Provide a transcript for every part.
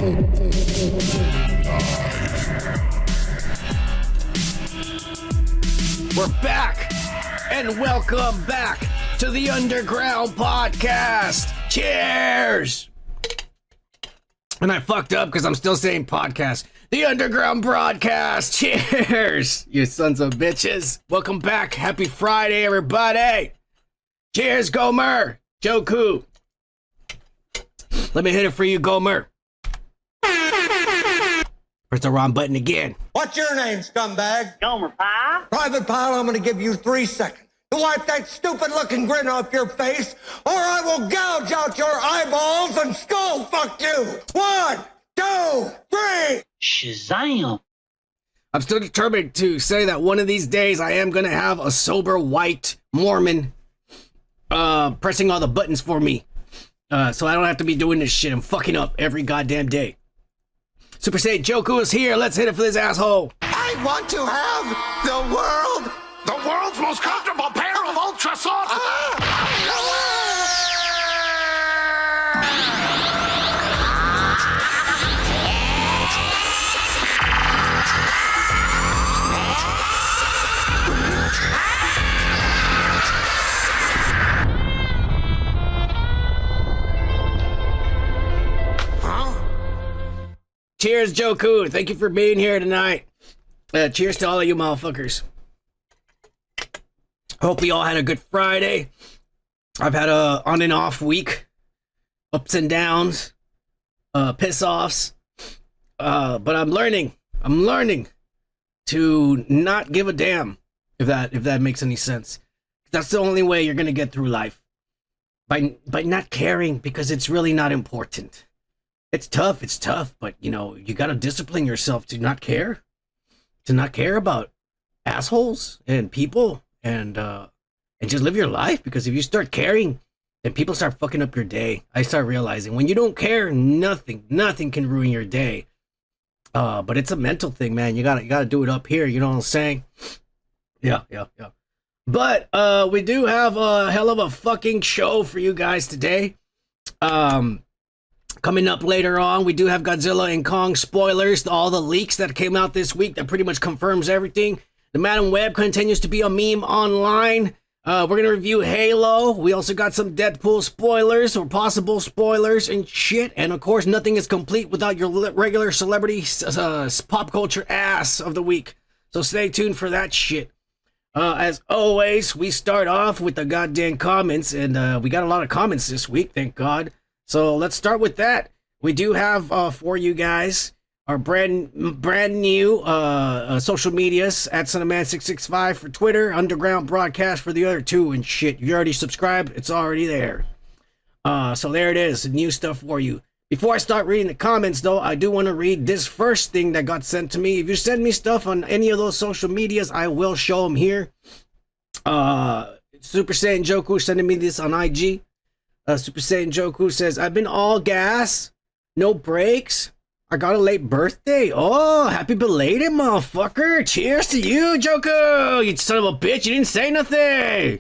We're back, and welcome back to the Underground Podcast. Cheers! And I fucked up because I'm still saying podcast. The Underground Broadcast. Cheers, you sons of bitches. Welcome back. Happy Friday, everybody. Cheers, Gomer. Joku. Let me hit it for you, Gomer. Press the wrong button again. What's your name, scumbag? Gomer Pie. Private Pile, I'm gonna give you 3 seconds to wipe that stupid-looking grin off your face, or I will gouge out your eyeballs and skull fuck you. 1, 2, 3. Shazam. I'm still determined to say that one of these days I am gonna have a sober white Mormon pressing all the buttons for me. So I don't have to be doing this shit. I'm fucking up every goddamn day. Super Saiyan Joku is here. Let's hit it for this asshole. I want to have the world's most comfortable pair of ultra soft. Cheers, Joku. Thank you for being here tonight. Cheers to all of you motherfuckers. Hope we all had a good Friday. I've had a on and off week. Ups and downs. Piss offs. But I'm learning to not give a damn, if that makes any sense. That's the only way you're gonna get through life. By not caring, because it's really not important. It's tough, but you know, you gotta discipline yourself to not care about assholes and people, and just live your life, because if you start caring, then people start fucking up your day. I start realizing when you don't care, nothing can ruin your day. But it's a mental thing, man. You gotta do it up here, you know what I'm saying? Yeah. But we do have a hell of a fucking show for you guys today. Coming up later on, we do have Godzilla and Kong spoilers, all the leaks that came out this week that pretty much confirms everything. The Madam Web continues to be a meme online. We're going to review Halo. We also got some Deadpool spoilers or possible spoilers and shit. And of course, nothing is complete without your regular celebrity pop culture ass of the week. So stay tuned for that shit. As always, we start off with the goddamn comments, and we got a lot of comments this week, thank God. So let's start with that. We do have for you guys our brand new social medias at sunofman665 for Twitter, Underground Broadcast for the other two, and shit. You already subscribed, it's already there. So there it is, new stuff for you. Before I start reading the comments, though, I do want to read this first thing that got sent to me. If you send me stuff on any of those social medias, I will show them here. Super Saiyan Joku sending me this on IG. Super Saiyan Joku says, I've been all gas, no breaks. I got a late birthday. Oh, happy belated, motherfucker. Cheers to you, Joku. You son of a bitch. You didn't say nothing.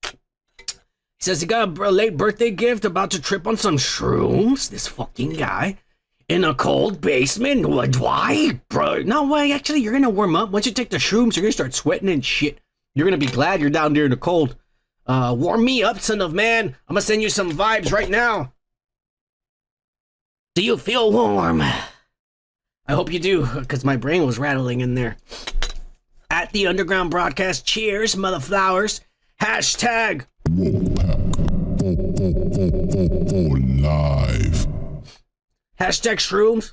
He says he got a late birthday gift, about to trip on some shrooms. This fucking guy. In a cold basement. Why, bro? No way. Actually, you're going to warm up. Once you take the shrooms, you're going to start sweating and shit. You're going to be glad you're down there in the cold. Warm me up, son of man. I'm gonna send you some vibes right now. Do you feel warm? I hope you do, because my brain was rattling in there. At the Underground Broadcast, cheers, mother flowers. Hashtag live. Hashtag shrooms.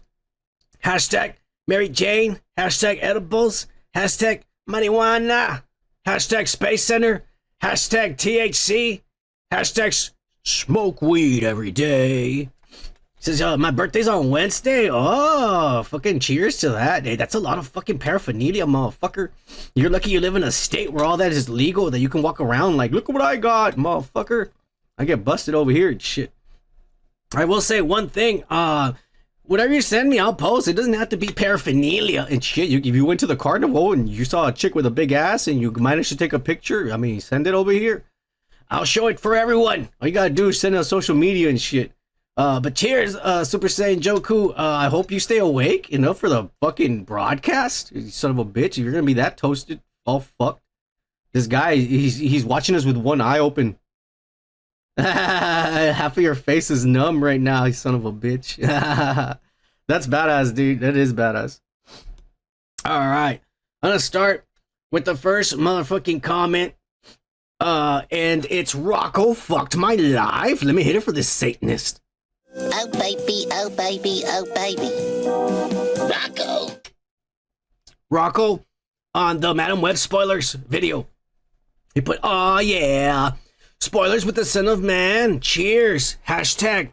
Hashtag Mary Jane. Hashtag edibles. Hashtag marijuana. Hashtag Space Center. Hashtag THC. Hashtag smoke weed every day. Says, my birthday's on Wednesday. Oh, fucking cheers to that. Hey, that's a lot of fucking paraphernalia, motherfucker. You're lucky you live in a state where all that is legal, that you can walk around like, look what I got, motherfucker. I get busted over here and shit. I will say one thing. Whatever you send me, I'll post. It doesn't have to be paraphernalia and shit. If you went to the carnival and you saw a chick with a big ass and you managed to take a picture, I mean, send it over here. I'll show it for everyone. All you gotta do is send it on social media and shit. But cheers, Super Saiyan Joku. I hope you stay awake enough for the fucking broadcast. You son of a bitch. If you're gonna be that toasted, all fucked. This guy, he's watching us with one eye open. Half of your face is numb right now, you son of a bitch. That's badass, dude. That is badass. Alright. I'm gonna start with the first motherfucking comment. And it's Rocco fucked my life. Let me hit it for this Satanist. Oh baby, oh baby, oh baby. Rocco on the Madam Web spoilers video. He put, oh yeah, spoilers with the Son of Man. Cheers. Hashtag.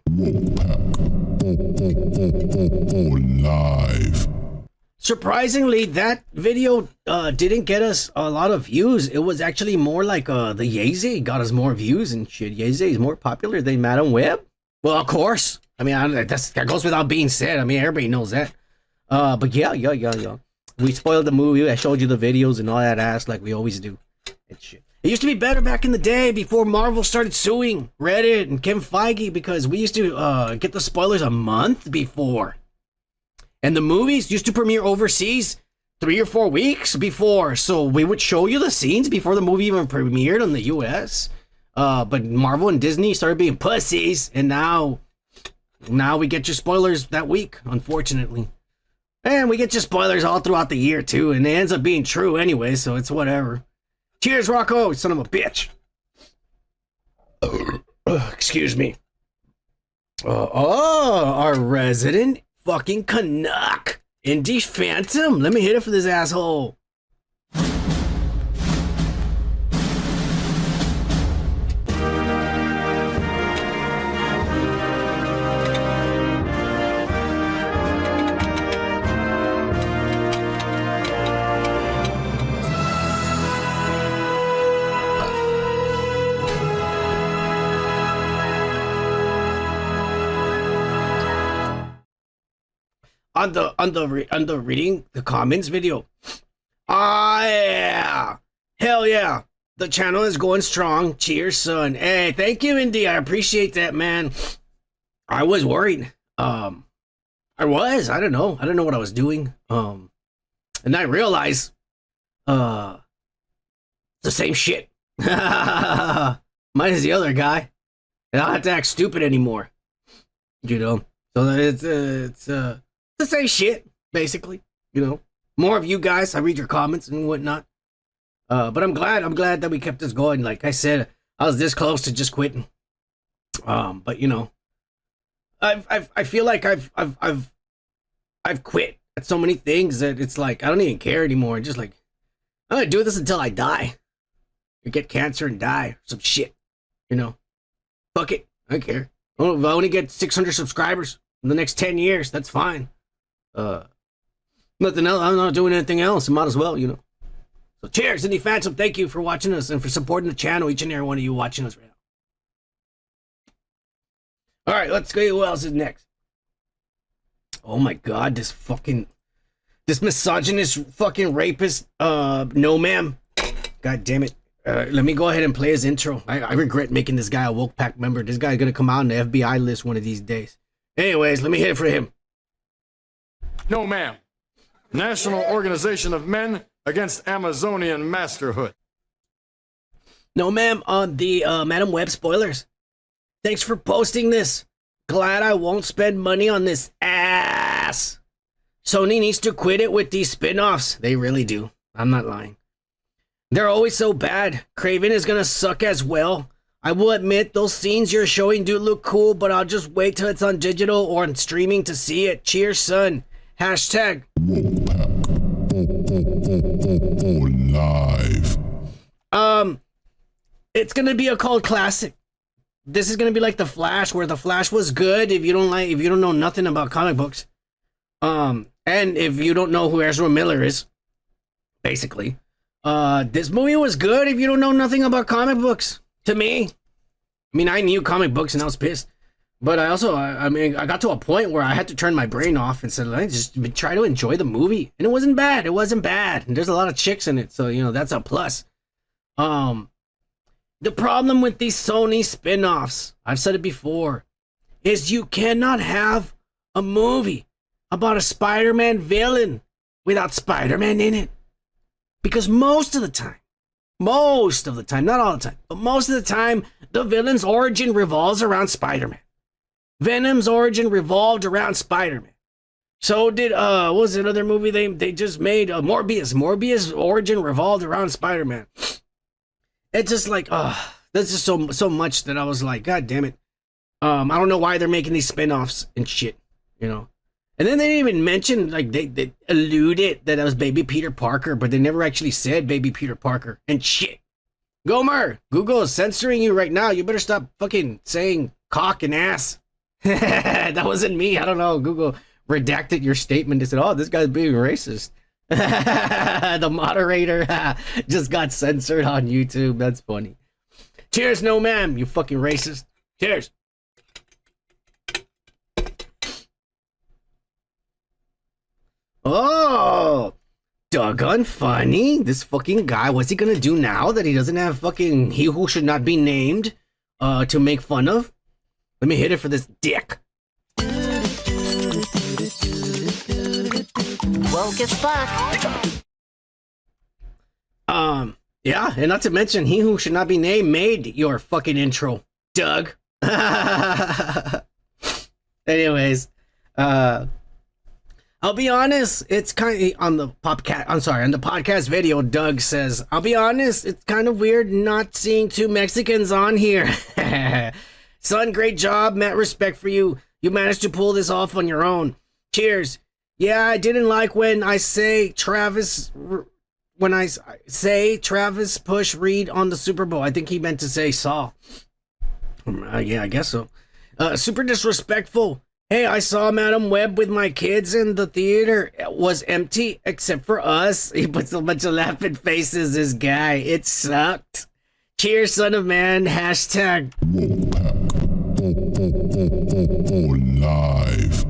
Live. Surprisingly, that video didn't get us a lot of views. It was actually more like the Yeezy got us more views and shit. Yeezy is more popular than Madam Web. Well, of course. I mean, that goes without being said. I mean, everybody knows that. But yeah. We spoiled the movie. I showed you the videos and all that ass like we always do. And shit. It used to be better back in the day before Marvel started suing Reddit and Kevin Feige because we used to get the spoilers a month before. And the movies used to premiere overseas 3 or 4 weeks before. So we would show you the scenes before the movie even premiered on the US. But Marvel and Disney started being pussies. And now we get your spoilers that week, unfortunately. And we get your spoilers all throughout the year, too. And it ends up being true anyway, so it's whatever. Cheers, Rocco, son of a bitch. Excuse me. Our resident fucking Canuck. Indie Phantom. Let me hit it for this asshole. On the reading the comments video. Ah, yeah. Hell yeah. The channel is going strong. Cheers, son. Hey, thank you, Indy. I appreciate that, man. I was worried. I don't know what I was doing. And I realized it's the same shit. Mine is the other guy. And I don't have to act stupid anymore. You know. So it's the same shit, basically. You know, more of you guys. I read your comments and whatnot. But I'm glad that we kept this going. Like I said, I was this close to just quitting. But you know, I feel like I've quit at so many things that it's like I don't even care anymore. Just like I'm gonna do this until I die, or get cancer and die, or some shit. You know, fuck it. I don't care. If I only get 600 subscribers in the next 10 years, that's fine. Nothing else. I'm not doing anything else. I might as well, you know. So cheers, Indie Phantom. Thank you for watching us and for supporting the channel, each and every one of you watching us right now. Alright, let's go. Who else is next? Oh my god, this misogynist fucking rapist, no ma'am. God damn it. Let me go ahead and play his intro. I regret making this guy a woke pack member. This guy's gonna come out on the FBI list one of these days. Anyways, let me hit it for him. No, ma'am. National Organization of Men Against Amazonian Masterhood. No, ma'am, on the Madam Web spoilers. Thanks for posting this. Glad I won't spend money on this ass. Sony needs to quit it with these spin-offs. They really do. I'm not lying. They're always so bad. Craven is gonna suck as well. I will admit those scenes you're showing do look cool, but I'll just wait till it's on digital or on streaming to see it. Cheers, son. Hashtag. Live. It's gonna be a cult classic. This is gonna be like The Flash, where The Flash was good if you don't know nothing about comic books. And if you don't know who Ezra Miller is, basically. This movie was good if you don't know nothing about comic books. To me. I mean, I knew comic books and I was pissed. But I also, I got to a point where I had to turn my brain off and said, let's just try to enjoy the movie. And it wasn't bad. It wasn't bad. And there's a lot of chicks in it. So, you know, that's a plus. The problem with these Sony spin-offs, I've said it before. is you cannot have a movie about a Spider-Man villain without Spider-Man in it. Because most of the time, not all the time, but most of the time, the villain's origin revolves around Spider-Man. Venom's origin revolved around Spider-Man. So did, what was another movie they just made? Morbius. Morbius' origin revolved around Spider-Man. It's just like, there's just so much that I was like, God damn it. I don't know why they're making these spin-offs and shit, you know? And then they didn't even mention, like, they alluded that it was baby Peter Parker, but they never actually said baby Peter Parker and shit. Gomer, Google is censoring you right now. You better stop fucking saying cock and ass. That wasn't me. I don't know. Google redacted your statement. They said, oh, this guy's being racist. The moderator just got censored on YouTube. That's funny. Cheers, no ma'am, you fucking racist. Cheers. Oh, doggone funny. This fucking guy, what's he gonna do now that he doesn't have fucking he who should not be named to make fun of? Let me hit it for this dick. Woke as fuck. Yeah, and not to mention, he who should not be named made your fucking intro, Doug. Anyways, I'll be honest, it's kind of on the podcast video, Doug says, I'll be honest, it's kind of weird not seeing two Mexicans on here. Son, great job, Matt, respect for you. You managed to pull this off on your own. Cheers. Yeah, I didn't like when I say Travis push Reed on the Super Bowl. I think he meant to say Saw. Yeah, I guess so. Super disrespectful. Hey, I saw Madam Web with my kids and the theater was empty except for us. He puts a bunch of laughing faces, this guy. It sucked. Cheers, son of man. Hashtag. Live.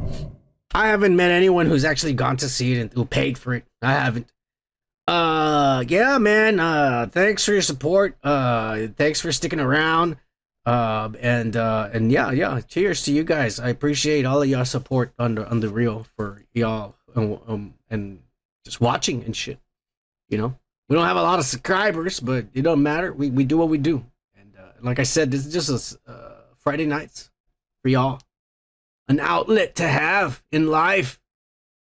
I haven't met anyone who's actually gone to see it and who paid for it. I haven't. Yeah, man. Thanks for your support. Thanks for sticking around. And yeah. Cheers to you guys. I appreciate all of y'all support on the real for y'all and just watching and shit. You know, we don't have a lot of subscribers, but it don't matter. We do what we do. And like I said, this is just a Friday nights for y'all. An outlet to have in life,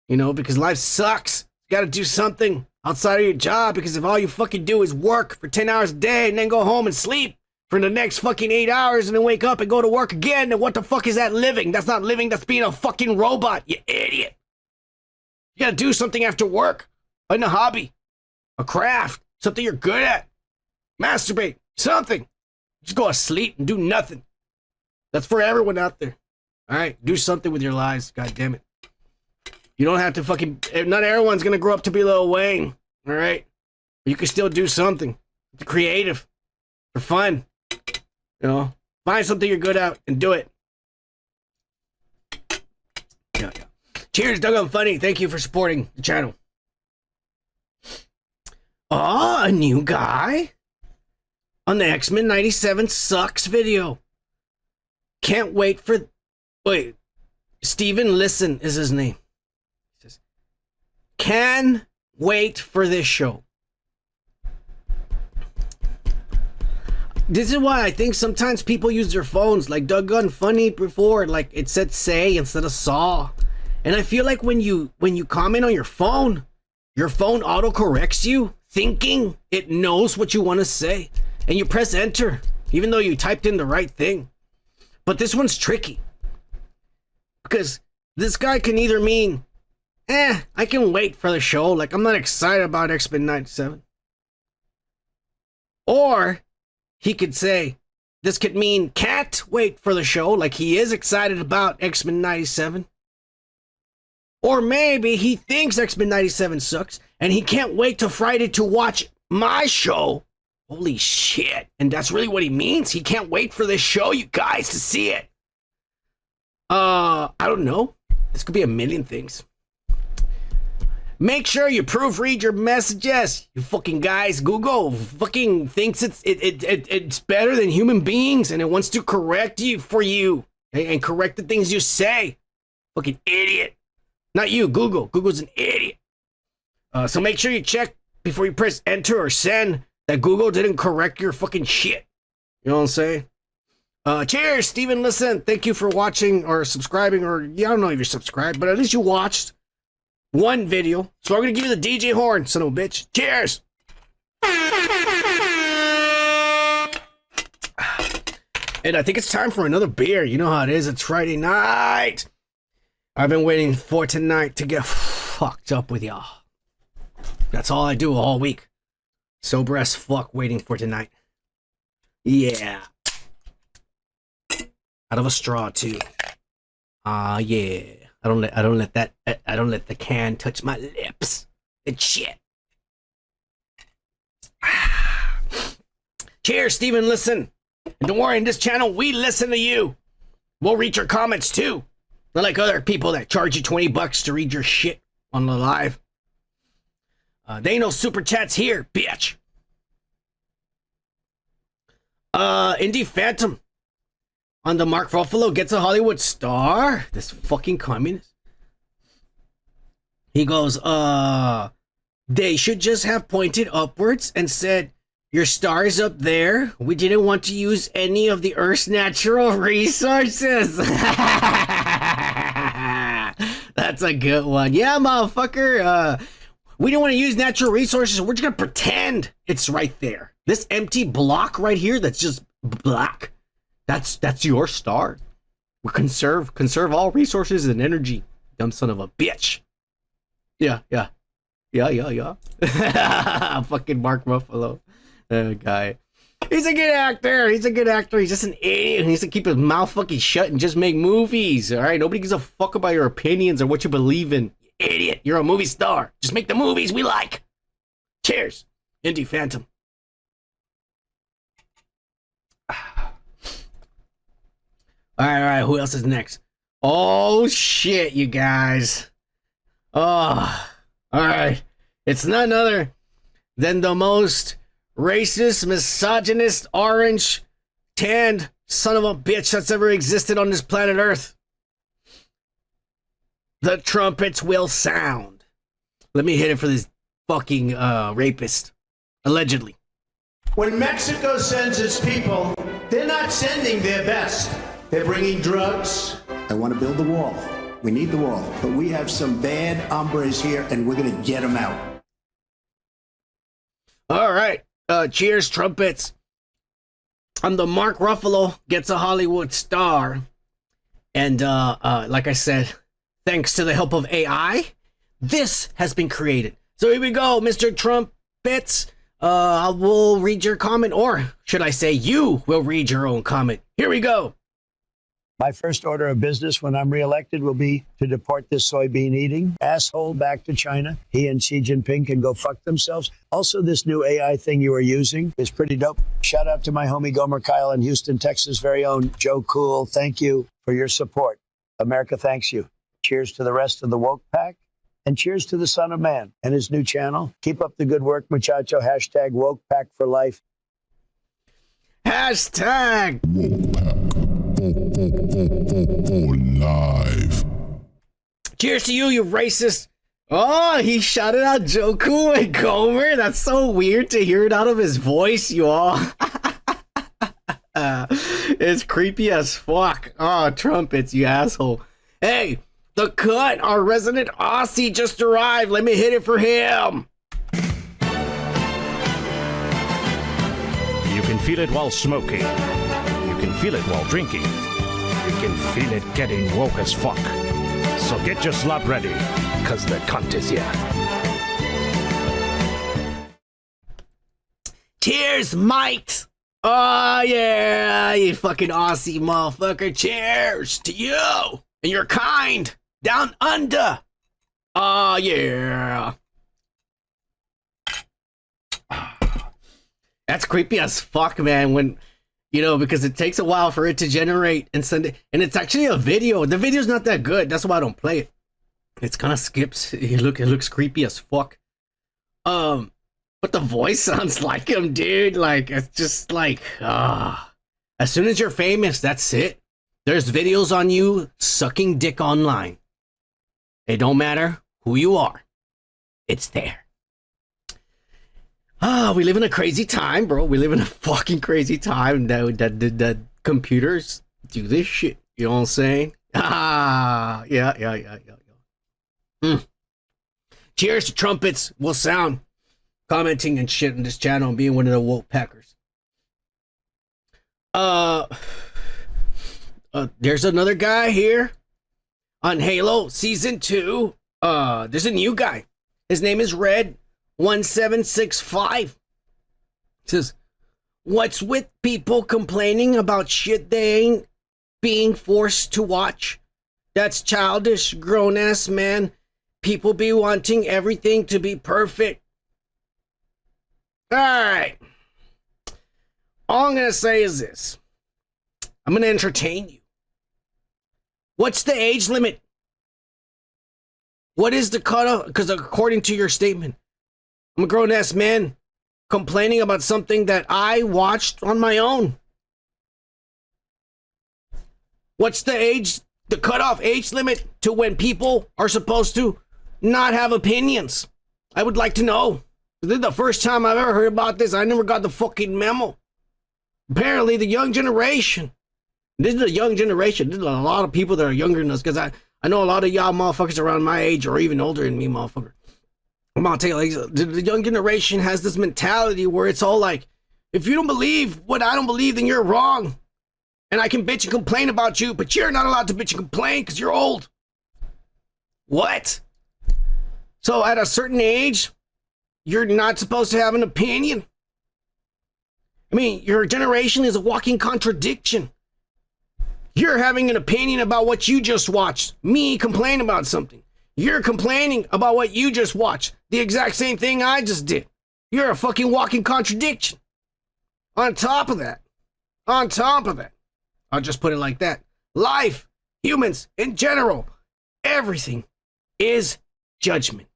you know, because life sucks. You got to do something outside of your job, because if all you fucking do is work for 10 hours a day and then go home and sleep for the next fucking 8 hours and then wake up and go to work again, then what the fuck is that living? That's not living, that's being a fucking robot, you idiot. You got to do something after work, find a hobby, a craft, something you're good at, masturbate, something. Just go to sleep and do nothing. That's for everyone out there. All right, do something with your lives. God damn it. You don't have to fucking, not everyone's going to grow up to be Lil Wayne. All right. You can still do something. It's creative. For fun. You know, find something you're good at and do it. Yeah. Cheers, Doug. I'm funny. Thank you for supporting the channel. Oh, a new guy on the X-Men 97 Sucks video. Can't wait for... Wait, Steven Listen is his name. He says, can wait for this show. This is why I think sometimes people use their phones, like Doggone Funny before, like it said say instead of saw. And I feel like when you comment on your phone auto corrects you, thinking it knows what you want to say, and you press enter, even though you typed in the right thing. But this one's tricky. Because this guy can either mean, I can wait for the show, like I'm not excited about X-Men 97. Or he could say, this could mean can't wait for the show, like he is excited about X-Men 97. Or maybe he thinks X-Men 97 sucks, and he can't wait till Friday to watch my show. Holy shit. And that's really what he means? He can't wait for this show, you guys, to see it. I don't know. This could be a million things. Make sure you proofread your messages, you fucking guys. Google fucking thinks it's better than human beings, and it wants to correct you for you. and correct the things you say. Fucking idiot. Not you, Google. Google's an idiot. So make sure you check before you press enter or send that Google didn't correct your fucking shit. You know what I'm saying? Cheers, Steven. Listen, thank you for watching or subscribing, or yeah, I don't know if you're subscribed, but at least you watched one video. So I'm gonna give you the DJ horn, son of a bitch. Cheers. And I think it's time for another beer. You know how it is. It's Friday night. I've been waiting for tonight to get fucked up with y'all. That's all I do all week. Sober as fuck, waiting for tonight. Yeah. Out of a straw too. Yeah. I don't let the can touch my lips. It's shit. Cheers, Steven. Listen. And don't worry, in this channel, we listen to you. We'll read your comments too. Not like other people that charge you $20 to read your shit on the live. They ain't no super chats here, bitch. Indie Phantom on the Mark Ruffalo gets a Hollywood star. This fucking communist. He goes, they should just have pointed upwards and said, your star is up there. We didn't want to use any of the Earth's natural resources. That's a good one. Yeah, motherfucker. We don't want to use natural resources. We're just going to pretend it's right there. This empty block right here that's just black. That's your star. We conserve all resources and energy. Dumb son of a bitch. Yeah. Fucking Mark Ruffalo. Guy. He's a good actor. He's just an idiot. He needs to keep his mouth fucking shut and just make movies. All right. Nobody gives a fuck about your opinions or what you believe in. Idiot. You're a movie star. Just make the movies we like. Cheers. Indie Phantom. All right. Who else is next? Oh, shit, you guys. Oh, all right. It's none other than the most racist, misogynist, orange, tanned son of a bitch that's ever existed on this planet Earth. The trumpets will sound. Let me hit it for this fucking rapist. Allegedly. When Mexico sends its people, they're not sending their best. They're bringing drugs. I want to build the wall. We need the wall. But we have some bad hombres here, and we're going to get them out. All right. Cheers, trumpets. The Mark Ruffalo gets a Hollywood star. And like I said, thanks to the help of AI, this has been created. So here we go, Mr. Trumpets. I will read your comment, or should I say you will read your own comment. Here we go. My first order of business when I'm reelected will be to deport this soybean eating asshole back to China. He and Xi Jinping can go fuck themselves. Also, this new AI thing you are using is pretty dope. Shout out to my homie Gomer Kyle in Houston, Texas' very own Joe Cool. Thank you for your support. America thanks you. Cheers to the rest of the woke pack. And cheers to the son of man and his new channel. Keep up the good work, muchacho. Hashtag woke pack for life. Hashtag live. Cheers to you racist. Oh, he shouted out Joe Cool and Gomer. That's so weird to hear it out of his voice, you all. It's creepy as fuck. Oh, trumpets, you asshole. Hey, the cut, our resident Aussie just arrived. Let me hit it for him. You can feel it while smoking. You can feel it while drinking. You can feel it getting woke as fuck. So get your slot ready, cause the cunt is here. Cheers, mate. Oh, yeah, you fucking Aussie motherfucker. Cheers to you and your kind down under. Oh, yeah. That's creepy as fuck, man, when, you know, because it takes a while for it to generate and send it. And it's actually a video. The video's not that good. That's why I don't play it. It's kind of skips. It looks creepy as fuck. But the voice sounds like him, dude. Like, it's just like, as soon as you're famous, that's it. There's videos on you sucking dick online. It don't matter who you are. It's there. We live in a crazy time, bro. We live in a fucking crazy time that computers do this shit. You know what I'm saying? Yeah. Cheers to trumpets will sound commenting and shit on this channel and being one of the woke packers. There's another guy here on Halo Season 2. There's a new guy. His name is Red1765. It says, what's with people complaining about shit they ain't being forced to watch? That's childish, grown-ass man. People be wanting everything to be perfect. Alright. All I'm gonna say is this. I'm gonna entertain you. What's the age limit? What is the cutoff? Because according to your statement, I'm a grown-ass man complaining about something that I watched on my own. What's the cutoff age limit to when people are supposed to not have opinions? I would like to know. This is the first time I've ever heard about this. I never got the fucking memo. Apparently, the young generation. This is a young generation. There's a lot of people that are younger than us, because I know a lot of y'all motherfuckers around my age or even older than me, motherfucker. I'm gonna tell you, like, the young generation has this mentality where it's all like, if you don't believe what I don't believe, then you're wrong. And I can bitch and complain about you, but you're not allowed to bitch and complain because you're old. What? So at a certain age, you're not supposed to have an opinion? I mean, your generation is a walking contradiction. You're having an opinion about what you just watched. Me complain about something. You're complaining about what you just watched. The exact same thing I just did. You're a fucking walking contradiction. On top of that, I'll just put it like that. Life, humans in general, everything is judgment.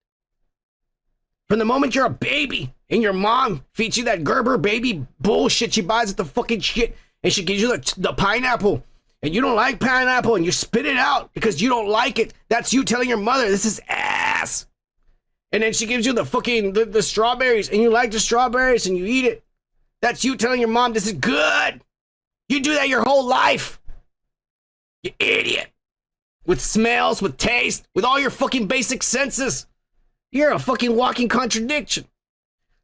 From the moment you're a baby and your mom feeds you that Gerber baby bullshit she buys at the fucking shit, and she gives you the pineapple, and you don't like pineapple and you spit it out because you don't like it. That's you telling your mother this is ass. And then she gives you the fucking the strawberries, and you like the strawberries and you eat it. That's you telling your mom this is good. You do that your whole life. You idiot. With smells, with taste, with all your fucking basic senses. You're a fucking walking contradiction.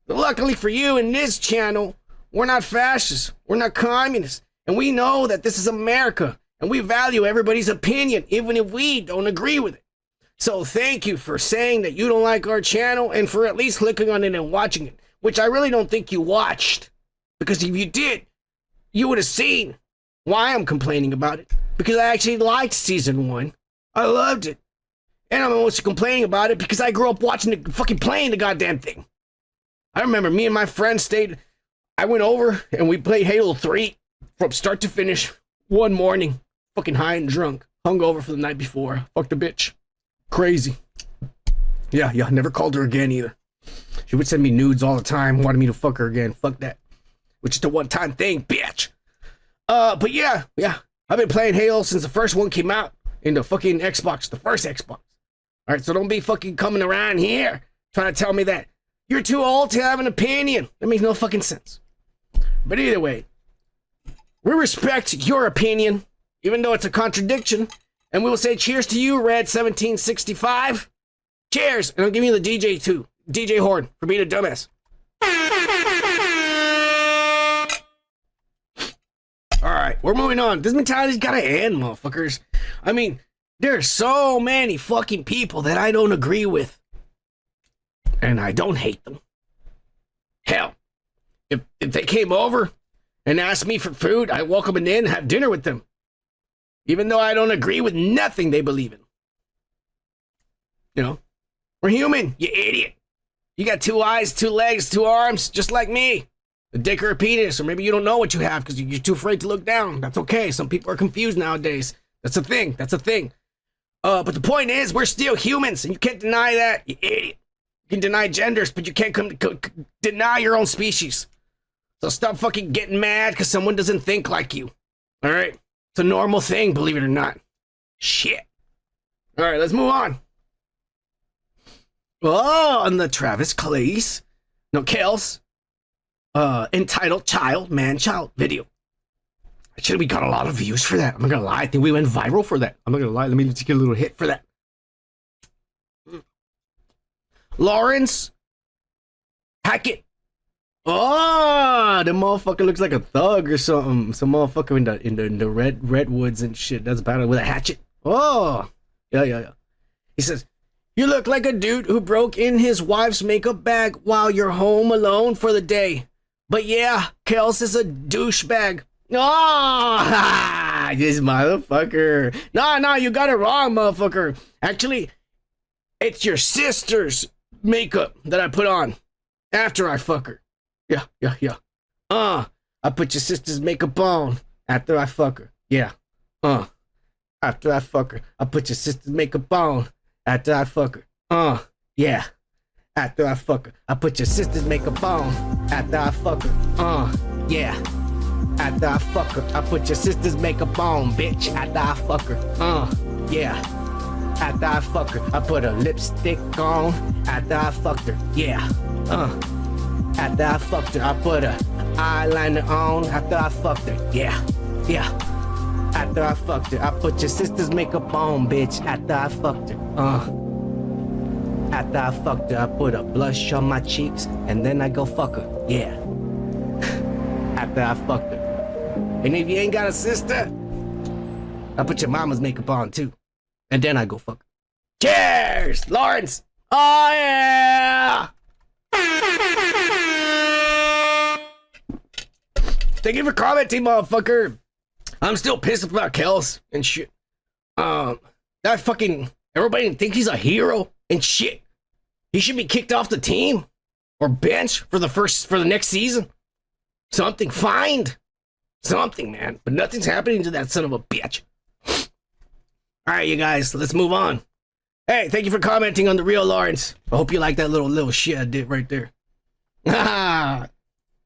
But luckily for you in this channel, we're not fascists. We're not communists. And we know that this is America. And we value everybody's opinion, even if we don't agree with it. So thank you for saying that you don't like our channel and for at least clicking on it and watching it. Which I really don't think you watched. Because if you did, you would have seen why I'm complaining about it. Because I actually liked Season 1. I loved it. And I'm also complaining about it because I grew up watching the fucking playing the goddamn thing. I remember me and my friends I went over and we played Halo 3 from start to finish one morning. Fucking high and drunk. Hungover for the night before. Fucked a bitch. Crazy. Yeah, never called her again either. She would send me nudes all the time, wanted me to fuck her again. Fuck that. Which is a one-time thing, bitch. But yeah. I've been playing Halo since the first one came out in the fucking Xbox, the first Xbox. All right, so don't be fucking coming around here trying to tell me that you're too old to have an opinion. That makes no fucking sense. But either way, we respect your opinion, even though it's a contradiction. And we will say cheers to you, Red1765. Cheers. And I'm giving you the DJ too. DJ horn for being a dumbass. All right, we're moving on. This mentality's gotta end, motherfuckers. I mean, there's so many fucking people that I don't agree with. And I don't hate them. Hell, if they came over and asked me for food, I welcome them in and have dinner with them. Even though I don't agree with nothing they believe in. You know, we're human, you idiot. You got 2 eyes, 2 legs, 2 arms, just like me. A dick or a penis, or maybe you don't know what you have because you're too afraid to look down. That's okay. Some people are confused nowadays. That's a thing. But the point is, we're still humans, and you can't deny that, you idiot. You can deny genders, but you can't deny your own species. So stop fucking getting mad because someone doesn't think like you. All right? It's a normal thing, believe it or not. Shit. All right, let's move on. Oh, on the Travis Kelce entitled Child, Man-Child video. Actually, we got a lot of views for that. I'm not gonna lie. I think we went viral for that. I'm not gonna lie. Let me just get a little hit for that. Lawrence Hackett. Oh, the motherfucker looks like a thug or something. Some motherfucker in the redwoods and shit. That's about it with a hatchet. Oh, yeah. He says, "You look like a dude who broke in his wife's makeup bag while you're home alone for the day. But yeah, Kelce is a douchebag." Oh, this motherfucker. No, you got it wrong, motherfucker. Actually, it's your sister's makeup that I put on after I fuck her. Yeah. I put your sister's makeup on after I fuck her. Yeah. After I fuck her. I put your sister's makeup on after I fuck her. Yeah. After I fuck her. I put your sister's makeup on after I fuck her. Yeah. After I fuck her. I put your sister's makeup on, bitch. After I fuck her. Yeah. After I fuck her. I put a lipstick on after I fucked her. Yeah. After I fucked her. I put a eyeliner on after I fucked her. Yeah. After I fucked her. I put your sister's makeup on, bitch. After I fucked her. After I fucked her, I put a blush on my cheeks, and then I go fuck her. Yeah. After I fucked her. And if you ain't got a sister, I put your mama's makeup on too. And then I go fuck her. Cheers, Lawrence! Oh yeah! Thank you for commenting, motherfucker. I'm still pissed about Kelce and shit. That fucking everybody think he's a hero and shit. He should be kicked off the team or benched for the next season. Something, fined. Something, man. But nothing's happening to that son of a bitch. All right, you guys, let's move on. Hey, thank you for commenting on the real Lawrence. I hope you like that little shit I did right there.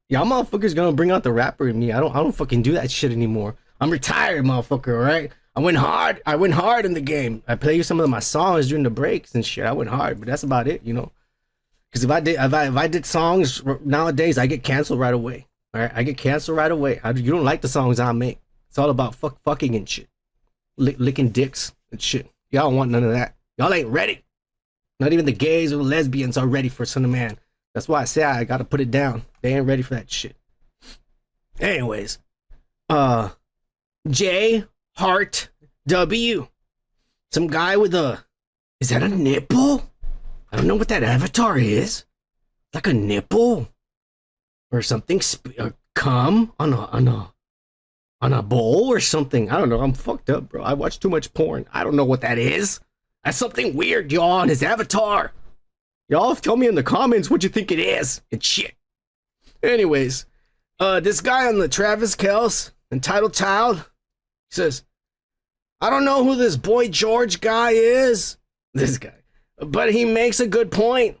Y'all motherfuckers gonna bring out the rapper in me. I don't fucking do that shit anymore. I'm retired, motherfucker, all right? I went hard in the game. I play you some of my songs during the breaks and shit. I went hard, but that's about it, you know? Because if I did songs nowadays, I get canceled right away. All right, I get canceled right away. You don't like the songs I make. It's all about fucking and shit. Licking dicks and shit. Y'all don't want none of that. Y'all ain't ready. Not even the gays or the lesbians are ready for Son of Man. That's why I say I gotta put it down. They ain't ready for that shit. Anyways, J Hart W. Some guy with is that a nipple? I don't know what that avatar is. Like a nipple or something. Cum on a bowl or something. I don't know. I'm fucked up, bro. I watch too much porn. I don't know what that is. That's something weird, y'all, on his avatar. Y'all tell me in the comments what you think it is and shit. Anyways, this guy on the Travis Kelce entitled Child says, I don't know who this Boy George guy is. This guy. But he makes a good point.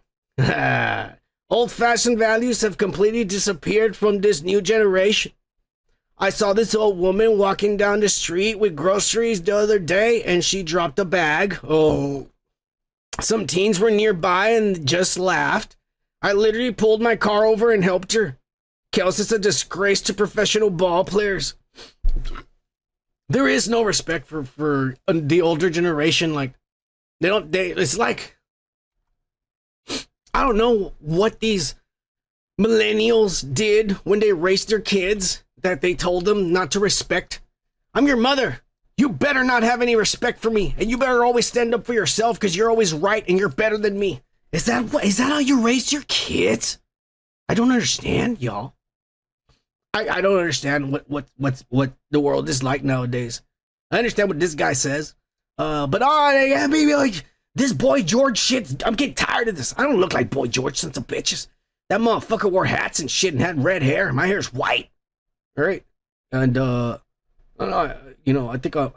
Old-fashioned values have completely disappeared from this new generation. I saw this old woman walking down the street with groceries the other day, and she dropped a bag. Oh. Some teens were nearby and just laughed. I literally pulled my car over and helped her. Kelce is a disgrace to professional ball players. There is no respect for the older generation. Like, it's like, I don't know what these millennials did when they raised their kids that they told them not to respect. I'm your mother. You better not have any respect for me, and you better always stand up for yourself because you're always right and you're better than me. Is that how you raised your kids? I don't understand, y'all. I don't understand what the world is like nowadays. I understand what this guy says, but maybe like this Boy George shit. I'm getting tired of this. I don't look like Boy George, sons of bitches. That motherfucker wore hats and shit and had red hair. My hair's white. All right, and I think I'm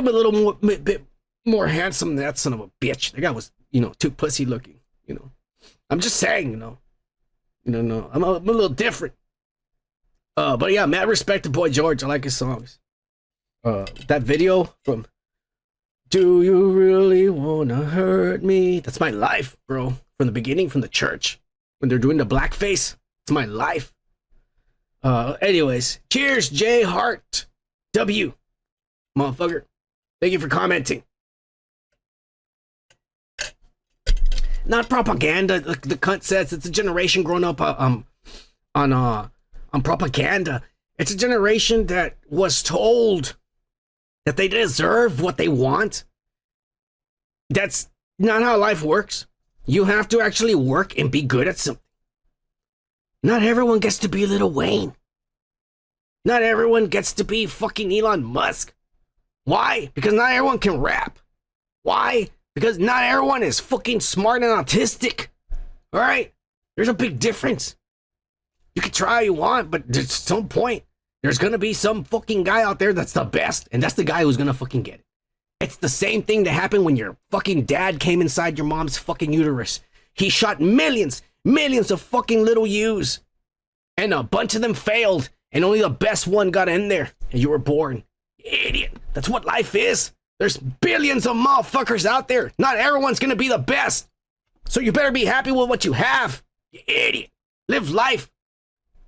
a little bit more handsome than that son of a bitch. That guy was, too pussy looking. I'm just saying, I'm a little different. But yeah, mad respect to Boy George. I like his songs. that video from Do You Really Wanna Hurt Me? That's my life, bro. From the beginning, from the church. When they're doing the blackface. It's my life. Anyways, cheers, J Hart. W. Motherfucker. Thank you for commenting. Not propaganda. The cunt says it's a generation grown up on propaganda. It's a generation that was told that they deserve what they want. That's not how life works. You have to actually work and be good at something. Not everyone gets to be Lil Wayne. Not everyone gets to be fucking Elon Musk. Why? Because not everyone can rap. Why? Because not everyone is fucking smart and autistic. Alright? There's a big difference. You can try all you want, but at some point, there's gonna be some fucking guy out there that's the best, and that's the guy who's gonna fucking get it. It's the same thing that happened when your fucking dad came inside your mom's fucking uterus. He shot millions of fucking little yous, and a bunch of them failed, and only the best one got in there, and you were born. You idiot. That's what life is. There's billions of motherfuckers out there. Not everyone's gonna be the best. So you better be happy with what you have. You idiot. Live life.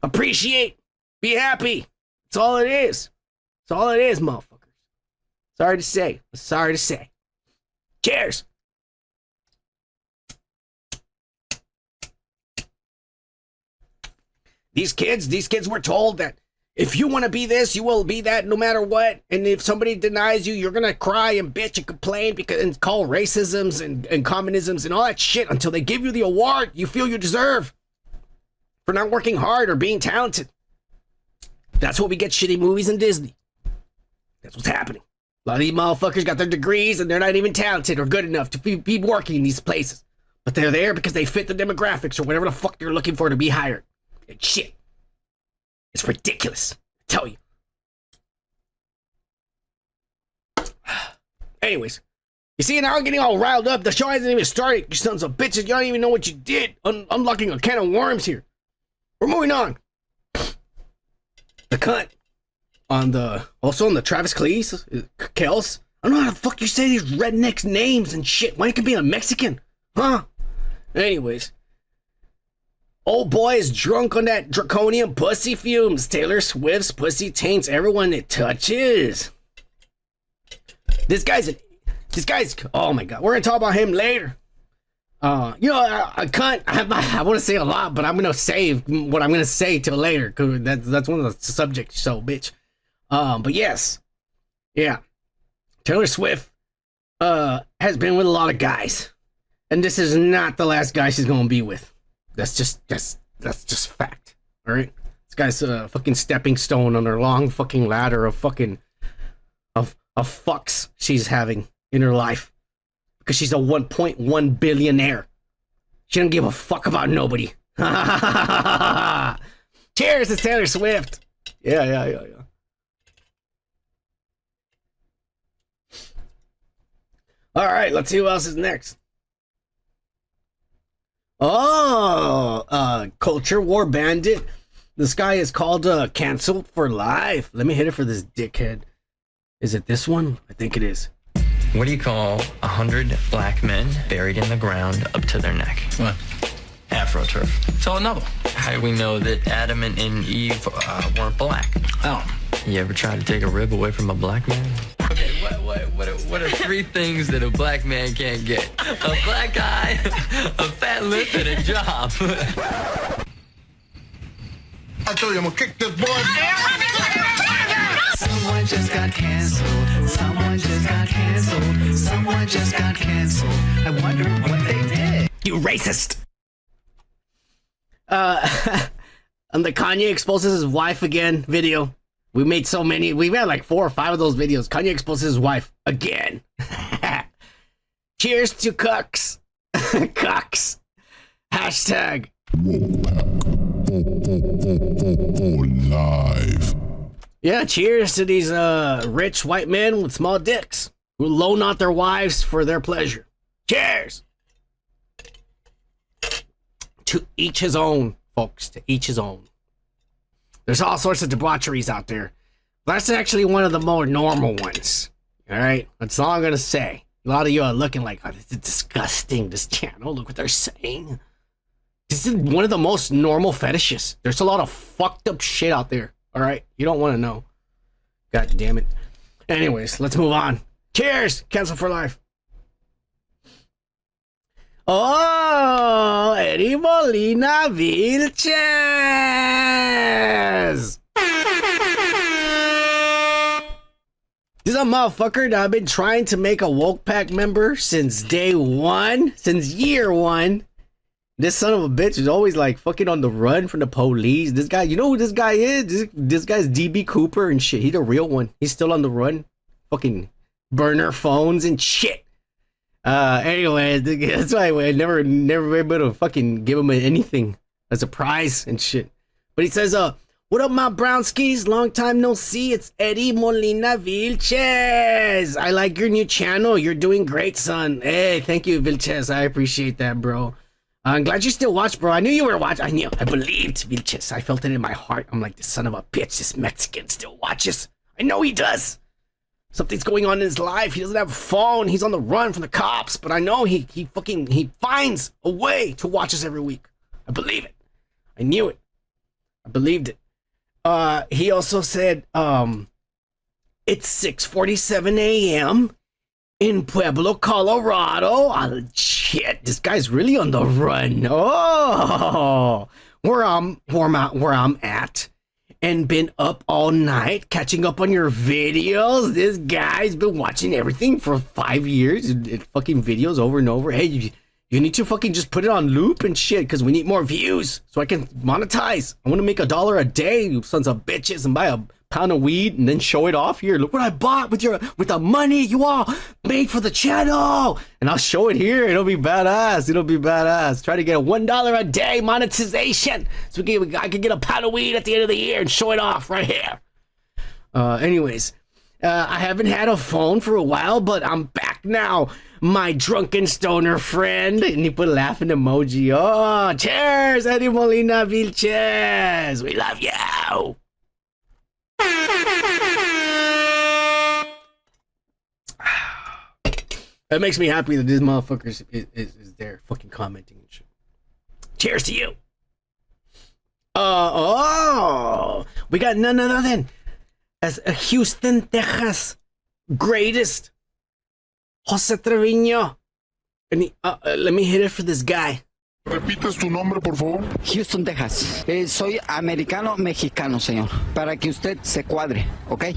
Appreciate. Be happy. That's all it is. That's all it is, motherfuckers. Sorry to say. Sorry to say. Cheers. These kids were told that if you want to be this, you will be that no matter what. And if somebody denies you, you're going to cry and bitch and complain and call racisms and communisms and all that shit until they give you the award you feel you deserve for not working hard or being talented. That's what we get shitty movies in Disney. That's what's happening. A lot of these motherfuckers got their degrees and they're not even talented or good enough to be working in these places. But they're there because they fit the demographics or whatever the fuck they're looking for to be hired. And shit. It's ridiculous. I tell you. Anyways. You see, now I'm getting all riled up. The show hasn't even started. You sons of bitches. You don't even know what you did. Unlocking a can of worms here. We're moving on. The cunt. Also on the Travis Kelce. I don't know how the fuck you say these rednecks names and shit. Why it could be a Mexican? Huh? Anyways. Old boy is drunk on that draconian pussy fumes. Taylor Swift's pussy taints everyone it touches. This guy's, oh my God. We're gonna talk about him later. I want to say a lot, but I'm gonna save what I'm gonna say till later, cause that's one of the subjects, so bitch. But yes. Yeah. Taylor Swift, has been with a lot of guys. And this is not the last guy she's gonna be with. That's just fact. All right. This guy's a fucking stepping stone on her long fucking ladder of fucking of fucks she's having in her life because she's a 1.1 billionaire. She don't give a fuck about nobody. Cheers to Taylor Swift. Yeah. All right. Let's see who else is next. Oh, Culture War Bandit. This guy is called Canceled for Life. Let me hit it for this dickhead. Is it this one? I think it is. What do you call 100 black men buried in the ground up to their neck? What? AfroTurf. So another. How do we know that Adam and Eve weren't black? Oh. You ever try to take a rib away from a black man? Okay, what are three things that a black man can't get? A black eye, a fat lip, and a job. I told you I'm gonna kick this boy. Someone just got canceled. Someone just got canceled. Someone just got canceled. I wonder what they did. You racist. And the Kanye exposes his wife again video. We made so many. We've had like 4 or 5 of those videos. Kanye exposes his wife again. Cheers to cucks. Cucks. Hashtag. Live. Yeah, cheers to these rich white men with small dicks who loan out their wives for their pleasure. Cheers. To each his own, folks. To each his own. There's all sorts of debaucheries out there. That's actually one of the more normal ones. All right, that's all I'm gonna say. A lot of you are looking like, oh, this is disgusting, this channel. Look what they're saying. This is one of the most normal fetishes. There's a lot of fucked up shit out there. All right, you don't want to know. God damn it. Anyways, let's move on. Cheers. Cancel for life. Oh, Eddie Molina Vilches. This is a motherfucker that I've been trying to make a woke pack member since day one, since year one. This son of a bitch is always like fucking on the run from the police. This guy, you know who this guy is? This guy's DB Cooper and shit. He's the real one. He's still on the run. Fucking burner phones and shit. Anyway, that's why I never been able to fucking give him anything as a prize and shit. But he says, what up, my brownskis? Long time no see. It's Eddie Molina Vilches. I like your new channel. You're doing great, son. Hey, thank you, Vilches. I appreciate that, bro. I'm glad you still watch, bro. I knew you were watching. I believed Vilches. I felt it in my heart. I'm like, this son of a bitch, this Mexican still watches. I know he does. Something's going on in his life. He doesn't have a phone. He's on the run from the cops. But I know he finds a way to watch us every week. I believe it. I knew it. I believed it. He also said, it's 6:47 a.m. in Pueblo, Colorado. Oh, shit, this guy's really on the run. Oh, where I'm at, and been up all night catching up on your videos. This guy's been watching everything for 5 years. Fucking videos over and over. Hey, you need to fucking just put it on loop and shit, because we need more views so I can monetize. I want to make $1 a day, you sons of bitches, and buy a pound of weed and then show it off. Here, look what I bought with the money you all made for the channel. And I'll show it here. It'll be badass. It'll be badass. Try to get a $1 a day monetization so I can get a pound of weed at the end of the year and show it off right here. Anyways, I haven't had a phone for a while, but I'm back now. My drunken stoner friend. And he put a laughing emoji. Oh, cheers, Eddie Molina Vilches. We love you. It makes me happy that this motherfucker is there fucking commenting and shit. Cheers to you. We got none other than as a Houston, Texas greatest Jose Trevino. And let me hit it for this guy. ¿Repites tu nombre, por favor? Houston, Texas. Soy americano-mexicano, señor. Para que usted se cuadre, ¿ok?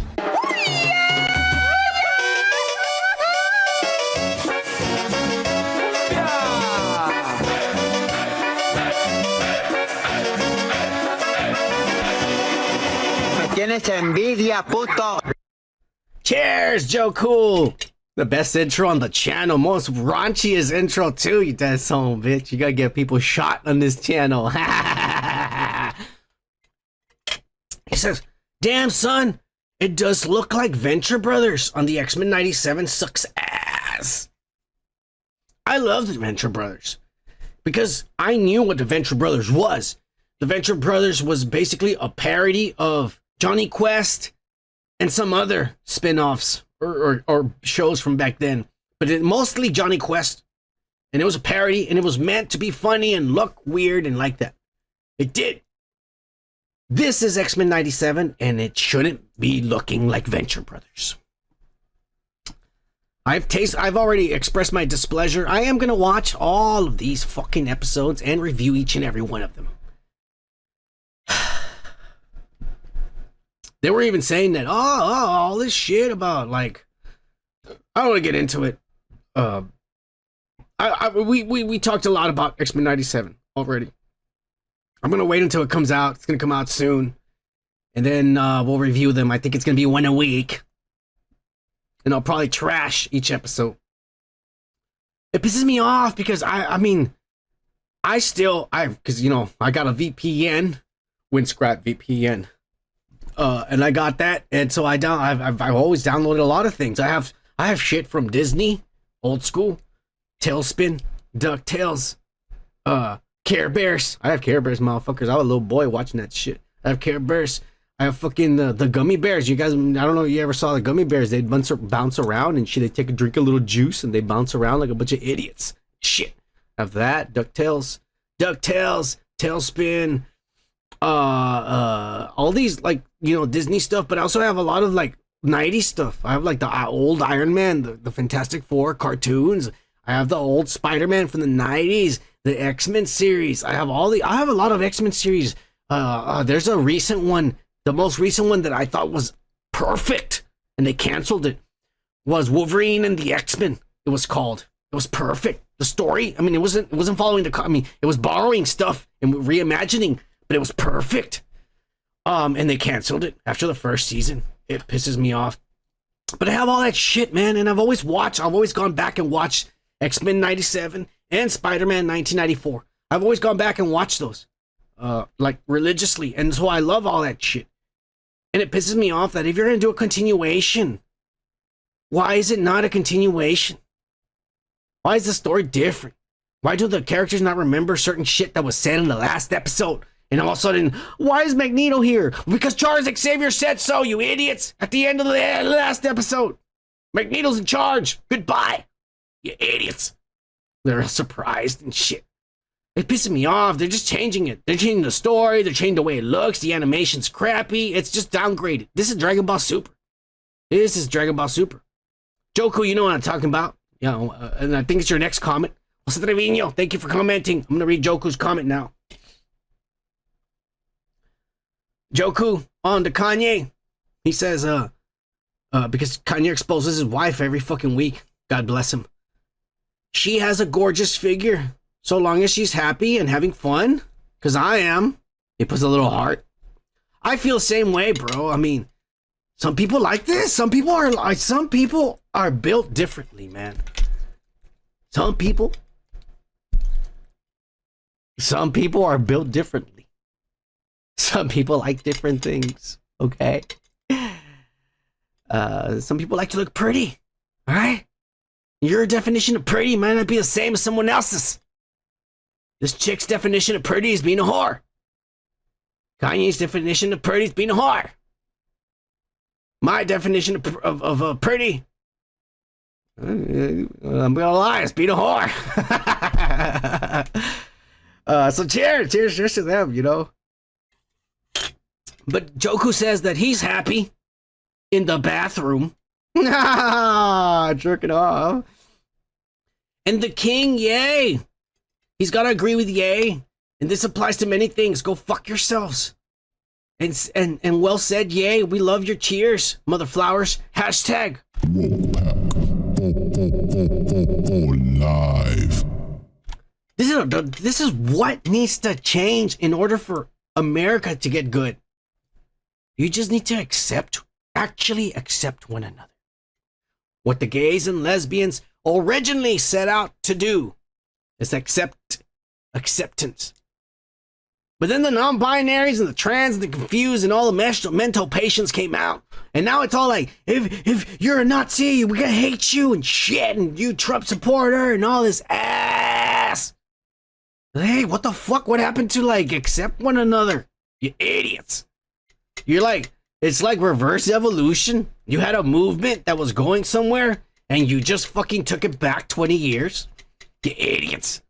Me tienes envidia, puto. Cheers, Joe Cool. The best intro on the channel, most raunchiest intro too, you dead son of a bitch. You gotta get people shot on this channel. He says, damn son, it does look like Venture Brothers on the X-Men 97 sucks ass. I love the Venture Brothers because I knew what the Venture Brothers was. The Venture Brothers was basically a parody of Johnny Quest and some other spin-offs or shows from back then, but mostly Johnny Quest, and it was a parody, and it was meant to be funny and look weird and like that. It did. This is X-Men 97, and it shouldn't be looking like Venture Brothers. I've already expressed my displeasure. I am gonna watch all of these fucking episodes and review each and every one of them. They were even saying that, all this shit about, like, I don't want to get into it. We talked a lot about X-Men 97 already. I'm going to wait until it comes out. It's going to come out soon. And then we'll review them. I think it's going to be one a week. And I'll probably trash each episode. It pisses me off because because, you know, I got a VPN, Windscrap VPN. And I got that, and so I've always downloaded a lot of things. I have shit from Disney, old school, Tailspin, DuckTales, Care Bears. I have Care Bears, motherfuckers. I was a little boy watching that shit. I have Care Bears. I have fucking the gummy bears. You guys, I don't know if you ever saw the gummy bears. They'd bounce around and shit. They take a drink a little juice and they bounce around like a bunch of idiots. Shit. I have that. DuckTales, Tailspin, all these like, you know, Disney stuff, but I also have a lot of like 90s stuff. I have like the old Iron Man, the Fantastic Four cartoons. I have the old Spider-Man from the 90s, the X-Men series. I have a lot of X-Men series. There's a recent one, the most recent one that I thought was perfect, and they canceled it, was Wolverine and the X-Men. It was called. It was perfect. The story, I mean, it wasn't following it was borrowing stuff and reimagining, but it was perfect. And they canceled it after the first season. It pisses me off. But I have all that shit, man, and I've always gone back and watched X-Men 97 and Spider-Man 1994. I've always gone back and watched those, like religiously, and so I love all that shit. And it pisses me off that if you're gonna do a continuation, why is it not a continuation? Why is the story different? Why do the characters not remember certain shit that was said in the last episode? And all of a sudden, why is Magneto here? Because Charles Xavier said so, you idiots! At the end of the last episode, Magneto's in charge. Goodbye, you idiots. They're surprised and shit. It pisses me off. They're just changing it. They're changing the story. They're changing the way it looks. The animation's crappy. It's just downgraded. This is Dragon Ball Super. This is Dragon Ball Super. Joku, you know what I'm talking about. Yeah, and I think it's your next comment. Jose Trevino, thank you for commenting. I'm going to read Joku's comment now. Joku, on to Kanye. He says, because Kanye exposes his wife every fucking week. God bless him. She has a gorgeous figure. So long as she's happy and having fun. Because I am. He puts a little heart. I feel the same way, bro. I mean, some people like this. Some people are built differently, man. Some people are built differently. Some people like different things, okay? Some people like to look pretty, all right? Your definition of pretty might not be the same as someone else's. This chick's definition of pretty is being a whore. Kanye's definition of pretty is being a whore. My definition of pretty, I'm gonna lie, it's being a whore. So cheers to them, you know. But Joku says that he's happy in the bathroom. Jerking off. And the king, yay. He's got to agree with yay. And this applies to many things. Go fuck yourselves. And well said, yay. We love your cheers, mother flowers. Hashtag. Live. This is what needs to change in order for America to get good. You just need to actually accept one another. What the gays and lesbians originally set out to do is acceptance. But then the non-binaries and the trans and the confused and all the mental patients came out. And now it's all like, if you're a Nazi, we're gonna hate you and shit, and you Trump supporter and all this ass. Hey, what the fuck? What happened to like accept one another? You idiots. You're like, it's like reverse evolution. You had a movement that was going somewhere and you just fucking took it back 20 years. You idiots.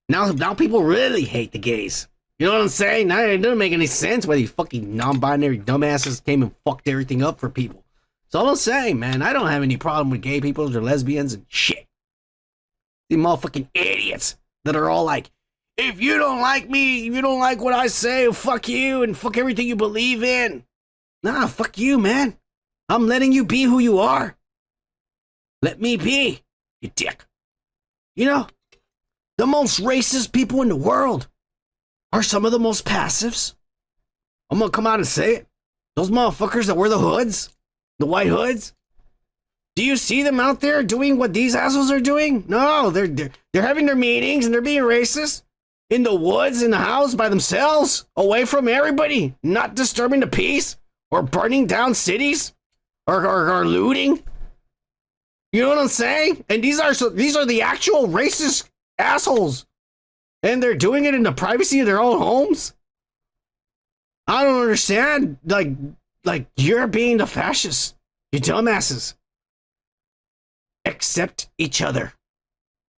Now people really hate the gays. You know what I'm saying? Now it doesn't make any sense why these fucking non-binary dumbasses came and fucked everything up for people. That's all I'm saying, man. I don't have any problem with gay people or lesbians and shit. These motherfucking idiots that are all like, if you don't like me, if you don't like what I say, fuck you and fuck everything you believe in. Nah, fuck you, man. I'm letting you be who you are. Let me be, you dick. You know, the most racist people in the world are some of the most passives. I'm gonna come out and say it. Those motherfuckers that wear the hoods, the white hoods. Do you see them out there doing what these assholes are doing? No, they're having their meetings and they're being racist in the woods, in the house, by themselves, away from everybody, not disturbing the peace or burning down cities or looting. You know what I'm saying? And these are the actual racist assholes. And they're doing it in the privacy of their own homes. I don't understand. Like you're being the fascists. You dumbasses. Accept each other.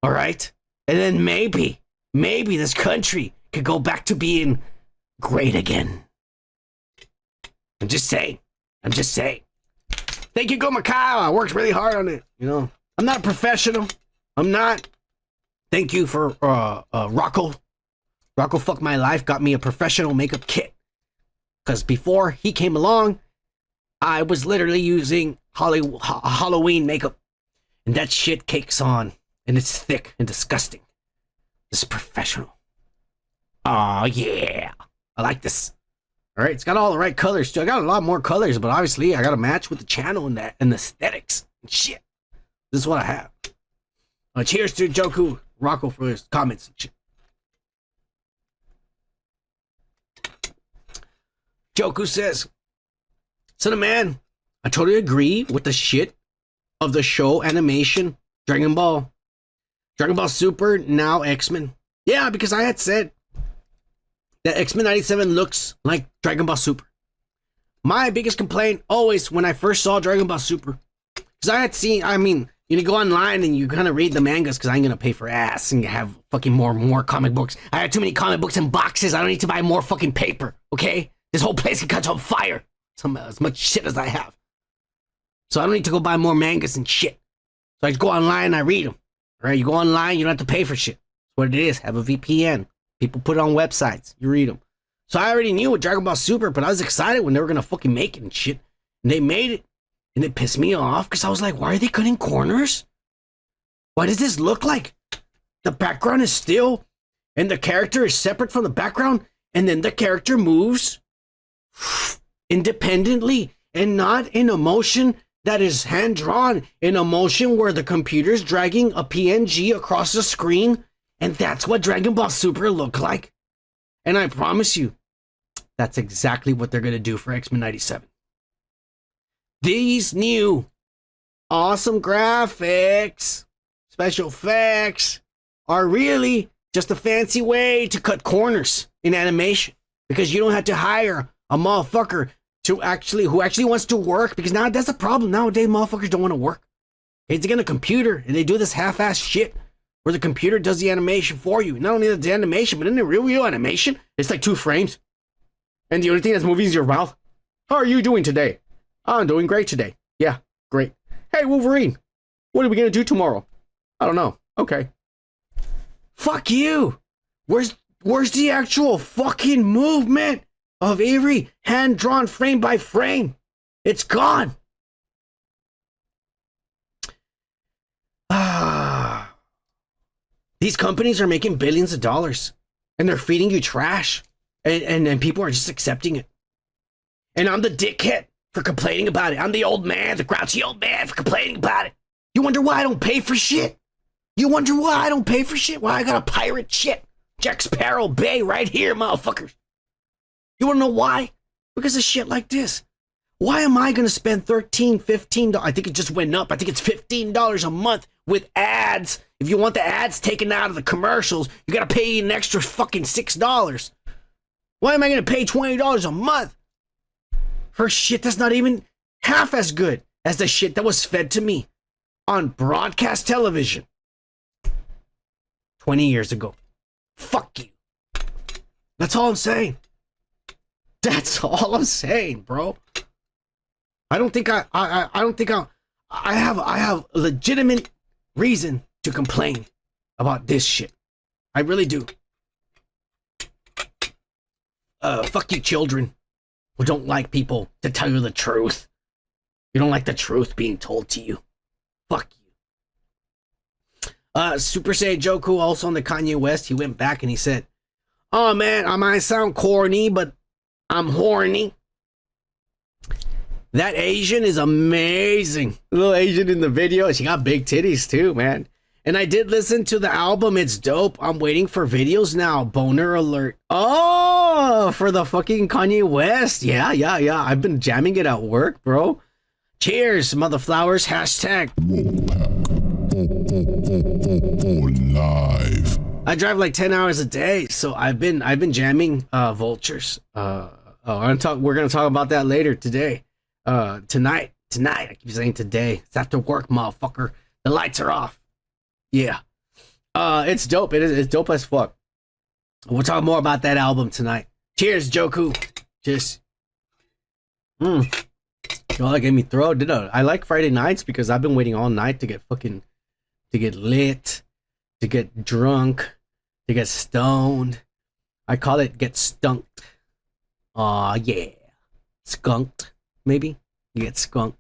All right? And then maybe this country could go back to being great again. I'm just saying. Thank you, Go Macau. I worked really hard on it. You know, I'm not a professional. I'm not. Thank you for Rocco. Rocco fucked my life, got me a professional makeup kit. Because before he came along, I was literally using Halloween makeup. And that shit cakes on. And it's thick and disgusting. This is professional. Oh yeah. I like this. All right, it's got all the right colors too. I got a lot more colors, but obviously I got to match with the channel and that and the aesthetics and shit. This is what I have. Cheers to Joku Rocco for his comments and shit. Joku says, "Son of man, I totally agree with the shit of the show animation Dragon Ball Super, now X-Men. Yeah, because I had said that X-Men 97 looks like Dragon Ball Super. My biggest complaint always when I first saw Dragon Ball Super, because I had seen, I mean, you go online and you kind of read the mangas because I ain't gonna pay for ass and have fucking more comic books. I had too many comic books in boxes. I don't need to buy more fucking paper, okay? This whole place can catch on fire. As much shit as I have. So I don't need to go buy more mangas and shit. So I just go online and I read them. All right, you go online, you don't have to pay for shit. That's what it is. Have a VPN. People put it on websites. You read them. So I already knew what Dragon Ball Super, but I was excited when they were gonna fucking make it and shit. And they made it, and it pissed me off because I was like, why are they cutting corners? Why does this look like the background is still, and the character is separate from the background, and then the character moves independently and not in a motion that is hand-drawn, in a motion where the computer's dragging a PNG across the screen, and that's what Dragon Ball Super looked like. And I promise you, that's exactly what they're going to do for X-Men 97. These new awesome graphics, special effects, are really just a fancy way to cut corners in animation, because you don't have to hire a motherfucker who actually wants to work, because now that's a problem. Nowadays, motherfuckers don't want to work. They get a computer and they do this half-ass shit where the computer does the animation for you. Not only the animation, but in the real animation, it's like 2 frames. And the only thing that's moving is your mouth. How are you doing today? Oh, I'm doing great today. Yeah, great. Hey, Wolverine, what are we going to do tomorrow? I don't know. Okay. Fuck you. Where's the actual fucking movement of every hand-drawn frame by frame? It's gone. These companies are making billions of dollars, and they're feeding you trash, and people are just accepting it. And I'm the dickhead for complaining about it. I'm the old man, the grouchy old man for complaining about it. You wonder why I don't pay for shit? You wonder why I don't pay for shit? Why I gotta pirate shit? Jack Sparrow Bay right here, motherfuckers. You wanna know why? Because of shit like this. Why am I gonna spend $13, $15? I think it just went up. I think it's $15 a month with ads. If you want the ads taken out of the commercials, you gotta pay an extra fucking $6. Why am I gonna pay $20 a month for shit that's not even half as good as the shit that was fed to me on broadcast television 20 years ago? Fuck you. That's all I'm saying. That's all I'm saying, bro. I don't think I have legitimate reason to complain about this shit. I really do. Fuck you, children who don't like people to tell you the truth. You don't like the truth being told to you. Fuck you. Super Saiyan Joku, also on the Kanye West, he went back and he said, "Oh man, I might sound corny, but I'm horny." That Asian is amazing. The little Asian in the video, she got big titties too, man. And I did listen to the album. It's dope. I'm waiting for videos now. Boner alert. Oh, for the fucking Kanye West. Yeah. I've been jamming it at work, bro. Cheers, motherflowers. Hashtag. Live. I drive like 10 hours a day, so I've been jamming Vultures. We're gonna talk about that later today. Tonight. I keep saying today. It's after work, motherfucker. The lights are off. Yeah. It's dope. It's dope as fuck. We'll talk more about that album tonight. Cheers, Joku. Cheers. Oh, that gave me throat. I like Friday nights because I've been waiting all night to get lit, to get drunk, to get stoned. I call it get skunked. Aw, yeah. Skunked, maybe? You get skunked.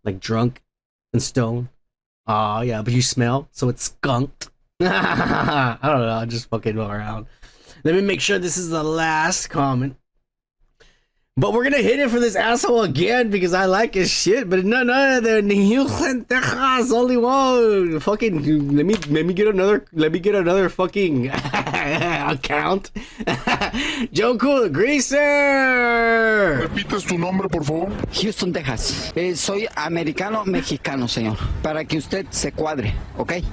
Like drunk and stoned. Aw, yeah, but you smell, so it's skunked. I don't know, I'll just fucking go around. Let me make sure this is the last comment. But we're gonna hit it for this asshole again because I like his shit. But no, the only one. Fucking let me get another fucking account. Joe Cool Greaser. ¿Repites tu nombre, por favor? Houston, Texas. Soy americano mexicano, señor. Para que usted se cuadre, ¿ok?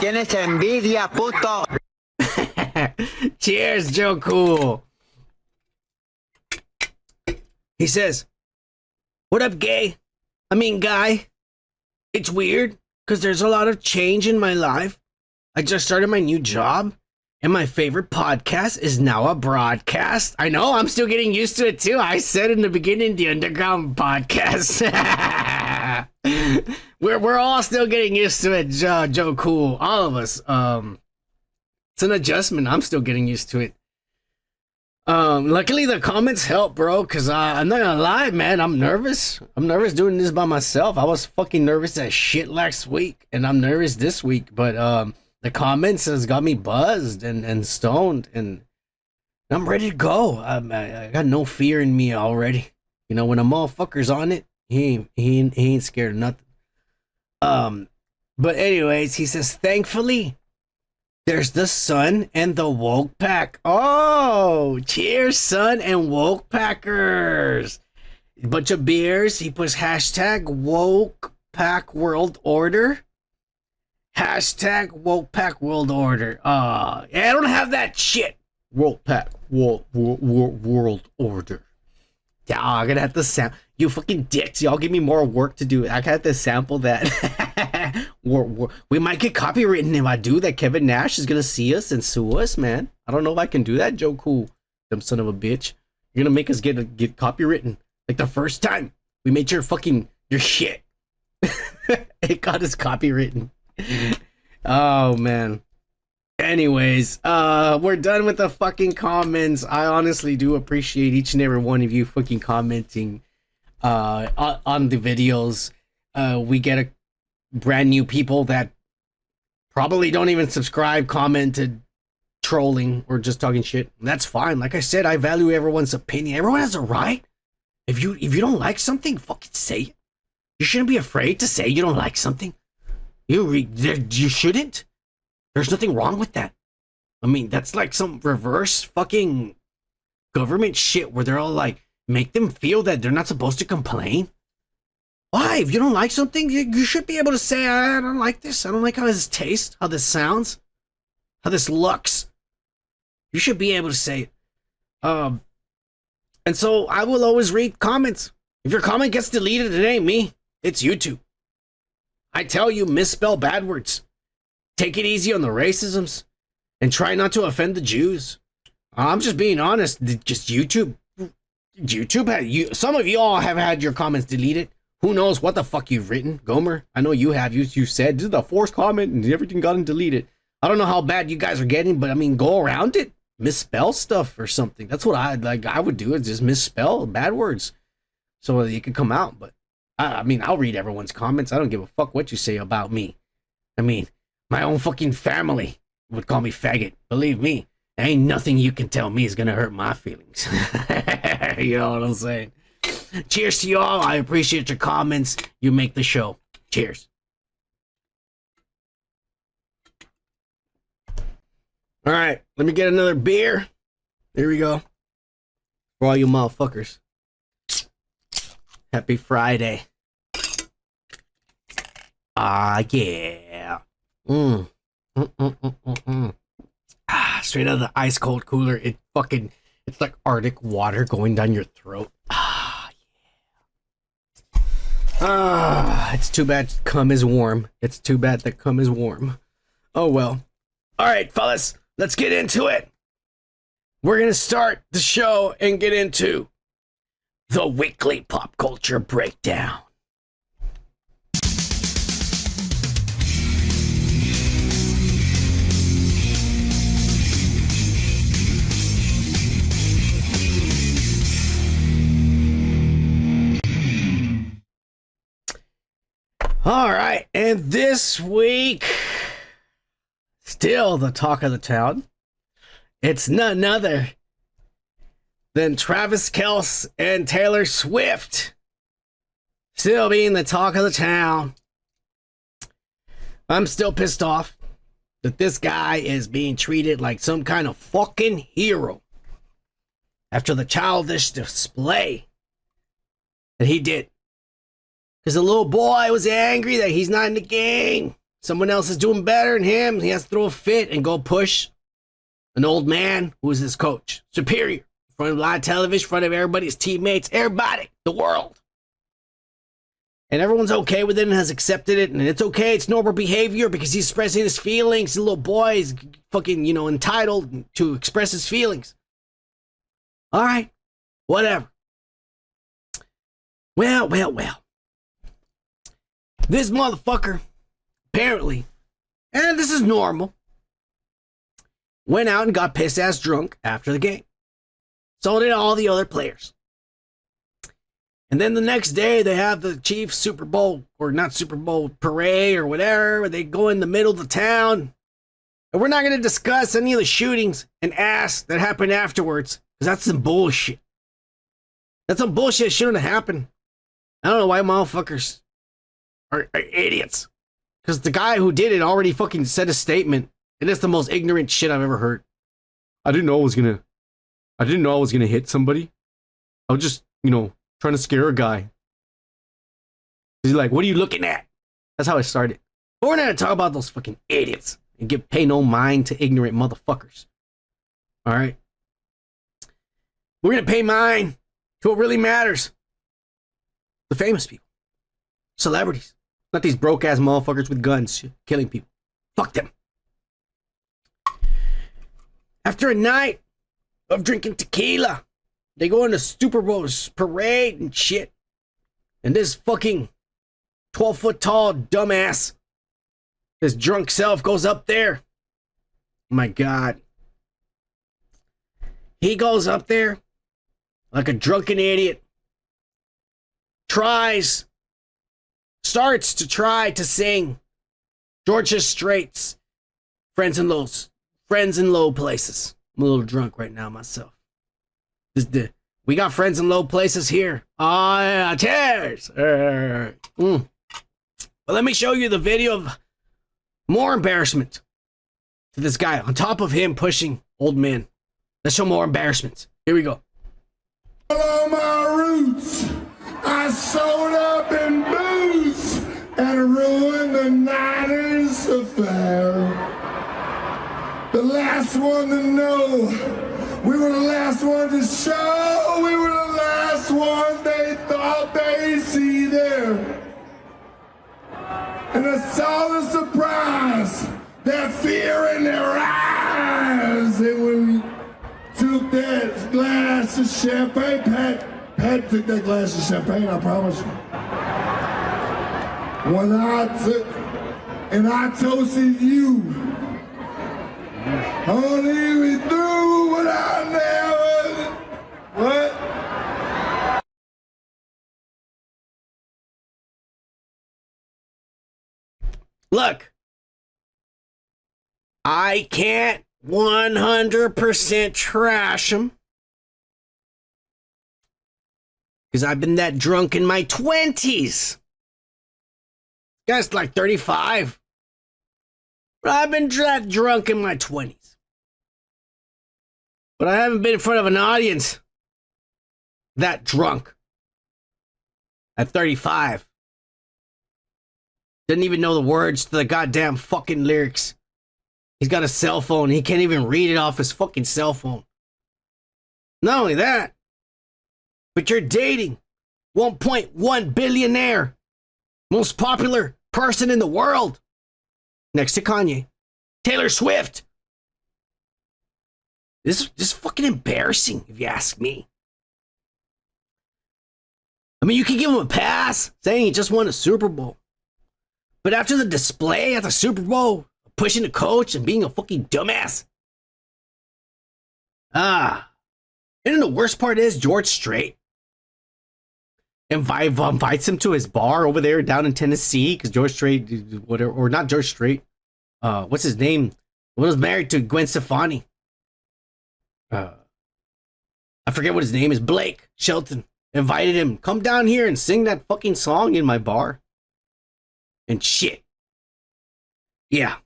Tienes envidia, puto. Cheers, Joe Cool. He says, "What up, guy? It's weird because there's a lot of change in my life. I just started my new job, and my favorite podcast is now a broadcast. I know, I'm still getting used to it too. I said in the beginning, the underground podcast." We're all still getting used to it, Joe Cool. All of us. It's an adjustment. I'm still getting used to it. Luckily the comments help, bro, because I'm not gonna lie, man, I'm nervous. I'm nervous doing this by myself. I was fucking nervous as shit last week, and I'm nervous this week, but the comments has got me buzzed and stoned, and I'm ready to go. I got no fear in me already. You know, when a motherfucker's on it, he ain't scared of nothing. But anyways, he says, thankfully, there's the Sun and the Woke Pack. Oh, cheers, Sun and Woke Packers. Bunch of beers. He puts hashtag Woke Pack World Order. Hashtag Woke Pack World Order. Yeah, I don't have that shit. Woke Pack World Order. Yeah, I'm gonna have to sample. You fucking dicks. Y'all give me more work to do. I have to sample that. We might get copywritten if I do that. Kevin Nash is gonna see us and sue us, man. I don't know if I can do that, Joe Cool. Dumb son of a bitch. You're gonna make us get copywritten. Like the first time we made your shit. It got us copywritten. Oh, man. Anyways, we're done with the fucking comments. I honestly do appreciate each and every one of you fucking commenting on the videos. We get a brand new people that probably don't even subscribe, commented, trolling, or just talking shit. That's fine. Like I said, I value everyone's opinion. Everyone has a right. If you don't like something, fucking say it. You shouldn't be afraid to say you don't like something. You shouldn't. There's nothing wrong with that. I mean, that's like some reverse fucking government shit where they're all like, make them feel that they're not supposed to complain. Why? If you don't like something, you should be able to say, I don't like this. I don't like how this tastes, how this sounds, how this looks. You should be able to say it. And so I will always read comments. If your comment gets deleted, it ain't me. It's YouTube. I tell you, misspell bad words. Take it easy on the racisms and try not to offend the Jews. I'm just being honest. Just YouTube had some of y'all have had your comments deleted. Who knows what the fuck you've written, Gomer? I know you have. You said this is the forced comment and everything got deleted. I don't know how bad you guys are getting, but I mean, go around it, misspell stuff or something. That's what I would do, is just misspell bad words so that you can come out. But I mean, I'll read everyone's comments. I don't give a fuck what you say about me. I mean, my own fucking family would call me faggot. Believe me, there ain't nothing you can tell me is gonna hurt my feelings. You know what I'm saying? Cheers to y'all. I appreciate your comments. You make the show. Cheers. All right, let me get another beer. Here we go. For all you motherfuckers. Happy Friday. Ah, yeah. Straight out of the ice cold cooler. It's like Arctic water going down your throat. Ah, yeah. It's too bad cum is warm. It's too bad that cum is warm. Oh well. All right, fellas, let's get into it. We're gonna start the show and get into the weekly pop culture breakdown. All right, and this week, still the talk of the town. It's none other than Travis Kelce and Taylor Swift still being the talk of the town. I'm still pissed off that this guy is being treated like some kind of fucking hero after the childish display that he did. Because the little boy was angry that he's not in the game. Someone else is doing better than him. He has to throw a fit and go push an old man who is his coach. Superior. In front of live television, in front of everybody, his teammates, everybody, the world. And everyone's okay with it and has accepted it. And it's okay. It's normal behavior because he's expressing his feelings. The little boy is fucking, entitled to express his feelings. All right. Whatever. Well. This motherfucker, apparently, and this is normal, went out and got piss-ass drunk after the game. So did all the other players. And then the next day, they have the Chiefs Super Bowl, or not Super Bowl, parade or whatever, where they go in the middle of the town. And we're not going to discuss any of the shootings and ass that happened afterwards, because that's some bullshit. That's some bullshit shouldn't have happened. I don't know why motherfuckers are idiots. Because the guy who did it already fucking said a statement, and it's the most ignorant shit I've ever heard. I didn't know I was gonna hit somebody. I was just, trying to scare a guy. He's like, what are you looking at? That's how I started. But we're not gonna talk about those fucking idiots and pay no mind to ignorant motherfuckers. All right? We're gonna pay mind to what really matters. The famous people. Celebrities. Not these broke-ass motherfuckers with guns killing people. Fuck them. After a night of drinking tequila, they go into Super Bowl parade and shit. And this fucking 12-foot tall dumbass, this drunk self goes up there. Oh my God. He goes up there like a drunken idiot. Starts to try to sing Georgia Strait's Friends in Low Places. I'm a little drunk right now myself. We got friends in low places here. Oh yeah, cheers. Well, let me show you the video of more embarrassment to this guy on top of him pushing old men. Let's show more embarrassment. Here we go. Follow my roots. I sold up in booze and ruined the Niners affair. The last one to know. We were the last one to show. We were the last one they thought they'd see there. And I saw the surprise, that fear in their eyes. And when we took that glass of champagne, Pat took that glass of champagne, I promise you. When I toasted you, honey, we threw what I never, what? Look, I can't 100% trash him. Because I've been that drunk in my 20s. Guy's like 35. But I've been that drunk in my 20s. But I haven't been in front of an audience that drunk. at 35. Doesn't even know the words to the goddamn fucking lyrics. He's got a cell phone. He can't even read it off his fucking cell phone. Not only that, but you're dating 1.1 billionaire, most popular person in the world, next to Kanye, Taylor Swift. This is fucking embarrassing, if you ask me. I mean, you can give him a pass, saying he just won a Super Bowl. But after the display at the Super Bowl, pushing the coach and being a fucking dumbass. And then the worst part is George Strait invites him to his bar over there down in Tennessee, because George Strait, whatever, or not George Strait, what's his name? Was married to Gwen Stefani. I forget what his name is. Blake Shelton invited him, come down here and sing that fucking song in my bar. And shit. Yeah.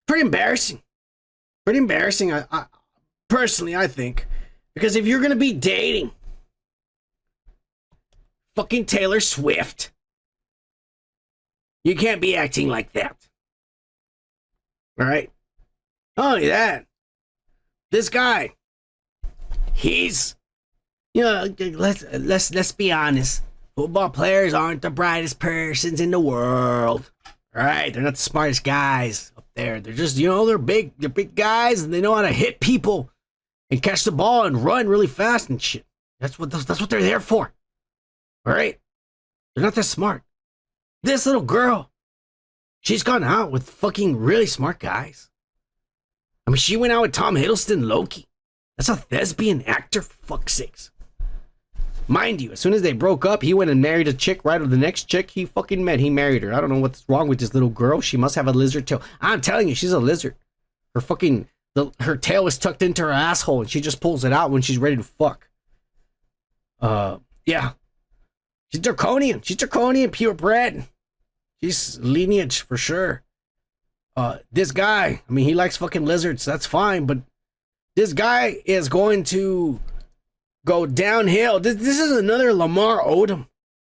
Pretty embarrassing. Pretty embarrassing, I personally, I think. Because if you're going to be dating fucking Taylor Swift, you can't be acting like that. All right? Not only that, this guy, he's, you know, let's be honest. Football players aren't the brightest persons in the world. All right? They're not the smartest guys up there. They're just, you know, they're big guys, and they know how to hit people and catch the ball and run really fast and shit. That's what they're there for. All right? They're not that smart. This little girl, she's gone out with fucking really smart guys. I mean, she went out with Tom Hiddleston, Loki. That's a thespian actor, for fuck's sakes. Mind you, as soon as they broke up, he went and married a chick right of the next chick he fucking met. He married her. I don't know what's wrong with this little girl. She must have a lizard tail. I'm telling you, she's a lizard. Her fucking, her tail is tucked into her asshole, and she just pulls it out when she's ready to fuck. Yeah. She's draconian. She's draconian, purebred. She's lineage for sure. This guy, I mean, he likes fucking lizards. That's fine, but this guy is going to go downhill. This is another Lamar Odom.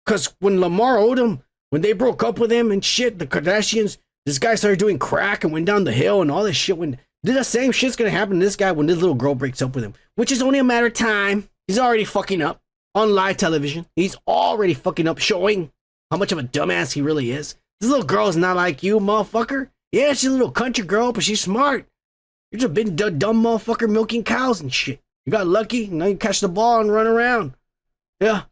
Because when Lamar Odom, when they broke up with him and shit, the Kardashians, this guy started doing crack and went down the hill and all this shit. The same shit's gonna happen to this guy when this little girl breaks up with him, which is only a matter of time. He's already fucking up on live television. He's already fucking up, showing how much of a dumbass he really is. This little girl is not like you, motherfucker. Yeah, she's a little country girl, but she's smart. You're just a big dumb motherfucker milking cows and shit. You got lucky, now you catch the ball and run around. Yeah.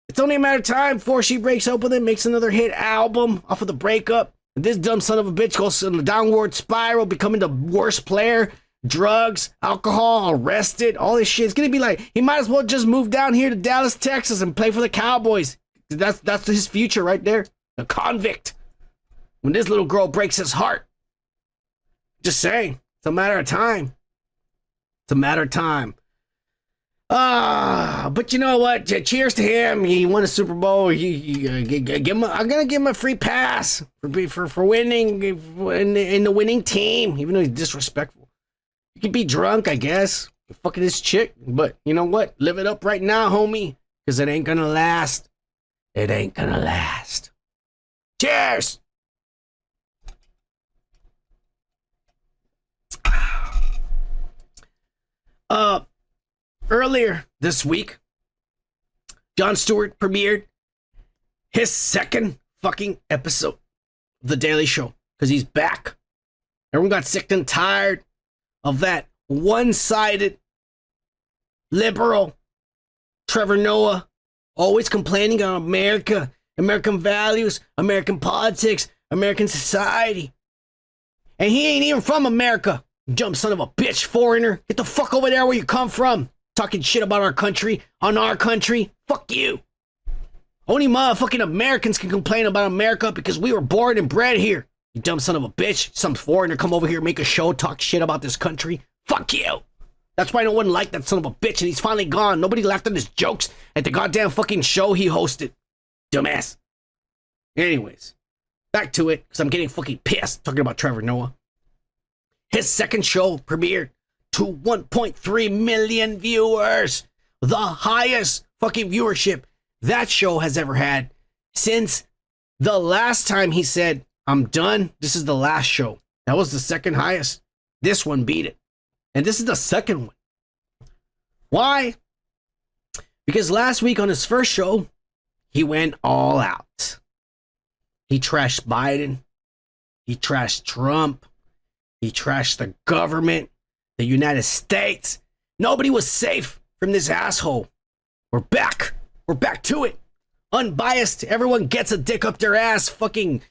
It's only a matter of time before she breaks up with him, makes another hit album off of the breakup. And this dumb son of a bitch goes in a downward spiral, becoming the worst player. Drugs, alcohol, arrested, all this shit. It's gonna be like, he might as well just move down here to Dallas, Texas and play for the Cowboys. That's his future right there. A convict. When this little girl breaks his heart. Just saying. It's a matter of time. It's a matter of time. But you know what? Cheers to him. He won a Super Bowl. I'm gonna give him a free pass for winning in the winning team, even though he's disrespectful. You can be drunk, I guess. You're fucking this chick, but you know what? Live it up right now, homie, because it ain't gonna last. It ain't gonna last. Cheers. Earlier this week, Jon Stewart premiered his second fucking episode of The Daily Show, because he's back. Everyone got sick and tired of that one-sided liberal Trevor Noah always complaining on America, American values, American politics, American society. And he ain't even from America. Jump son of a bitch, foreigner. Get the fuck over there where you come from. Talking shit about our country, on our country. Fuck you. Only motherfucking Americans can complain about America because we were born and bred here. You dumb son of a bitch. Some foreigner come over here, make a show, talk shit about this country. Fuck you. That's why no one liked that son of a bitch, and he's finally gone. Nobody laughed at his jokes at the goddamn fucking show he hosted. Dumbass. Anyways, back to it, because I'm getting fucking pissed talking about Trevor Noah. His second show premiered to 1.3 million viewers. The highest fucking viewership that show has ever had since the last time he said, I'm done. This is the last show. That was the second highest. This one beat it. And this is the second one. Why? Because last week on his first show, he went all out. He trashed Biden. He trashed Trump. He trashed the government, the United States. Nobody was safe from this asshole. We're back. We're back to it. Unbiased. Everyone gets a dick up their ass. Fucking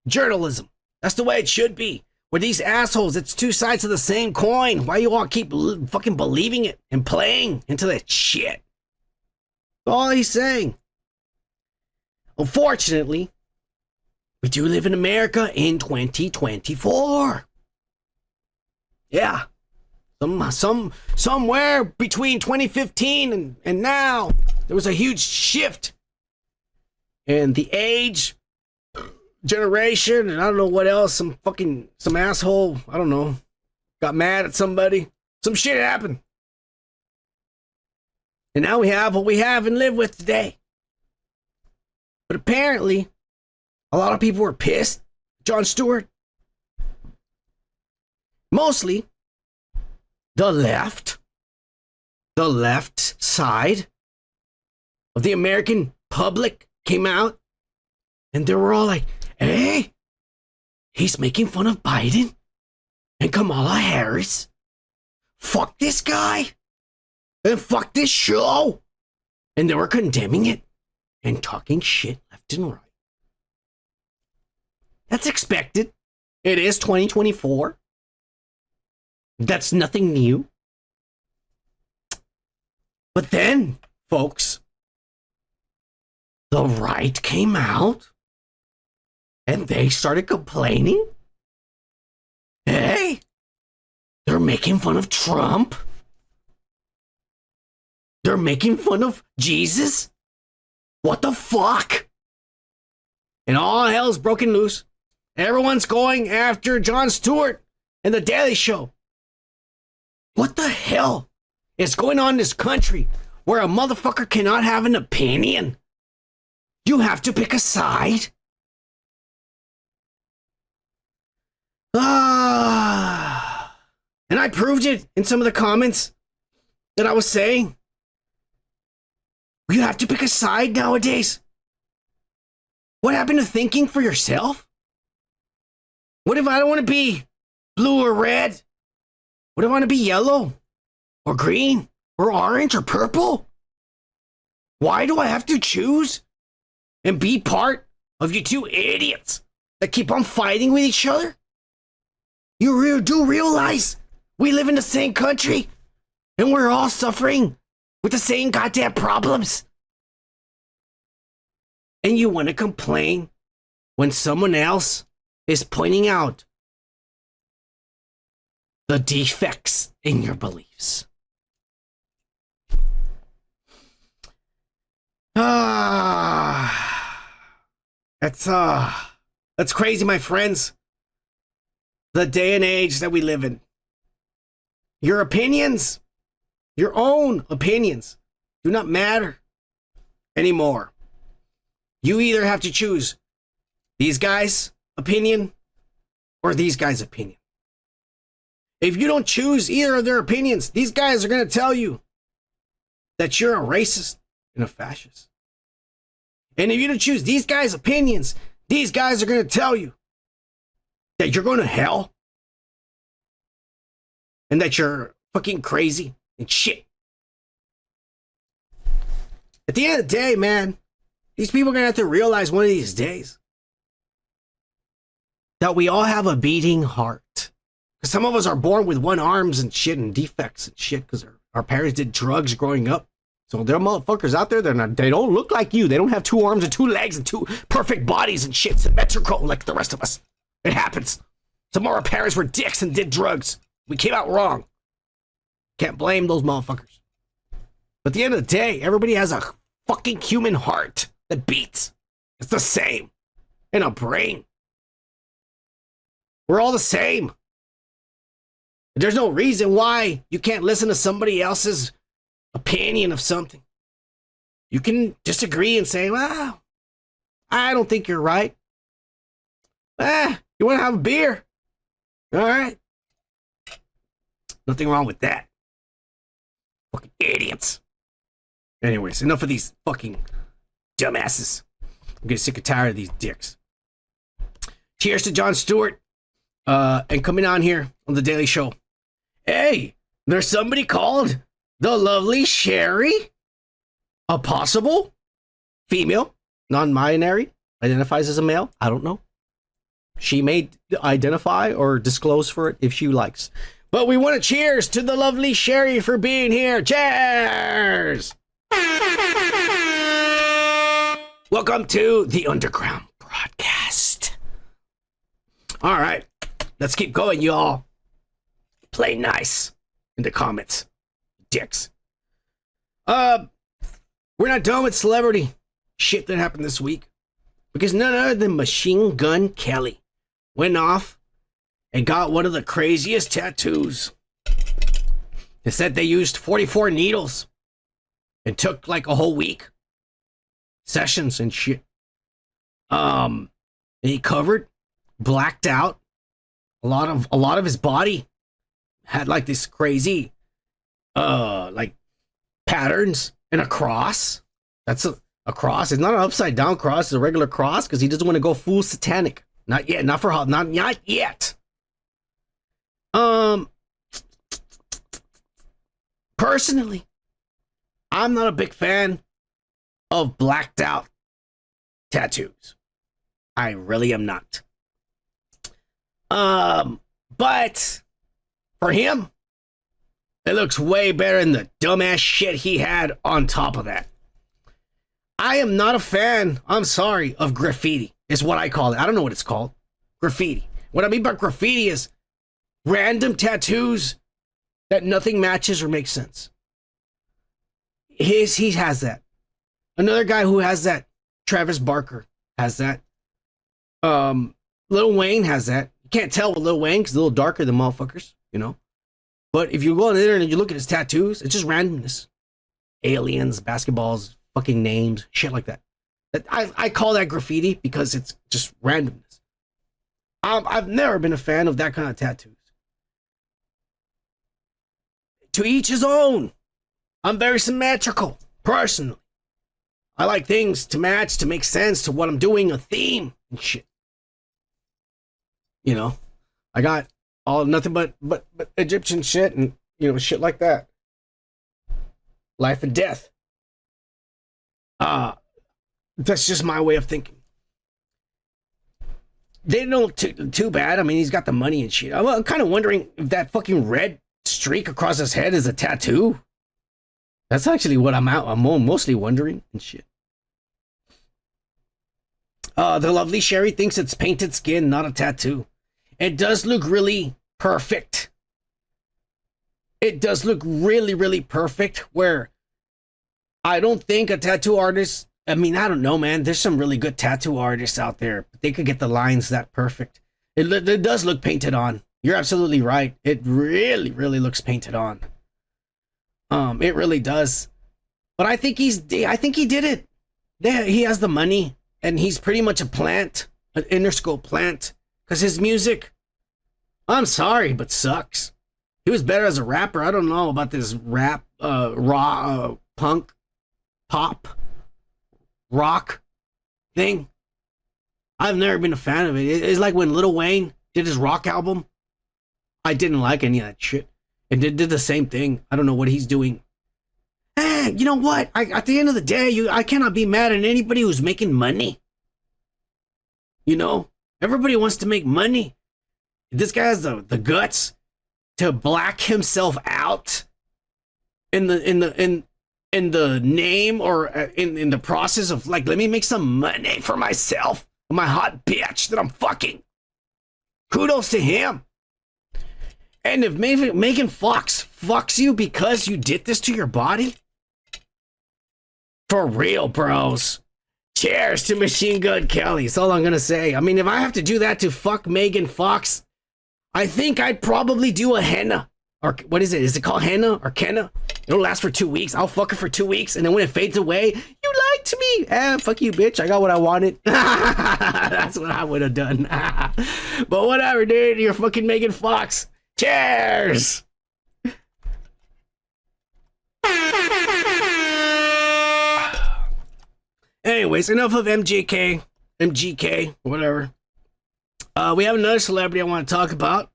journalism. That's the way it should be. With these assholes, it's two sides of the same coin. Why you all keep fucking believing it and playing into that shit? That's all he's saying. Unfortunately, we do live in America in 2024. Yeah. Somewhere between 2015 and now, there was a huge shift in the age, generation, and I don't know what else. Some asshole, I don't know, got mad at somebody. Some shit happened. And now we have what we have and live with today. But apparently, a lot of people were pissed. Jon Stewart. Mostly the left side of the American public came out and they were all like, hey, he's making fun of Biden and Kamala Harris. Fuck this guy and fuck this show. And they were condemning it and talking shit left and right. That's expected. It is 2024. That's nothing new. But then, folks, the right came out and they started complaining. Hey, they're making fun of Trump. They're making fun of Jesus. What the fuck? And all hell's broken loose. Everyone's going after Jon Stewart and The Daily Show. What the hell is going on in this country where a motherfucker cannot have an opinion? You have to pick a side. And I proved it in some of the comments that I was saying. You have to pick a side nowadays. What happened to thinking for yourself? What if I don't want to be blue or red? What if I want to be yellow or green or orange or purple? Why do I have to choose and be part of you two idiots that keep on fighting with each other? You do realize we live in the same country and we're all suffering with the same goddamn problems. And you want to complain when someone else is pointing out the defects in your beliefs. That's crazy, my friends. The day and age that we live in. Your opinions, your own opinions, do not matter anymore. You either have to choose these guys' opinion or these guys' opinion. If you don't choose either of their opinions, these guys are going to tell you that you're a racist and a fascist. And if you don't choose these guys' opinions, these guys are going to tell you that you're going to hell and that you're fucking crazy and shit. At the end of the day, man, these people are going to have to realize one of these days that we all have a beating heart. Because some of us are born with one arms and shit and defects and shit because our parents did drugs growing up. So there are motherfuckers out there that they don't look like you. They don't have two arms and two legs and two perfect bodies and shit symmetrical like the rest of us. It happens. Some of our parents were dicks and did drugs. We came out wrong. Can't blame those motherfuckers. But at the end of the day, everybody has a fucking human heart that beats. It's the same. And a brain. We're all the same. There's no reason why you can't listen to somebody else's opinion of something. You can disagree and say, well, I don't think you're right. You want to have a beer? All right. Nothing wrong with that. Fucking idiots. Anyways, enough of these fucking dumbasses. I'm getting sick and tired of these dicks. Cheers to Jon Stewart. And coming on here on The Daily Show. Hey, there's somebody called the lovely Sherry. A possible female, non-binary, identifies as a male. I don't know. She may identify or disclose for it if she likes. But we want to cheers to the lovely Sherry for being here. Cheers! Welcome to the Underground Broadcast. All right, let's keep going, y'all. Play nice in the comments, dicks. We're not done with celebrity shit that happened this week because none other than Machine Gun Kelly went off and got one of the craziest tattoos. They said they used 44 needles and took like a whole week sessions and shit. And he covered, blacked out a lot of his body had like this crazy like patterns and a cross. That's a cross. It's not an upside down cross, it's a regular cross because he doesn't want to go full satanic. Not yet, not yet. Personally, I'm not a big fan of blacked out tattoos. I really am not. But for him, it looks way better than the dumbass shit he had on top of that. I am not a fan, I'm sorry, of graffiti. Is what I call it. I don't know what it's called. Graffiti. What I mean by graffiti is random tattoos that nothing matches or makes sense. He has that. Another guy who has that, Travis Barker, has that. Lil Wayne has that. You can't tell with Lil Wayne because he's a little darker than motherfuckers, you know. But if you go on the internet and you look at his tattoos, it's just randomness. Aliens, basketballs, fucking names, shit like that. I call that graffiti because it's just randomness. I've never been a fan of that kind of tattoos. To each his own. I'm very symmetrical, personally. I like things to match, to make sense to what I'm doing, a theme and shit. You know, I got all nothing but Egyptian shit and, you know, shit like that. Life and death. That's just my way of thinking. They don't too bad. I mean, he's got the money and shit. I'm kind of wondering if that fucking red streak across his head is a tattoo. That's actually what I'm mostly wondering and shit. The lovely Sherry thinks it's painted skin, not a tattoo. It does look really perfect. It does look really, really perfect where I don't think a tattoo artist, I mean, I don't know, man. There's some really good tattoo artists out there. But they could get the lines that perfect. It does look painted on. You're absolutely right. It really, really looks painted on. It really does. But I think he did it. He has the money and he's pretty much a plant, an interscope plant. Because his music, I'm sorry, but sucks. He was better as a rapper. I don't know about this rap, raw, punk, pop, rock thing. I've never been a fan of it. It's like when Lil Wayne did his rock album. I didn't like any of that shit. And did the same thing. I don't know what he's doing. Hey, you know what? At the end of the day, I cannot be mad at anybody who's making money. You know? Everybody wants to make money. This guy has the guts to black himself out in the name or in the process of like, let me make some money for myself, my hot bitch that I'm fucking. Kudos to him. And if Megan Fox fucks you because you did this to your body, for real, bros. Cheers to Machine Gun Kelly. That's all I'm gonna say. I mean, if I have to do that to fuck Megan Fox, I think I'd probably do a henna. Or what is it? Is it called henna or kenna? It'll last for 2 weeks. I'll fuck her for 2 weeks, and then when it fades away, you You lied to me. Fuck you, bitch. I got what I wanted. That's what I would have done. But whatever, dude. You're fucking Megan Fox. Cheers. Anyways, enough of MGK, whatever. We have another celebrity I want to talk about.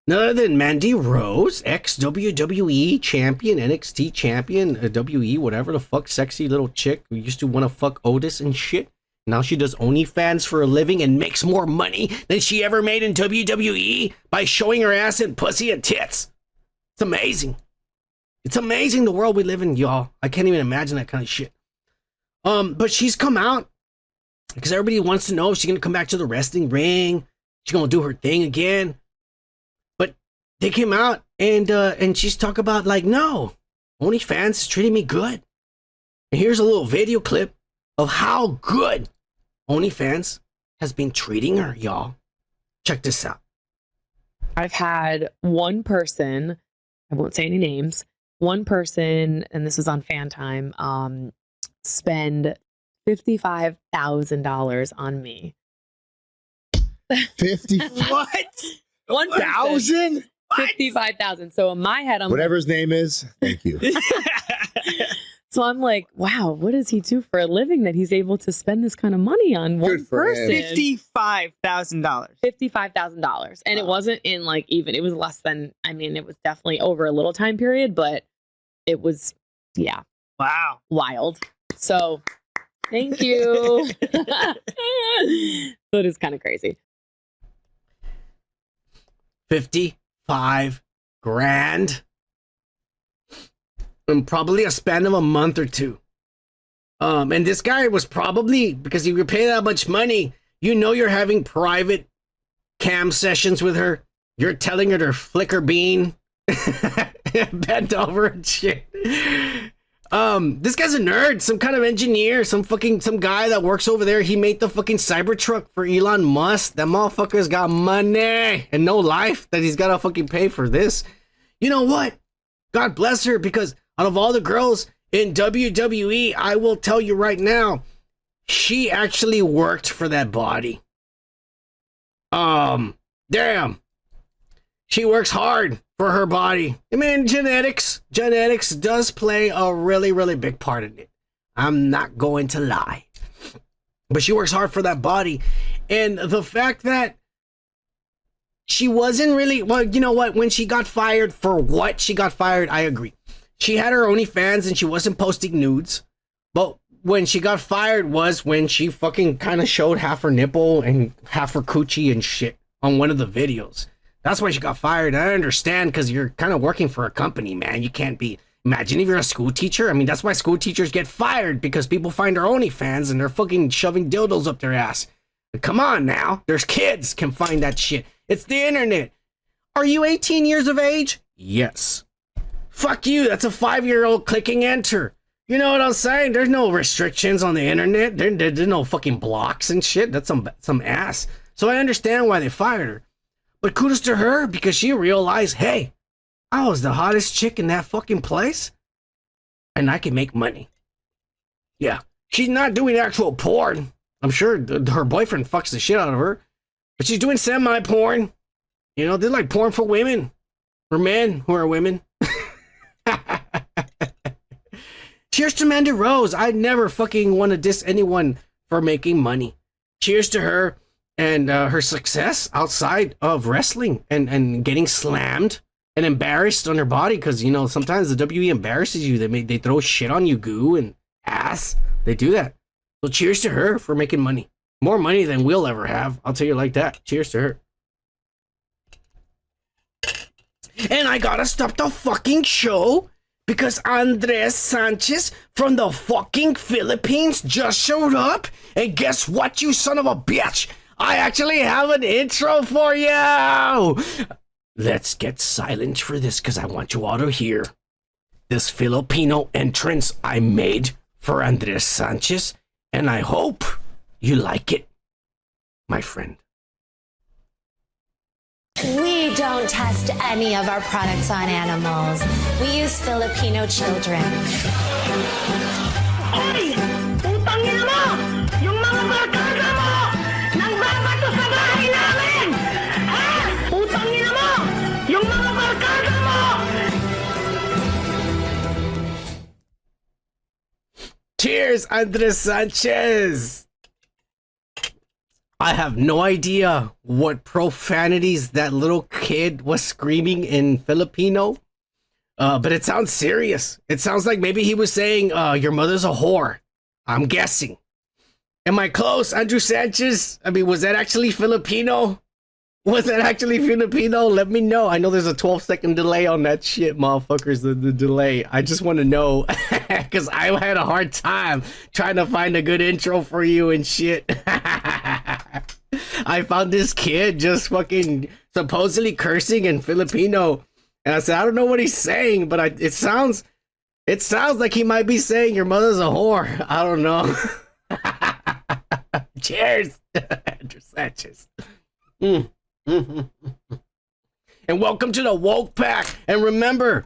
None other than Mandy Rose, ex-WWE champion, NXT champion, WE, whatever the fuck, sexy little chick who used to want to fuck Otis and shit. Now she does OnlyFans for a living and makes more money than she ever made in WWE by showing her ass and pussy and tits. It's amazing. It's amazing the world we live in, y'all. I can't even imagine that kind of shit. But she's come out because everybody wants to know if she's going to come back to the wrestling ring. She's going to do her thing again. But they came out and she's talking about like, no, OnlyFans is treating me good. And here's a little video clip of how good OnlyFans has been treating her, y'all. Check this out. I've had one person, I won't say any names, one person, and this was on Fan Time, spend $55,000 on me. 50 what? 1,000? 55,000. So in my head, I'm whatever his name is. Thank you. So I'm like, wow, what does he do for a living that he's able to spend this kind of money on one person? $55,000. $55,000. And it wasn't in like even, it was less than, I mean, it was definitely over a little time period, but it was, yeah. Wow. Wild. So thank you. So it is kind of crazy. 55 grand. And probably a span of a month or two. And this guy was probably, because you pay that much money, you know you're having private cam sessions with her. You're telling her to flick her bean. Bent over and shit. This guy's a nerd, some kind of engineer, some guy that works over there. He made the fucking Cybertruck for Elon Musk. That motherfucker's got money and no life that he's gotta fucking pay for this. You know what? God bless her, because out of all the girls in WWE, I will tell you right now, she actually worked for that body. Damn. She works hard for her body. I mean, genetics does play a really, really big part in it. I'm not going to lie. But she works hard for that body. And the fact that she wasn't really, well, you know what? When she got fired for what she got fired, I agree. She had her OnlyFans and she wasn't posting nudes. But when she got fired was when she fucking kind of showed half her nipple and half her coochie and shit on one of the videos. That's why she got fired. I understand, because you're kind of working for a company, man. You can't be, imagine if you're a school teacher. I mean, that's why school teachers get fired, because people find their OnlyFans and they're fucking shoving dildos up their ass. But come on now. There's kids can find that shit. It's the internet. Are you 18 years of age? Yes. Fuck you. That's a 5-year-old clicking enter. You know what I'm saying? There's no restrictions on the internet. There's no fucking blocks and shit. That's some ass. So I understand why they fired her. But kudos to her, because she realized, hey, I was the hottest chick in that fucking place, and I can make money. Yeah. She's not doing actual porn. I'm sure her boyfriend fucks the shit out of her. But she's doing semi-porn. You know, they're like porn for women. For men who are women. Cheers to Mandy Rose. I never fucking want to diss anyone for making money. Cheers to her and her success outside of wrestling and getting slammed and embarrassed on her body, because, you know, sometimes the WWE embarrasses you. They throw shit on you, goo and ass. They do that. So cheers to her for making money. More money than we'll ever have. I'll tell you like that. Cheers to her. And I gotta stop the fucking show because Andres Sanchez from the fucking Philippines just showed up. And guess what, you son of a bitch? I actually have an intro for you. Let's get silent for this, because I want you all to hear this Filipino entrance I made for Andres Sanchez. And I hope you like it, my friend. We don't test any of our products on animals. We use Filipino children. Hoy! Putang ina mo! Yung mga barkada mo! Nangbabato sa bahay namin! Ha? Putang ina mo! Yung mga barkada mo! Cheers, Andres Sanchez! I have no idea what profanities that little kid was screaming in Filipino, but it sounds serious. It sounds like maybe he was saying, your mother's a whore. I'm guessing. Am I close, Andrew Sanchez? I mean, was that actually Filipino? Was that actually Filipino? Let me know. I know there's a 12-second delay on that shit, motherfuckers, the delay. I just want to know, because I had a hard time trying to find a good intro for you and shit. I found this kid just fucking supposedly cursing in Filipino. And I said, I don't know what he's saying, but it sounds like he might be saying your mother's a whore. I don't know. Cheers, Andrew Sanchez. And welcome to the Woke Pack. And remember,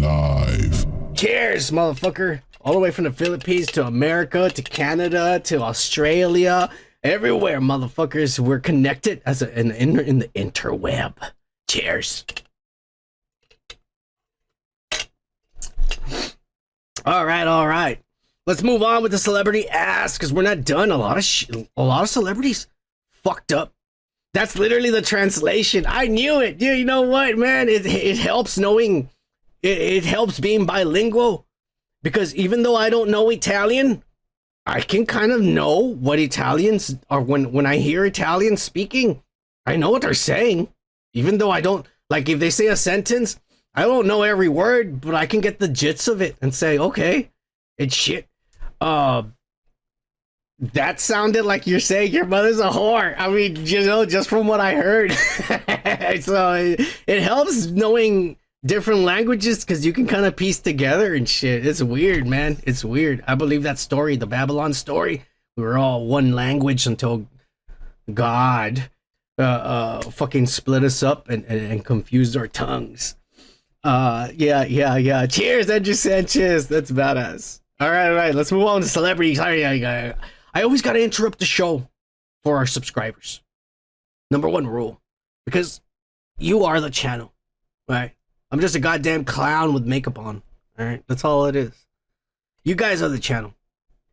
live. Cheers, motherfucker. All the way from the Philippines to America to Canada to Australia. Everywhere, motherfuckers. We're connected as in the interweb. Cheers. All right. Let's move on with the celebrity ass, because we're not done. A lot of celebrities fucked up. That's literally the translation. I knew it. Yeah, you know what, man? It helps knowing. It helps being bilingual, because even though I don't know Italian, I can kind of know what Italians are. When I hear Italians speaking, I know what they're saying. Even though I don't, like, if they say a sentence, I don't know every word, but I can get the gist of it and say, okay, it's shit. That sounded like you're saying your mother's a whore. I mean, you know, just from what I heard. So it helps knowing different languages, because you can kind of piece together and shit. It's weird, man. It's weird. I believe that story, the Babylon story. We were all one language until God fucking split us up and confused our tongues. Yeah. Cheers, Andrew Sanchez. That's badass. All right. Let's move on to celebrities. I always got to interrupt the show for our subscribers. Number one rule, because you are the channel, right? I'm just a goddamn clown with makeup on. All right, that's all it is. You guys are the channel.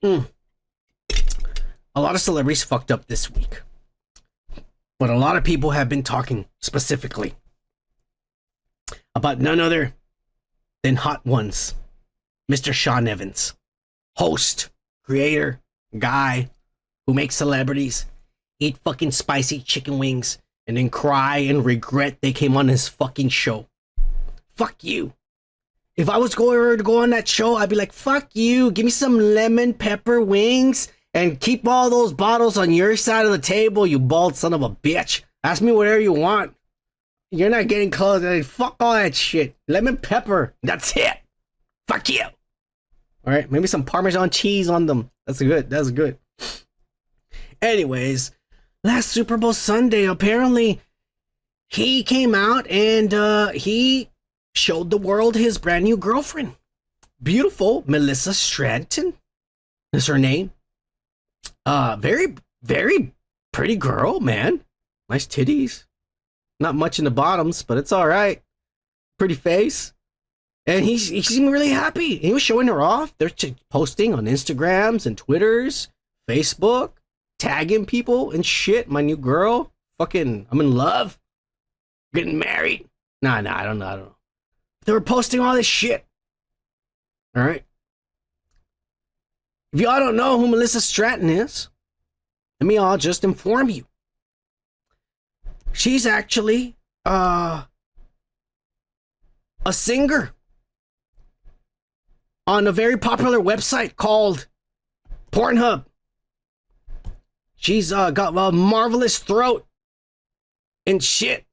A lot of celebrities fucked up this week, but a lot of people have been talking specifically about none other than Hot Ones, Mr. Sean Evans, host, creator, guy who makes celebrities eat fucking spicy chicken wings and then cry and regret they came on his fucking show. Fuck you. If I was going to go on that show, I'd be like, fuck you. Give me some lemon pepper wings and keep all those bottles on your side of the table, you bald son of a bitch. Ask me whatever you want. You're not getting close. Fuck all that shit. Lemon pepper. That's it. Fuck you. All right. Maybe some Parmesan cheese on them. That's good. Anyways, last Super Bowl Sunday, apparently he came out and he showed the world his brand new girlfriend. Beautiful Melissa Stratton is her name. Very, very pretty girl, man. Nice titties. Not much in the bottoms, but it's all right. Pretty face. And he seemed really happy. He was showing her off. They're posting on Instagrams and Twitters, Facebook, tagging people and shit. My new girl. Fucking, I'm in love. Getting married. Nah, I don't know. They were posting all this shit. All right. If y'all don't know who Melissa Stratton is, let me all just inform you. She's actually a singer on a very popular website called Pornhub. She's got a marvelous throat and shit.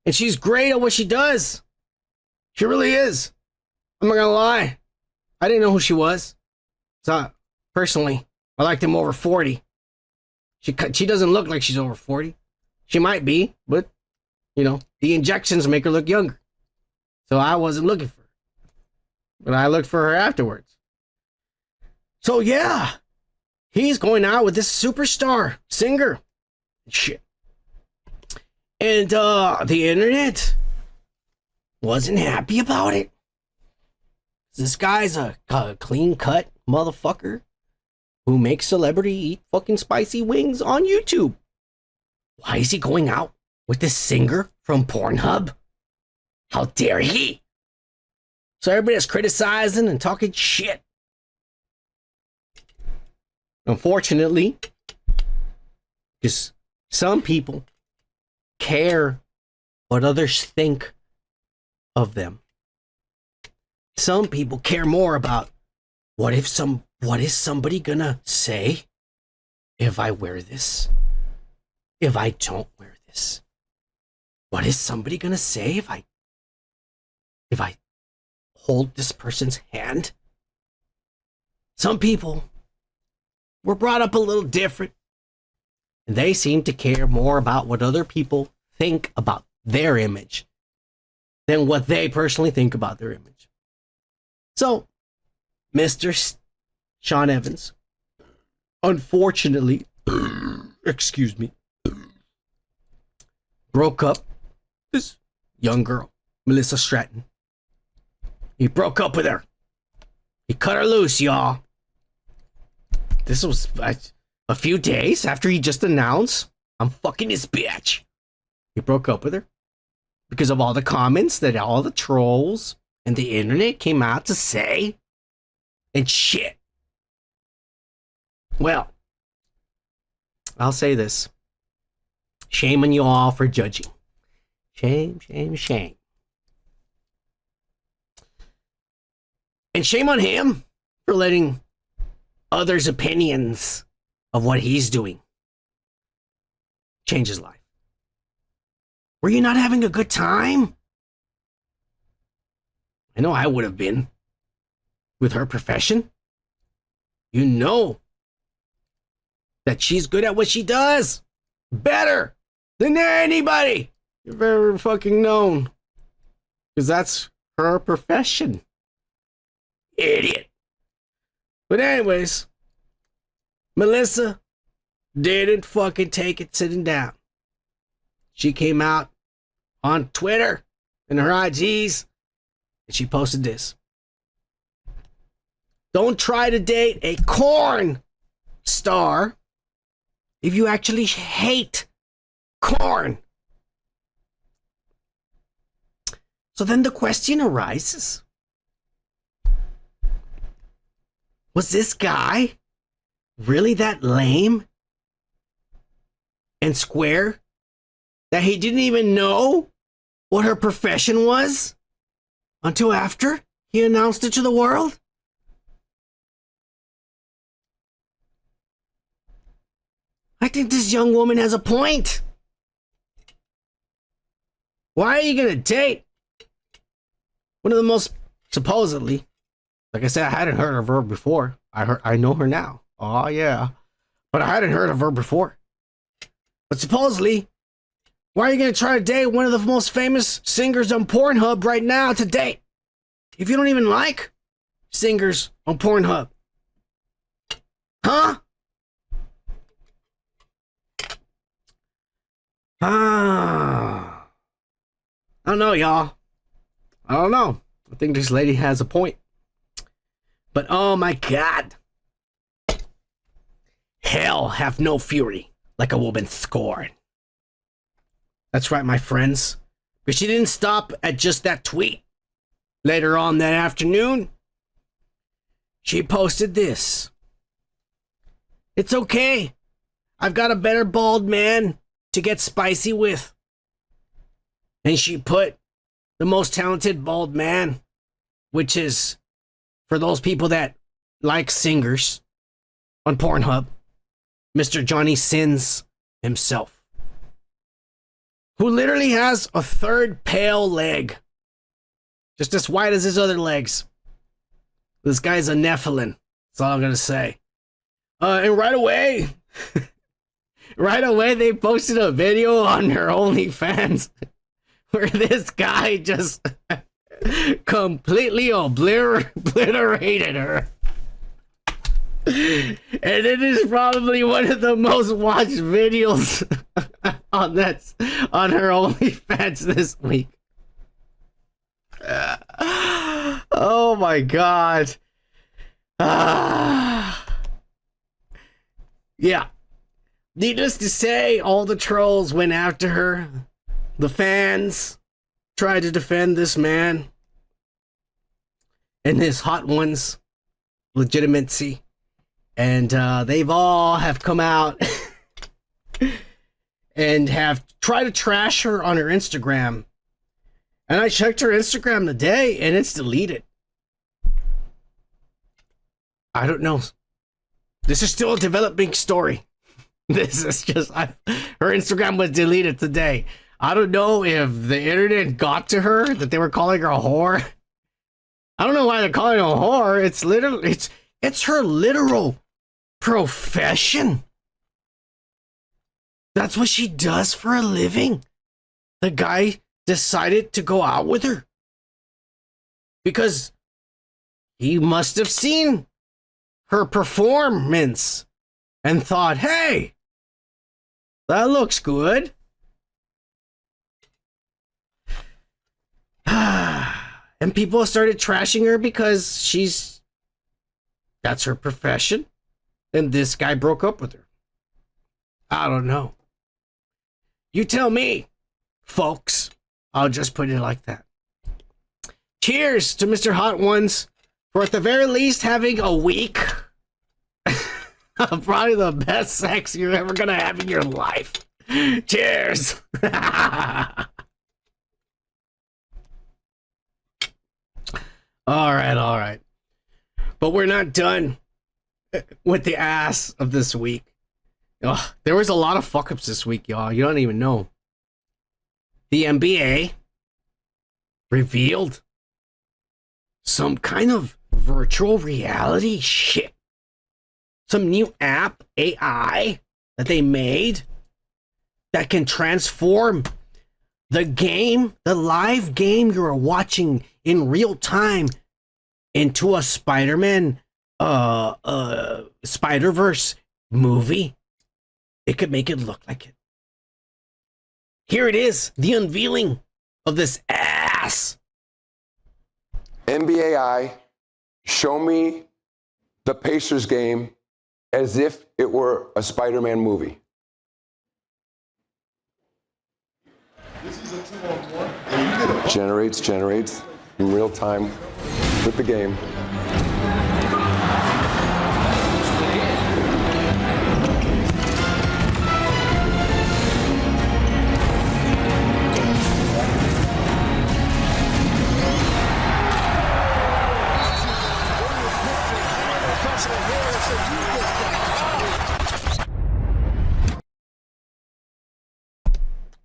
And she's great at what she does. She really is. I'm not gonna lie. I didn't know who she was. So, personally, I liked him over 40. She doesn't look like she's over 40. She might be, but, you know, the injections make her look younger. So I wasn't looking for her. But I looked for her afterwards. So yeah, he's going out with this superstar singer. Shit. And the internet wasn't happy about it. This guy's a clean-cut motherfucker who makes celebrity eat fucking spicy wings on YouTube. Why is he going out with this singer from Pornhub? How dare he? So everybody's criticizing and talking shit. Unfortunately, because some people care what others think of them. Some people care more about what is somebody gonna say if I wear this? If I don't wear this? What is somebody gonna say if I hold this person's hand? Some people were brought up a little different, and they seem to care more about what other people think about their image than what they personally think about their image. So, Mr. Sean Evans, unfortunately, excuse me, broke up this young girl, Melissa Stratton. He broke up with her. He cut her loose, y'all. This was a few days after he just announced, I'm fucking this bitch. He broke up with her because of all the comments that all the trolls and the internet came out to say and shit. Well, I'll say this. Shame on you all for judging. Shame, shame, shame. And shame on him for letting others' opinions of what he's doing change his life. Were you not having a good time? I know I would have been with her profession. You know that she's good at what she does. Better than anybody you've ever fucking known. Because that's her profession. Idiot. But anyways, Melissa didn't fucking take it sitting down. She came out on Twitter and her IGs and she posted this. Don't try to date a corn star if you actually hate corn. So then the question arises. Was this guy really that lame and square that he didn't even know what her profession was until after he announced it to the world? I think this young woman has a point. Why are you gonna date one of the most, supposedly, like I said, I hadn't heard of her before. I know her now. Oh yeah. But I hadn't heard of her before. But supposedly, why are you gonna try to date one of the most famous singers on Pornhub right now to date? If you don't even like singers on Pornhub. Huh? I don't know, y'all. I don't know. I think this lady has a point. But oh my God. Hell hath no fury like a woman scorned. That's right, my friends. But she didn't stop at just that tweet. Later on that afternoon, she posted this. It's okay. I've got a better bald man to get spicy with. And she put the most talented bald man, which is for those people that like singers on Pornhub, Mr. Johnny Sins himself, who literally has a third pale leg, just as white as his other legs. This guy's a Nephilim. That's all I'm gonna say. And right away, they posted a video on their OnlyFans where this guy just completely obliterated her. And it is probably one of the most watched videos on her OnlyFans this week. Oh my god. Yeah. Needless to say, all the trolls went after her. The fans tried to defend this man and his hot ones' legitimacy. And they've all have come out and have tried to trash her on her Instagram. And I checked her Instagram today and it's deleted. I don't know. This is still a developing story. This is just, her Instagram was deleted today. I don't know if the internet got to her, that they were calling her a whore. I don't know why they're calling her a whore. It's literally, it's her literal profession. That's what she does for a living. The guy decided to go out with her because he must have seen her performance and thought, hey, that looks good. And people started trashing her because that's her profession. And this guy broke up with her. I don't know. You tell me, folks. I'll just put it like that. Cheers to Mr. Hot Ones for at the very least having a week of probably the best sex you're ever gonna have in your life. Cheers. All right. But we're not done with the ass of this week. Ugh, there was a lot of fuck-ups this week, y'all. You don't even know. The NBA revealed some kind of virtual reality shit. Some new app, AI, that they made that can transform the game, the live game you're watching in real time into a Spider-Man, Spider-Verse movie. It could make it look like it. Here it is, the unveiling of this ass. NBA, show me the Pacers game as if it were a Spider-Man movie. This is a 2-on-1. Generates in real time with the game.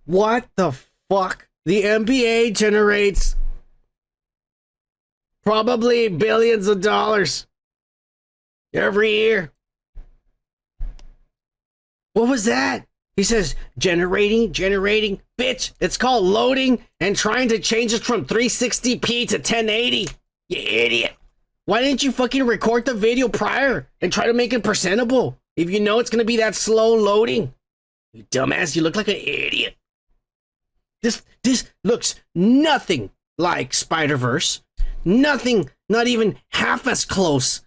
What the fuck? The NBA generates probably billions of dollars every year. What was that? He says, generating. Bitch, it's called loading and trying to change it from 360p to 1080. You idiot. Why didn't you fucking record the video prior and try to make it presentable if you know it's going to be that slow loading? You dumbass, you look like an idiot. This looks nothing like Spider-Verse. Nothing, not even half as close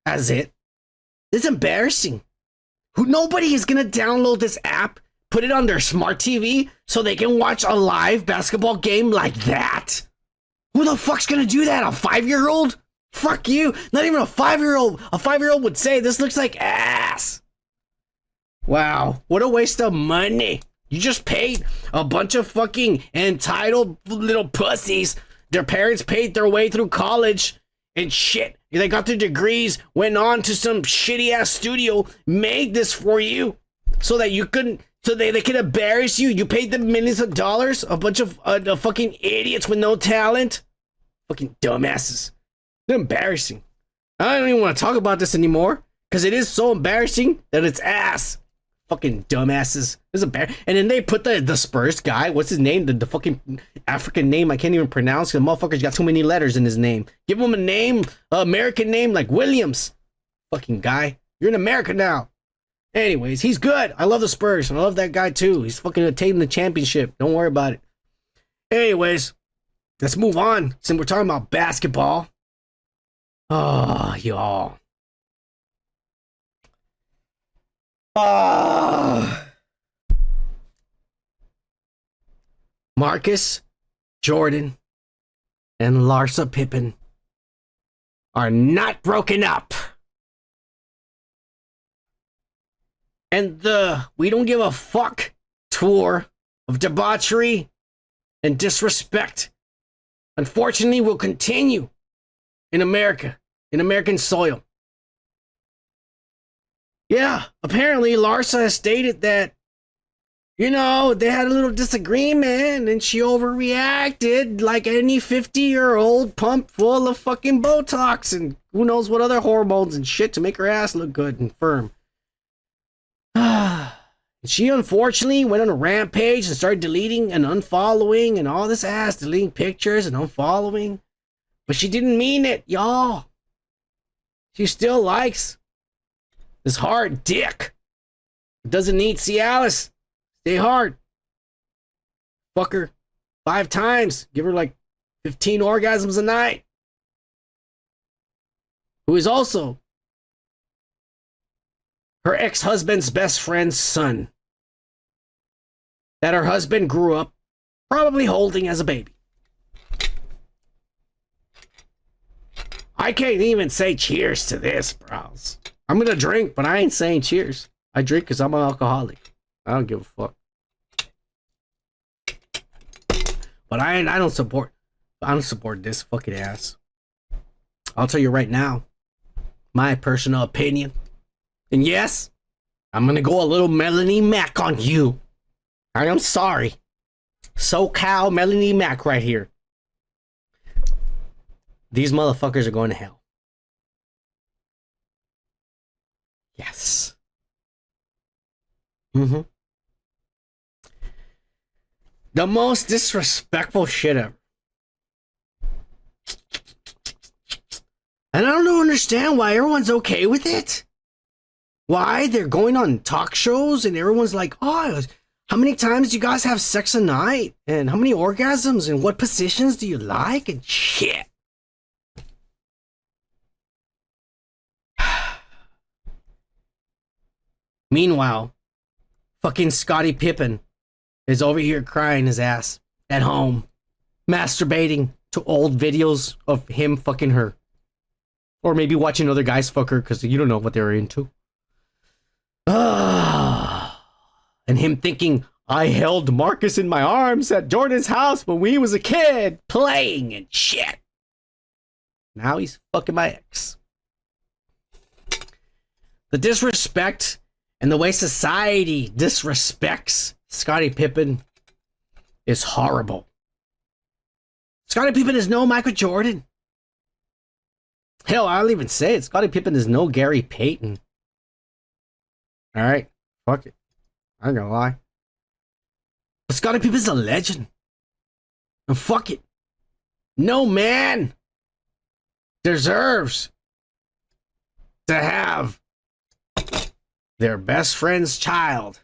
as it. It's embarrassing. Nobody is going to download this app, put it on their smart TV so they can watch a live basketball game like that. Who the fuck's going to do that? A 5-year-old? Fuck you. Not even a 5-year-old. A 5-year-old would say this looks like ass. Wow, what a waste of money. You just paid a bunch of fucking entitled little pussies. Their parents paid their way through college and shit. They got their degrees, went on to some shitty ass studio, made this for you so that you couldn't, so they could embarrass you. You paid them millions of dollars, a bunch of fucking idiots with no talent. Fucking dumbasses. They're embarrassing. I don't even want to talk about this anymore because it is so embarrassing that it's ass. Fucking dumbasses. There's a bear. And then they put the Spurs guy. What's his name? The fucking African name I can't even pronounce. The motherfucker's got too many letters in his name. Give him a name, American name like Williams. Fucking guy. You're in America now. Anyways, he's good. I love the Spurs. I love that guy too. He's fucking attaining the championship. Don't worry about it. Anyways, let's move on. Since we're talking about basketball. Oh, y'all. Marcus, Jordan, and Larsa Pippen are not broken up. And the We Don't Give a Fuck tour of debauchery and disrespect, unfortunately, will continue in America, in American soil. Yeah, apparently Larsa has stated that, you know, they had a little disagreement and she overreacted like any 50-year-old pumped full of fucking Botox and who knows what other hormones and shit to make her ass look good and firm. She unfortunately went on a rampage and started deleting and unfollowing and all this ass, deleting pictures and unfollowing. But she didn't mean it, y'all. She still likes this hard dick. It doesn't need Cialis. Stay hard. Fuck her 5 times. Give her like 15 orgasms a night. Who is also her ex-husband's best friend's son. That her husband grew up probably holding as a baby. I can't even say cheers to this, bros. I'm gonna drink, but I ain't saying cheers. I drink because I'm an alcoholic. I don't give a fuck. But I don't support this fucking ass. I'll tell you right now, my personal opinion. And yes, I'm gonna go a little Melanie Mac on you. I am sorry. SoCal Melanie Mac right here. These motherfuckers are going to hell. Yes. The most disrespectful shit ever. And I don't understand why everyone's okay with it. Why they're going on talk shows and everyone's like, oh, how many times do you guys have sex a night? And how many orgasms? And what positions do you like? And shit. Meanwhile, fucking Scottie Pippen is over here crying his ass at home, masturbating to old videos of him fucking her. Or maybe watching other guys fuck her because you don't know what they're into. And him thinking, I held Marcus in my arms at Jordan's house when we was a kid, playing and shit. Now he's fucking my ex. The disrespect and the way society disrespects Scottie Pippen is horrible. Scottie Pippen is no Michael Jordan. Hell, I'll even say it. Scottie Pippen is no Gary Payton. Alright, fuck it. I ain't gonna lie. But Scottie Pippen's a legend. And fuck it. No man deserves to have their best friend's child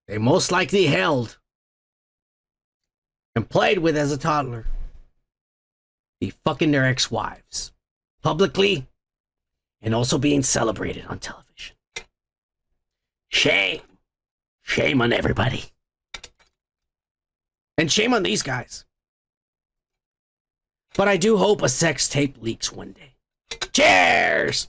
they most likely held and played with as a toddler be fucking their ex-wives publicly and also being celebrated on television. Shame. Shame on everybody. And shame on these guys. But I do hope a sex tape leaks one day. Cheers!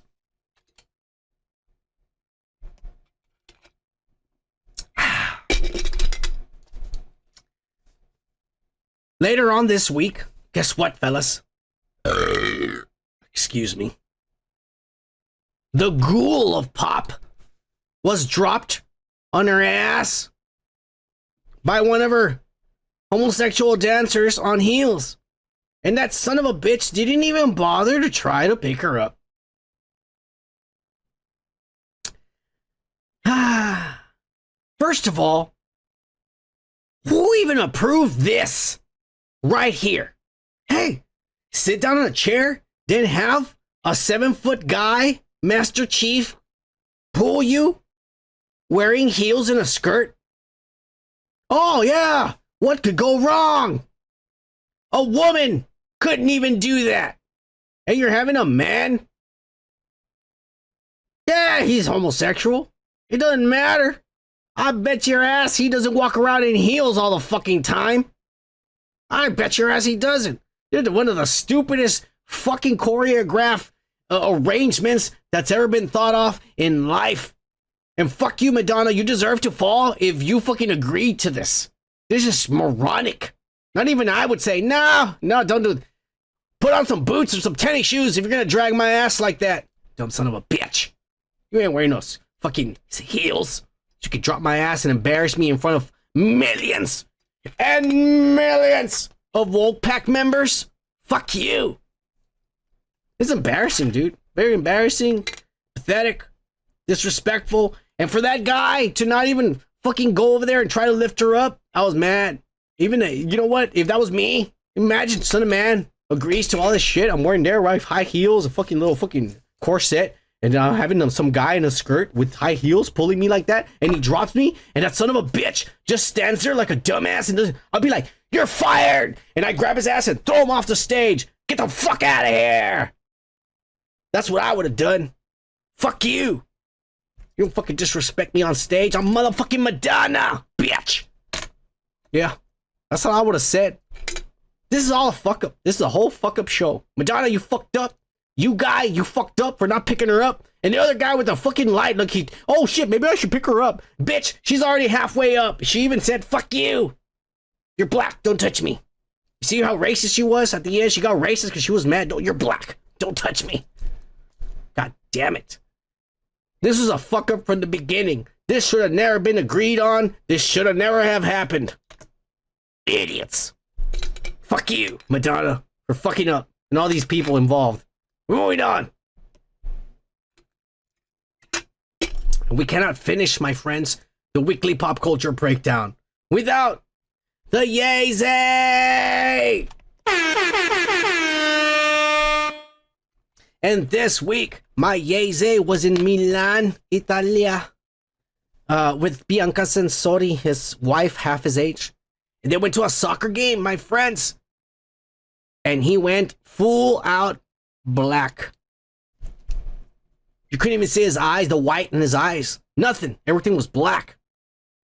Later on this week, guess what, fellas? Excuse me. The ghoul of pop was dropped on her ass by one of her homosexual dancers on heels. And that son of a bitch didn't even bother to try to pick her up. First of all, who even approved this right here? Hey, sit down in a chair, then have a 7-foot guy, Master Chief, pull you wearing heels and a skirt? Oh, yeah. What could go wrong? A woman couldn't even do that. And you're having a man? Yeah, he's homosexual. It doesn't matter. I bet your ass he doesn't walk around in heels all the fucking time. I bet your ass he doesn't. They're one of the stupidest fucking choreographed arrangements that's ever been thought of in life. And fuck you, Madonna. You deserve to fall if you fucking agreed to this. This is moronic. Not even I would say, no, don't do it. Put on some boots or some tennis shoes if you're gonna drag my ass like that. Dumb son of a bitch. You ain't wearing those fucking heels. You could drop my ass and embarrass me in front of millions and millions of Wolfpack members. Fuck you. It's embarrassing, dude. Very embarrassing, pathetic, disrespectful. And for that guy to not even fucking go over there and try to lift her up, I was mad. Even, you know what? If that was me, imagine son of man agrees to all this shit. I'm wearing their right high heels, a fucking little fucking corset, and having some guy in a skirt with high heels pulling me like that, and he drops me, and that son of a bitch just stands there like a dumbass, and I'll be like, you're fired! And I grab his ass and throw him off the stage. Get the fuck out of here! That's what I would have done. Fuck you. You don't fucking disrespect me on stage. I'm motherfucking Madonna, bitch. Yeah, that's what I would have said. This is all a fuck up. This is a whole fuck up show. Madonna, you fucked up. You guy, you fucked up for not picking her up. And the other guy with the fucking light, look, oh shit, maybe I should pick her up. Bitch, she's already halfway up. She even said, fuck you. You're black, don't touch me. You see how racist she was at the end? She got racist because she was mad. You're black, don't touch me. God damn it. This was a fuck up from the beginning. This should have never been agreed on. This should have never have happened. Idiots. Fuck you, Madonna, for fucking up and all these people involved. Moving on. We cannot finish, my friends, the weekly pop culture breakdown without the Yeezy! And this week, my Yeezy was in Milan, Italia, with Bianca Sensori, his wife, half his age. And they went to a soccer game, my friends. And he went full out black. You couldn't even see his eyes, the white in his eyes. Nothing. Everything was black.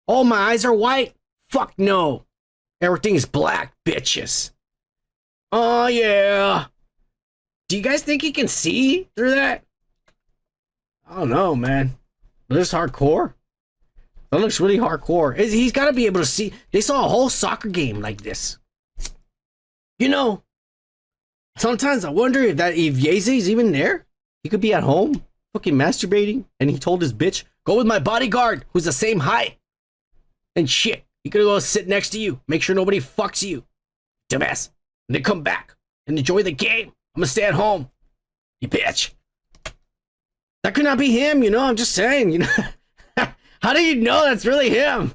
Oh, my eyes are white? Fuck no. Everything is black, bitches. Oh, yeah. Do you guys think he can see through that? I don't know, man. This is hardcore. That looks really hardcore. He's got to be able to see. They saw a whole soccer game like this. You know, sometimes I wonder if Yeezy's even there. He could be at home, fucking masturbating, and he told his bitch, go with my bodyguard, who's the same height. And shit, he could go sit next to you, make sure nobody fucks you. Dumbass. And then come back and enjoy the game. I'm gonna stay at home. You bitch. That could not be him, you know, I'm just saying, you know. How do you know that's really him?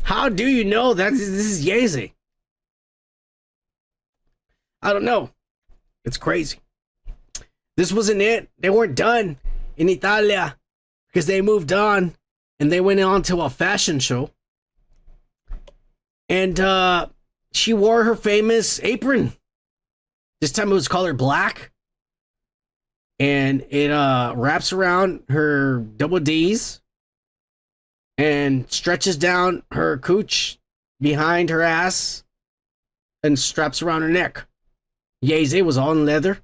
How do you know that this is Yeezy? I don't know. It's crazy. This wasn't it. They weren't done in Italia because they moved on and they went on to a fashion show. And she wore her famous apron. This time it was colored black. And it wraps around her double D's and stretches down her cooch behind her ass and straps around her neck. Yeezy was all in leather.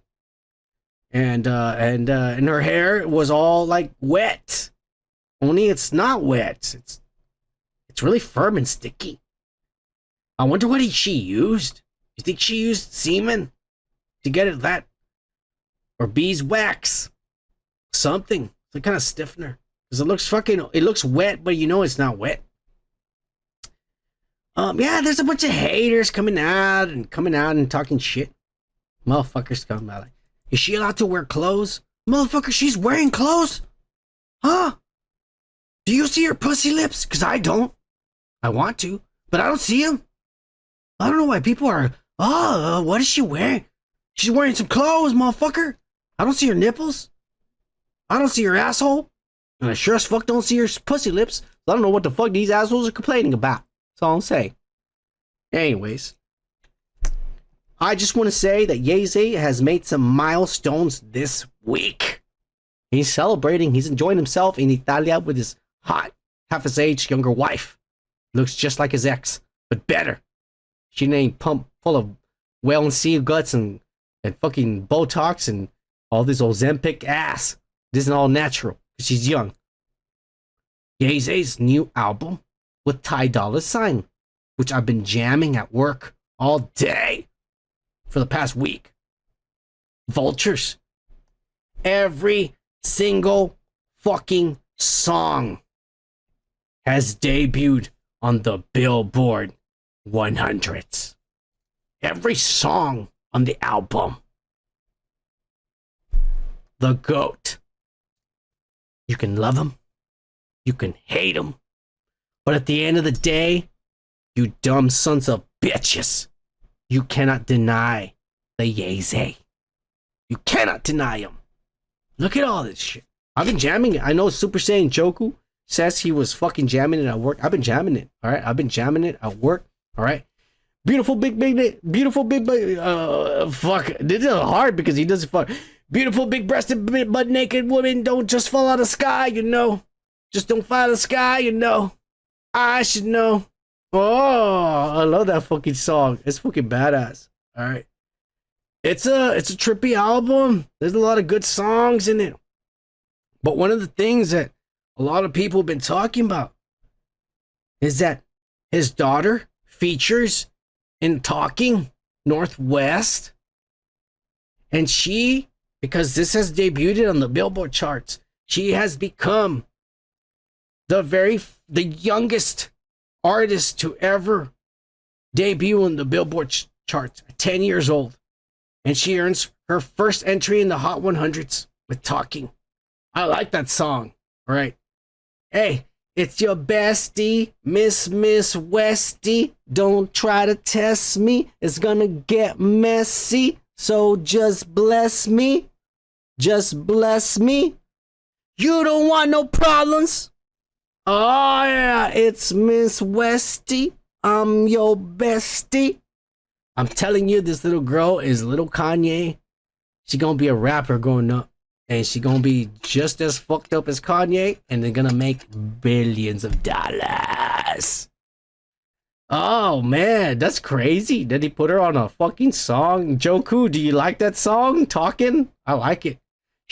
And her hair was all like wet. Only it's not wet. It's really firm and sticky. I wonder what she used. You think she used semen to get it that? Or beeswax? Something. Some kind of stiffener. Because it looks wet, but you know it's not wet. Yeah, there's a bunch of haters coming out and talking shit. Motherfuckers coming out like, is she allowed to wear clothes? Motherfucker, she's wearing clothes? Huh? Do you see her pussy lips? Because I don't. I want to, but I don't see them. I don't know why people are, what is she wearing? She's wearing some clothes, motherfucker. I don't see her nipples. I don't see her asshole. And I sure as fuck don't see her pussy lips. I don't know what the fuck these assholes are complaining about. That's all I'm saying. Anyways, I just want to say that Ye-Z has made some milestones this week. He's celebrating. He's enjoying himself in Italia with his hot, half his age, younger wife. Looks just like his ex, but better. She ain't pumped full of whale and sea guts and fucking Botox and all this Ozempic ass. This isn't all natural. She's young. Ye-Z's new album with Ty Dolla $ign, which I've been jamming at work all day for the past week. Vultures. Every single fucking song has debuted on the Billboard 100s. Every song on the album. The GOAT. You can love him. You can hate him. But at the end of the day, you dumb sons of bitches, you cannot deny the Ye-Z. You cannot deny him. Look at all this shit. I've been jamming it. I know Super Saiyan Joku says he was fucking jamming it at work. I've been jamming it. All right. I've been jamming it at work. All right. Beautiful big fuck. This is hard because he doesn't fuck. Beautiful big breasted butt naked women don't just fall out of the sky, you know. Just don't fall out of the sky, you know. I should know. Oh, I love that fucking song. It's fucking badass. All right. It's a trippy album. There's a lot of good songs in it. But one of the things that a lot of people have been talking about is that his daughter features in Talking Northwest. And she, because this has debuted on the Billboard charts, she has become the youngest artist to ever debut on the Billboard charts at 10 years old. And she earns her first entry in the Hot 100s with Talking. I like that song. All right. Hey, it's your bestie, Miss Westie. Don't try to test me. It's gonna get messy. So just bless me. Just bless me. You don't want no problems. Oh yeah, it's Miss Westie. I'm your bestie. I'm telling you, this little girl is little Kanye. She gonna be a rapper growing up. And she gonna be just as fucked up as Kanye. And they're gonna make billions of dollars. Oh man, that's crazy. Did he put her on a fucking song? Joku, do you like that song? Talking? I like it.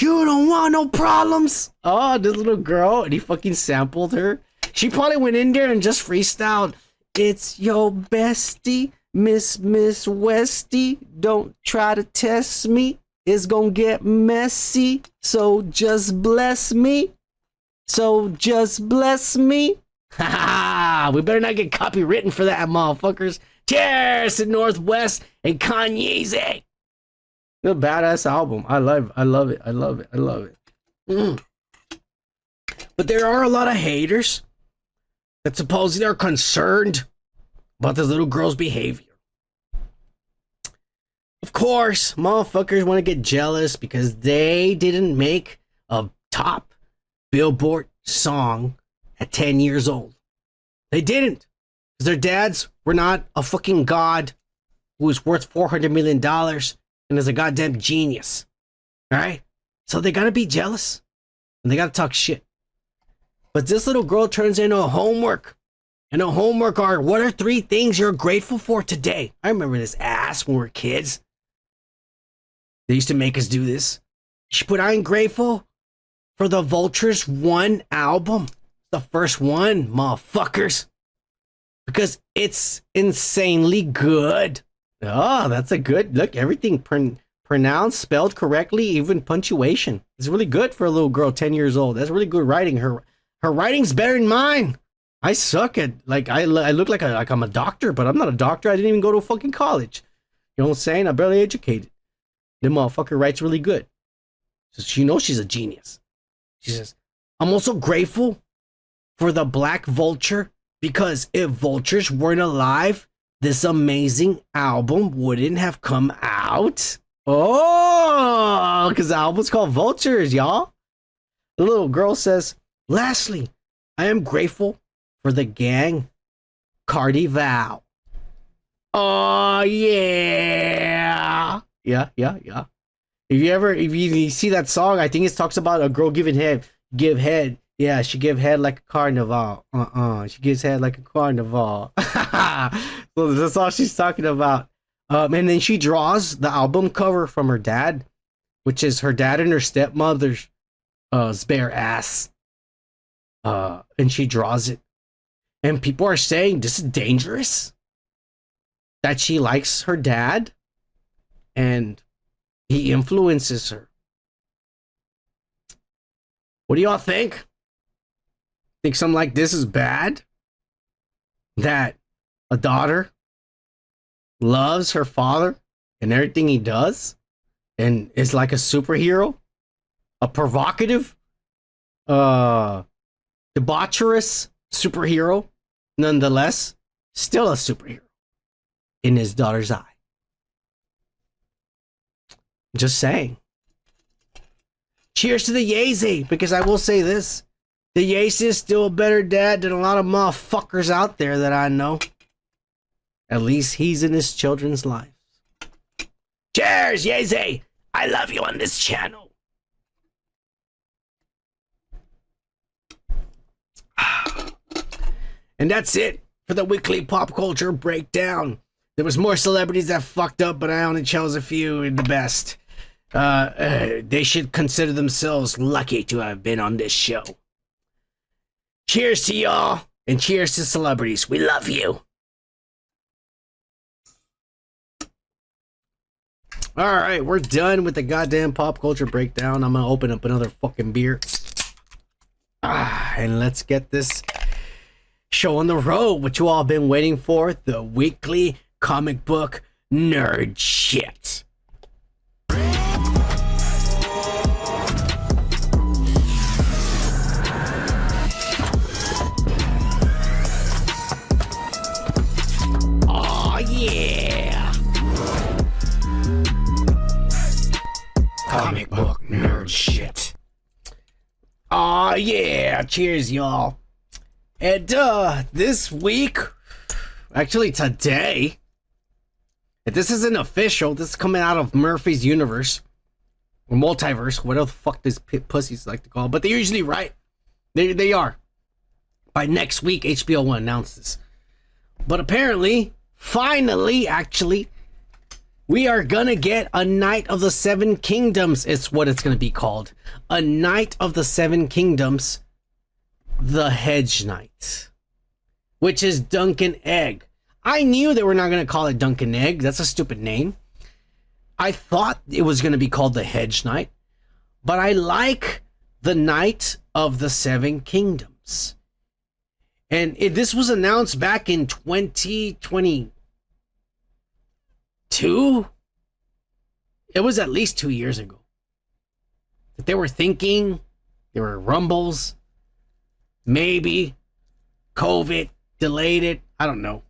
You don't want no problems. Oh, this little girl. And he fucking sampled her. She probably went in there and just freestyled. It's your bestie, Miss Westie. Don't try to test me. It's gonna get messy. So just bless me. So just bless me. Ha ha! We better not get copywritten for that, motherfuckers. Cheers to Northwest and Kanye's. A badass album. I love it. But there are a lot of haters that supposedly are concerned about this little girl's behavior. Of course, motherfuckers want to get jealous because they didn't make a top Billboard song at 10 years old. They didn't. Because their dads were not a fucking god who was worth $400 million and is a goddamn genius. Alright? So they gotta be jealous. And they gotta talk shit. But this little girl turns into a homework. And a homework are, what are 3 things you're grateful for today? I remember this ass when we were kids. They used to make us do this. She put, I'm grateful for the Vultures 1 album. The first one, motherfuckers. Because it's insanely good. Oh, that's a good look. Everything pronounced, spelled correctly, even punctuation. It's really good for a little girl 10 years old. That's really good writing. Her writing's better than mine. I suck at, like, I look like I'm a doctor, but I'm not a doctor. I didn't even go to fucking college. You know what I'm saying? I'm barely educated. The motherfucker writes really good. So she knows she's a genius. She says, I'm also grateful for the Black Vulture, because if vultures weren't alive, this amazing album wouldn't have come out. Oh, because the album's called Vultures, y'all. The little girl says, lastly, I am grateful for the gang Cardival. Oh, yeah. Yeah. If you see that song, I think it talks about a girl give head. Yeah, she give head like a carnival. She gives head like a carnival. So that's all she's talking about. And then she draws the album cover from her dad, which is her dad and her stepmother's bare ass. And she draws it. And people are saying this is dangerous. That she likes her dad and he influences her. What do y'all think? Think something like this is bad? That a daughter loves her father and everything he does and is like a superhero? A provocative, debaucherous superhero, nonetheless, still a superhero in his daughter's eye. Just saying. Cheers to the Yeezy, because I will say this. The Yeezy is still a better dad than a lot of motherfuckers out there that I know. At least he's in his children's lives. Cheers, Yeezy! I love you on this channel. And that's it for the weekly pop culture breakdown. There was more celebrities that fucked up, but I only chose a few and the best. They should consider themselves lucky to have been on this show. Cheers to y'all, and cheers to celebrities. We love you. Alright, we're done with the goddamn pop culture breakdown. I'm gonna open up another fucking beer. And let's get this show on the road, what you all been waiting for, the weekly comic book nerd shit. Oh yeah. Comic book nerd shit. Oh yeah, cheers y'all. And this week, actually today, if this isn't official, this is coming out of Murphy's Universe, or Multiverse, whatever the fuck these pussies like to call it, but they're usually right. They are. By next week, HBO will announce this. But apparently, finally, actually, we are gonna get a Night of the Seven Kingdoms, it's what it's gonna be called. A Night of the Seven Kingdoms, the Hedge Knight, which is Duncan Egg. I knew they were not going to call it Duncan Egg. That's a stupid name. I thought it was going to be called the Hedge Knight, but I like the Night of the Seven Kingdoms. And this was announced back in 2022. It was at least 2 years ago. That they were thinking, there were rumbles. Maybe COVID delayed it. I don't know.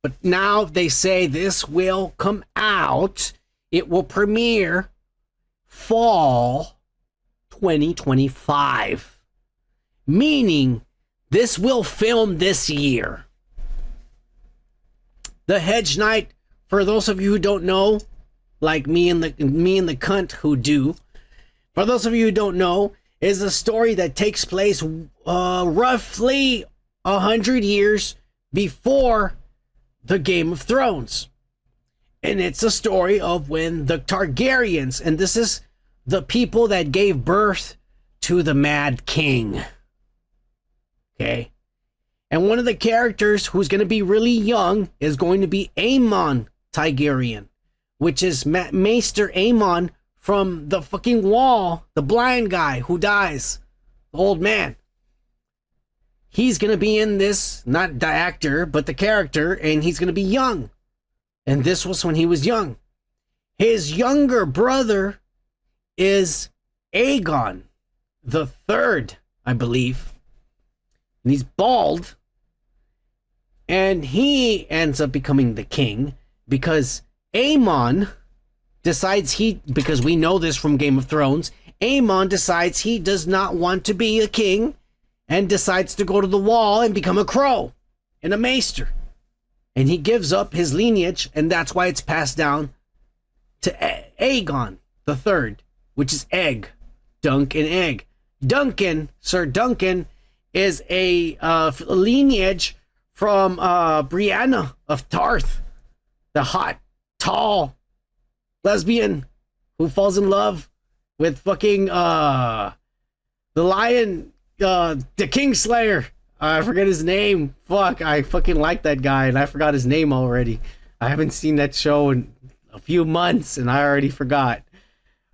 But now they say this will come out. It will premiere fall 2025. Meaning this will film this year. The Hedge Knight, for those of you who don't know, like me and the cunt who do, for those of you who don't know, is a story that takes place roughly 100 years before the Game of Thrones. And it's a story of when the Targaryens, and this is the people that gave birth to the Mad King. Okay? And one of the characters who's going to be really young is going to be Aemon Targaryen, which is Maester Aemon from the fucking Wall, the blind guy who dies, the old man. He's going to be in this, not the actor, but the character, and he's going to be young. And this was when he was young. His younger brother is Aegon the Third, I believe. and he's bald. And he ends up becoming the king because Aemon decides because we know this from Game of Thrones, Aemon decides he does not want to be a king and decides to go to the wall and become a crow and a maester. And he gives up his lineage, and that's why it's passed down to Aegon the Third, which is egg, dunk and egg. Duncan, Sir Duncan, is a lineage from Brianna of Tarth, the hot, tall lesbian who falls in love with fucking the lion, the Kingslayer. I forget his name. Fuck, I fucking like that guy, and I forgot his name already. I haven't seen that show in a few months, and I already forgot.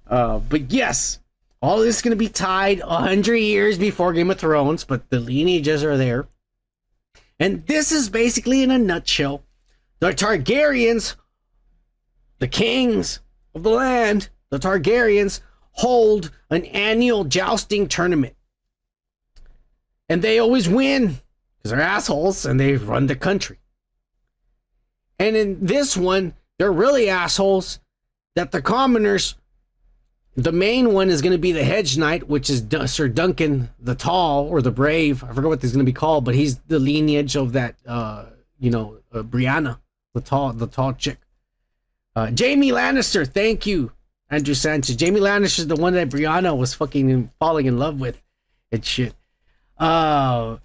But yes, all this is going to be tied 100 years before Game of Thrones, but the lineages are there. And this is basically, in a nutshell, the Targaryens, the kings of the land, the Targaryens, hold an annual jousting tournament. And they always win because they're assholes and they run the country. And in this one, they're really assholes that the commoners, the main one is going to be the Hedge Knight, which is Sir Duncan the Tall or the Brave. I forget what this is going to be called, but he's the lineage of that, Brianna, the tall chick. Jaime Lannister, thank you, Andrew Sanchez. Jaime Lannister is the one that Brianna was fucking falling in love with and shit. The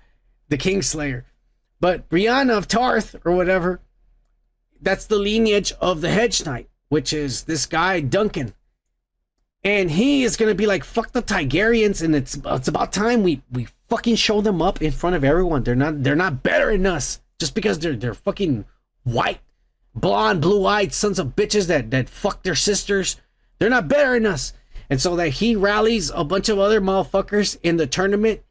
Kingslayer. But Brianna of Tarth or whatever, that's the lineage of the Hedge Knight, which is this guy Duncan. And he is going to be like, fuck the Targaryens, and it's about time we fucking show them up in front of everyone. They're not better than us just because they're fucking white, blonde, blue-eyed sons of bitches that fuck their sisters. They're not better than us. And so that he rallies a bunch of other motherfuckers in the tournament,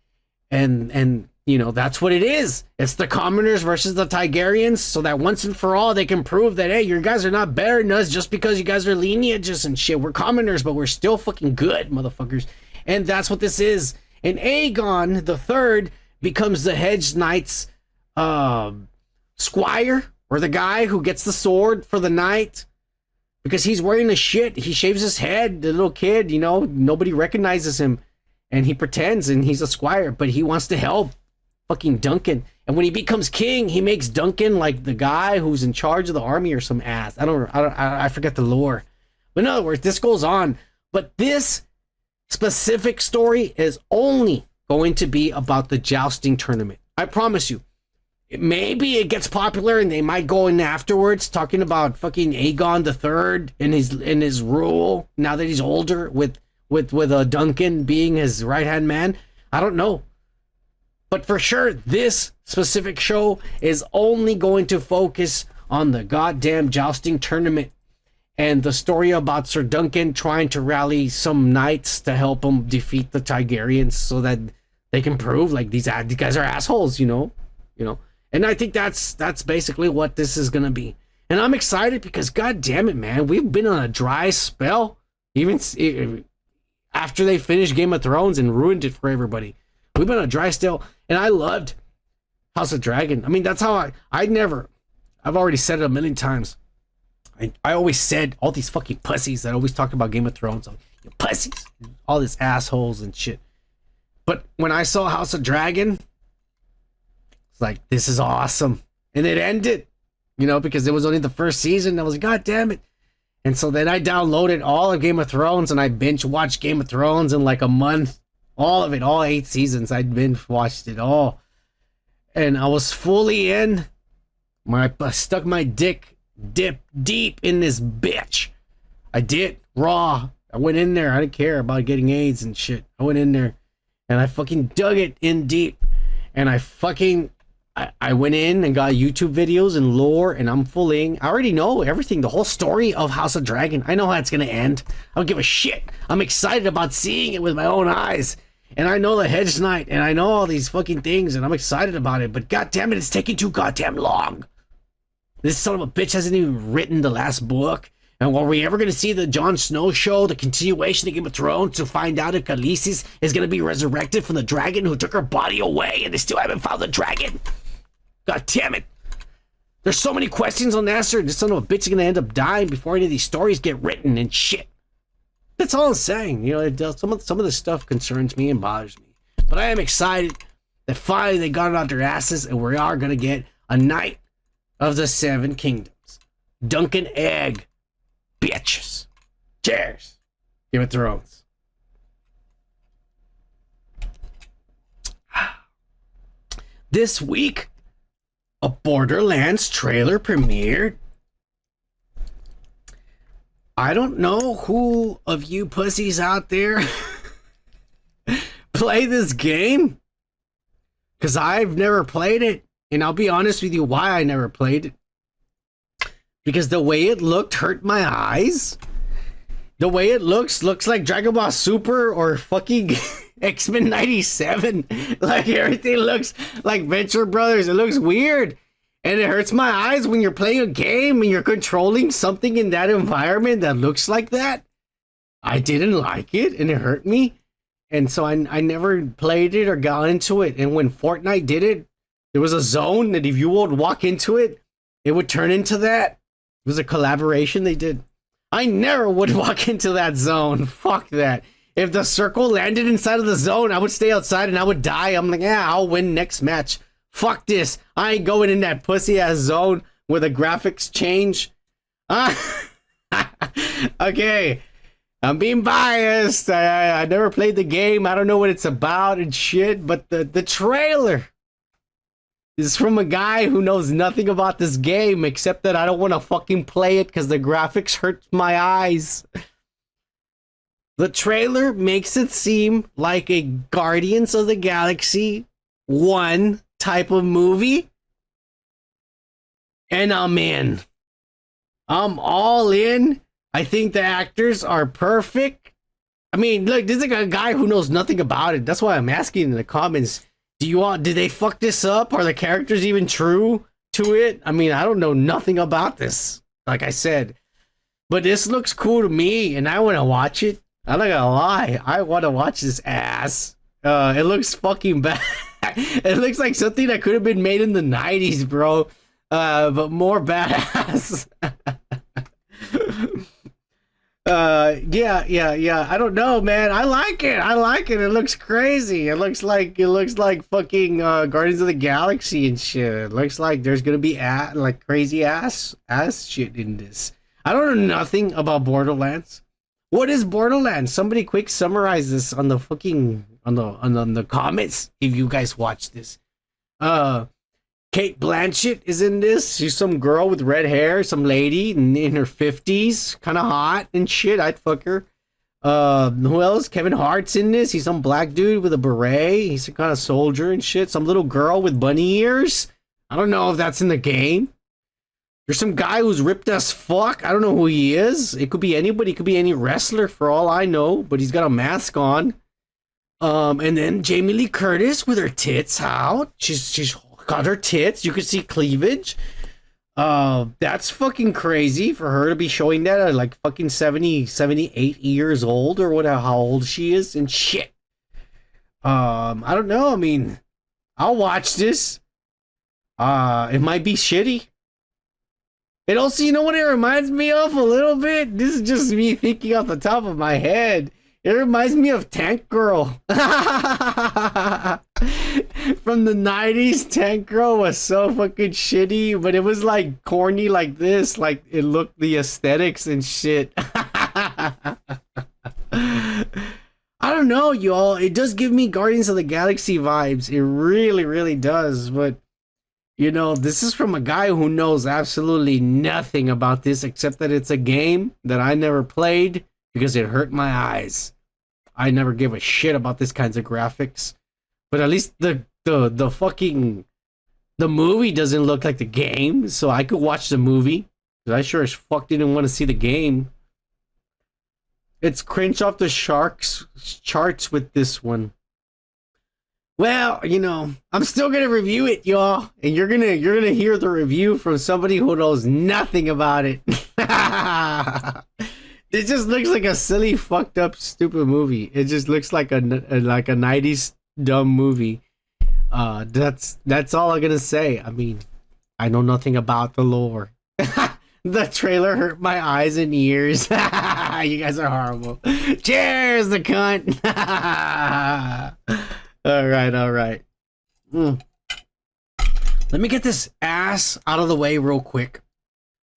and you know, that's what it is. It's the commoners versus the Targaryens, so that once and for all they can prove that, hey, you guys are not better than us just because you guys are lineages and shit. We're commoners, but we're still fucking good, motherfuckers. And that's what this is. And Aegon the Third becomes the Hedge Knight's squire, or the guy who gets the sword for the night, because he's wearing the shit. He shaves his head, the little kid, you know, nobody recognizes him, and he pretends, and he's a squire, but he wants to help fucking Duncan. And when he becomes king, he makes Duncan like the guy who's in charge of the army or some ass. I forget the lore. But in other words, this goes on. But this specific story is only going to be about the jousting tournament. I promise you. Maybe it gets popular and they might go in afterwards talking about fucking Aegon the Third and his rule now that he's older with Duncan being his right-hand man. I don't know. But for sure, this specific show is only going to focus on the goddamn jousting tournament and the story about Sir Duncan trying to rally some knights to help him defeat the Targaryens so that they can prove like these guys are assholes, you know. And I think that's basically what this is gonna be. And I'm excited because god damn it, man, we've been on a dry spell even after they finished Game of Thrones and ruined it for everybody. We've been on a dry spell, and I loved House of Dragon. I mean, that's how I've already said it a million times. I always said all these fucking pussies that always talk about Game of Thrones, you pussies, all these assholes and shit. But when I saw House of Dragon, it's like, this is awesome. And it ended, you know, because it was only the first season. I was like, god damn it. And so then I downloaded all of Game of Thrones and I binge watched Game of Thrones in like a month. All of it, all 8 seasons. I'd binge watched it all. And I was fully in. I stuck my dick deep in this bitch. I did. Raw. I went in there. I didn't care about getting AIDS and shit. I went in there and I fucking dug it in deep. And I went in and got YouTube videos and lore, and I'm fully. I already know everything, the whole story of House of Dragon. I know how it's gonna end. I don't give a shit. I'm excited about seeing it with my own eyes. And I know the Hedge Knight, and I know all these fucking things, and I'm excited about it. But god damn it, it's taking too goddamn long. This son of a bitch hasn't even written the last book, And are we ever going to see the Jon Snow show, the continuation of Game of Thrones, to find out if Khaleesi is going to be resurrected from the dragon who took her body away and they still haven't found the dragon? God damn it. There's so many questions unanswered. This son of a bitch is going to end up dying before any of these stories get written and shit. That's all I'm saying. You know, it does, some of this stuff concerns me and bothers me. But I am excited that finally they got it out their asses and we are going to get a Knight of the Seven Kingdoms. Duncan Egg. Bitches. Cheers. Game of Thrones. This week, a Borderlands trailer premiered. I don't know who of you pussies out there play this game, because I've never played it, and I'll be honest with you why I never played it. Because the way it looked hurt my eyes. The way it looks like Dragon Ball Super or fucking X-Men 97. Like everything looks like Venture Brothers. It looks weird. And it hurts my eyes when you're playing a game and you're controlling something in that environment that looks like that. I didn't like it and it hurt me. And so I never played it or got into it. And when Fortnite did it, there was a zone that if you would walk into it, it would turn into that. It was a collaboration they did. I never would walk into that zone. Fuck that. If the circle landed inside of the zone, I would stay outside and I would die. I'm like, yeah, I'll win next match. Fuck this. I ain't going in that pussy ass zone where the graphics change. Okay. I'm being biased. I never played the game. I don't know what it's about and shit, but the trailer is from a guy who knows nothing about this game except that I don't want to fucking play it because the graphics hurt my eyes. The trailer makes it seem like a Guardians of the Galaxy 1 type of movie. And I'm in. I'm all in. I think the actors are perfect. I mean, look, this is a guy who knows nothing about it. That's why I'm asking in the comments. Did they fuck this up? Are the characters even true to it? I mean, I don't know nothing about this, like I said. But this looks cool to me, and I want to watch it. I'm not gonna lie. I want to watch this ass. It looks fucking bad. It looks like something that could have been made in the 90s, bro. But more badass. Yeah. I don't know, man. I like it. It looks crazy. It looks like fucking Guardians of the Galaxy and shit. It looks like there's gonna be like crazy ass shit in this. I don't know nothing about Borderlands. What is Borderlands? Somebody quick summarize this on the fucking on the comments if you guys watch this. Kate Blanchett is in this. She's some girl with red hair, some lady in her 50s, kind of hot and shit. I'd fuck her. Who else? Kevin Hart's in this. He's some black dude with a beret. He's a kind of soldier and shit. Some little girl with bunny ears. I don't know if that's in the game. There's some guy who's ripped as fuck. I don't know who he is. It could be anybody. It could be any wrestler for all I know, but he's got a mask on. And then Jamie Lee Curtis with her tits out. She's got her tits. You can see cleavage. That's fucking crazy for her to be showing that at like fucking 78 years old or whatever, how old she is and shit. I don't know. I mean, I'll watch this. It might be shitty. And also, you know what it reminds me of a little bit? This is just me thinking off the top of my head. It reminds me of Tank Girl. From the 90s, Tank Girl was so fucking shitty, but it was like corny like this. Like it looked the aesthetics and shit. I don't know, y'all. It does give me Guardians of the Galaxy vibes. It really, really does. But, you know, this is from a guy who knows absolutely nothing about this except that it's a game that I never played because it hurt my eyes. I never give a shit about this kinds of graphics. But at least the movie doesn't look like the game, so I could watch the movie. Because I sure as fuck didn't want to see the game. It's cringe off the charts with this one. Well, you know, I'm still gonna review it, y'all, and you're gonna hear the review from somebody who knows nothing about it. It just looks like a silly, fucked up, stupid movie. It just looks like a 90s dumb movie. That's all I'm gonna say. I mean, I know nothing about the lore. The trailer hurt my eyes and ears. You guys are horrible. Cheers, the cunt. All right. Let me get this ass out of the way real quick,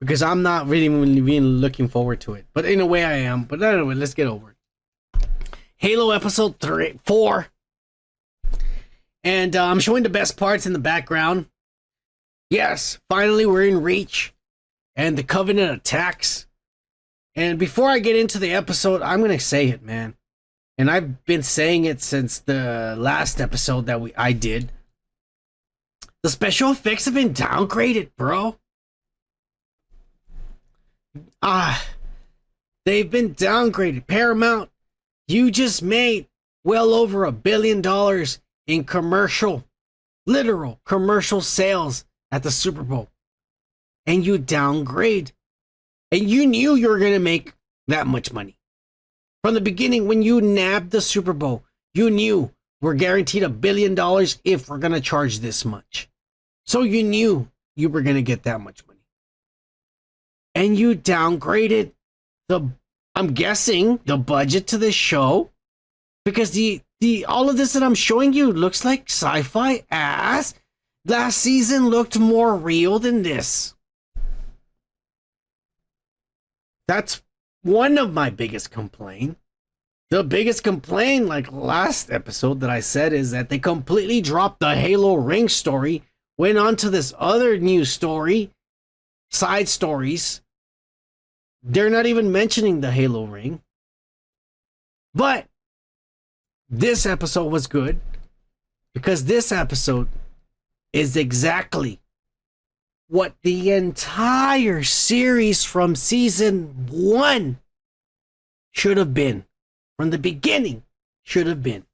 because I'm not really even looking forward to it. But in a way I am. But anyway, let's get over it. Halo episode 4. And I'm showing the best parts in the background. Yes, finally we're in Reach. And the Covenant attacks. And before I get into the episode, I'm going to say it, man. And I've been saying it since the last episode that I did. The special effects have been downgraded, bro. They've been downgraded. Paramount, you just made well over $1 billion in literal commercial sales at the Super Bowl. And you downgrade. And you knew you were going to make that much money. From the beginning, when you nabbed the Super Bowl, you knew we're guaranteed $1 billion if we're going to charge this much. So you knew you were going to get that much money. And you downgraded I'm guessing, the budget to this show. Because all of this that I'm showing you looks like sci-fi ass. Last season looked more real than this. That's one of my biggest complaints. The biggest complaint, like last episode that I said, is that they completely dropped the Halo ring story, went on to this other new story, side stories. They're not even mentioning the Halo ring. But this episode was good because this episode is exactly what the entire series from season 1 should have been. From the beginning, should have been.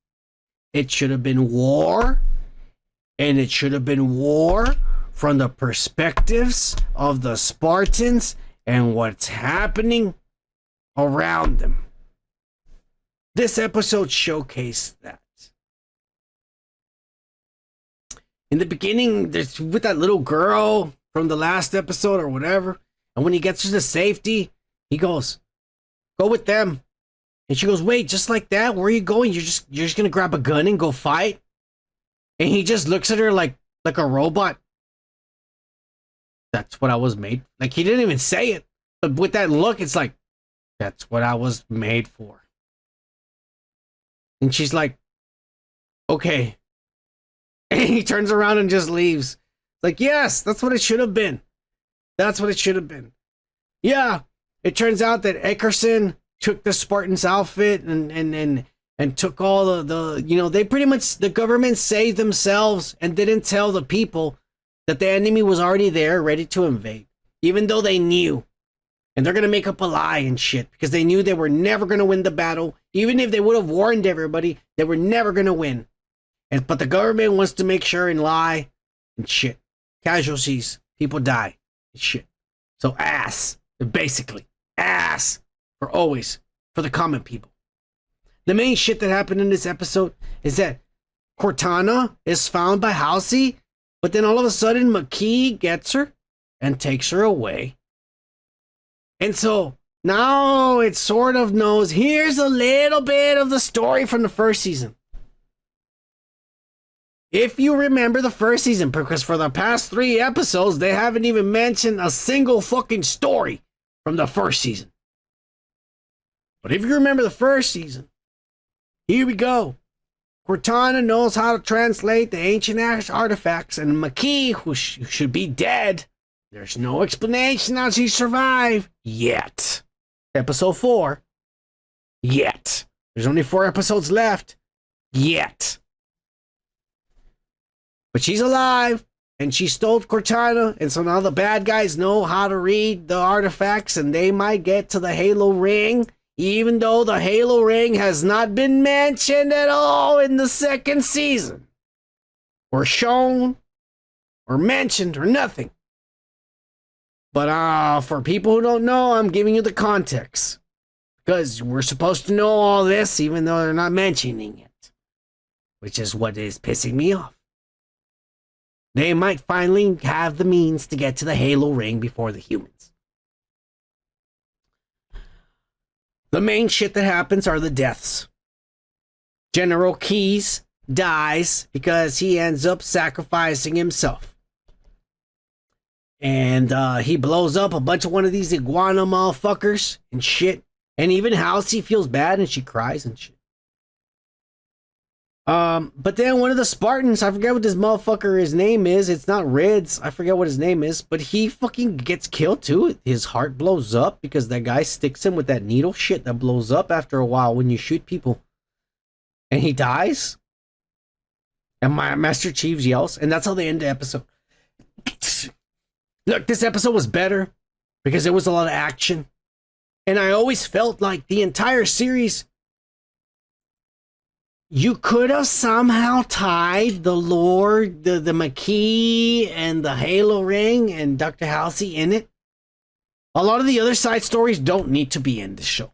It should have been war, and it should have been war from the perspectives of the Spartans and what's happening around them. This episode showcased that. In the beginning, there's with that little girl from the last episode or whatever, and when he gets her to safety, he goes, "Go with them." And she goes, "Wait, just like that? Where are you going? You're just gonna grab a gun and go fight?" And he just looks at her like a robot. That's what I was made. Like, he didn't even say it, but with that look, it's like, that's what I was made for. And she's like, "Okay." And he turns around and just leaves. Like, yes, that's what it should have been. That's what it should have been. Yeah, it turns out that Eckerson took the Spartan's outfit and took all the they pretty much, the government saved themselves and didn't tell the people that the enemy was already there ready to invade, even though they knew. And they're going to make up a lie and shit because they knew they were never going to win the battle. Even if they would have warned everybody, they were never going to win. But the government wants to make sure and lie and shit. Casualties, people die and shit. So ass, basically ass for always, for the common people. The main shit that happened in this episode is that Cortana is found by Halsey, but then all of a sudden McKee gets her and takes her away. And so now it sort of knows, here's a little bit of the story from the first season. If you remember the first season, because for the past 3 episodes, they haven't even mentioned a single fucking story from the first season. But if you remember the first season, here we go. Cortana knows how to translate the ancient artifacts, and McKee, who should be dead, there's no explanation how she survived yet. Episode 4, yet. There's only 4 episodes left, yet. But she's alive, and she stole Cortana, and so now the bad guys know how to read the artifacts, and they might get to the Halo ring, even though the Halo ring has not been mentioned at all in the second season, or shown, or mentioned, or nothing. But for people who don't know, I'm giving you the context. Because we're supposed to know all this, even though they're not mentioning it. Which is what is pissing me off. They might finally have the means to get to the Halo ring before the humans. The main shit that happens are the deaths. General Keyes dies because he ends up sacrificing himself. And he blows up a bunch of one of these iguana motherfuckers and shit. And even Halsey feels bad and she cries and shit. But then one of the Spartans, I forget what this motherfucker, his name is. It's not Rids. I forget what his name is. But he fucking gets killed too. His heart blows up because that guy sticks him with that needle shit that blows up after a while when you shoot people. And he dies. And my Master Chief yells. And that's how they end the episode. Look, this episode was better because there was a lot of action. And I always felt like the entire series, you could have somehow tied the lore, the McKee and the Halo ring and Dr. Halsey in it. A lot of the other side stories don't need to be in the show.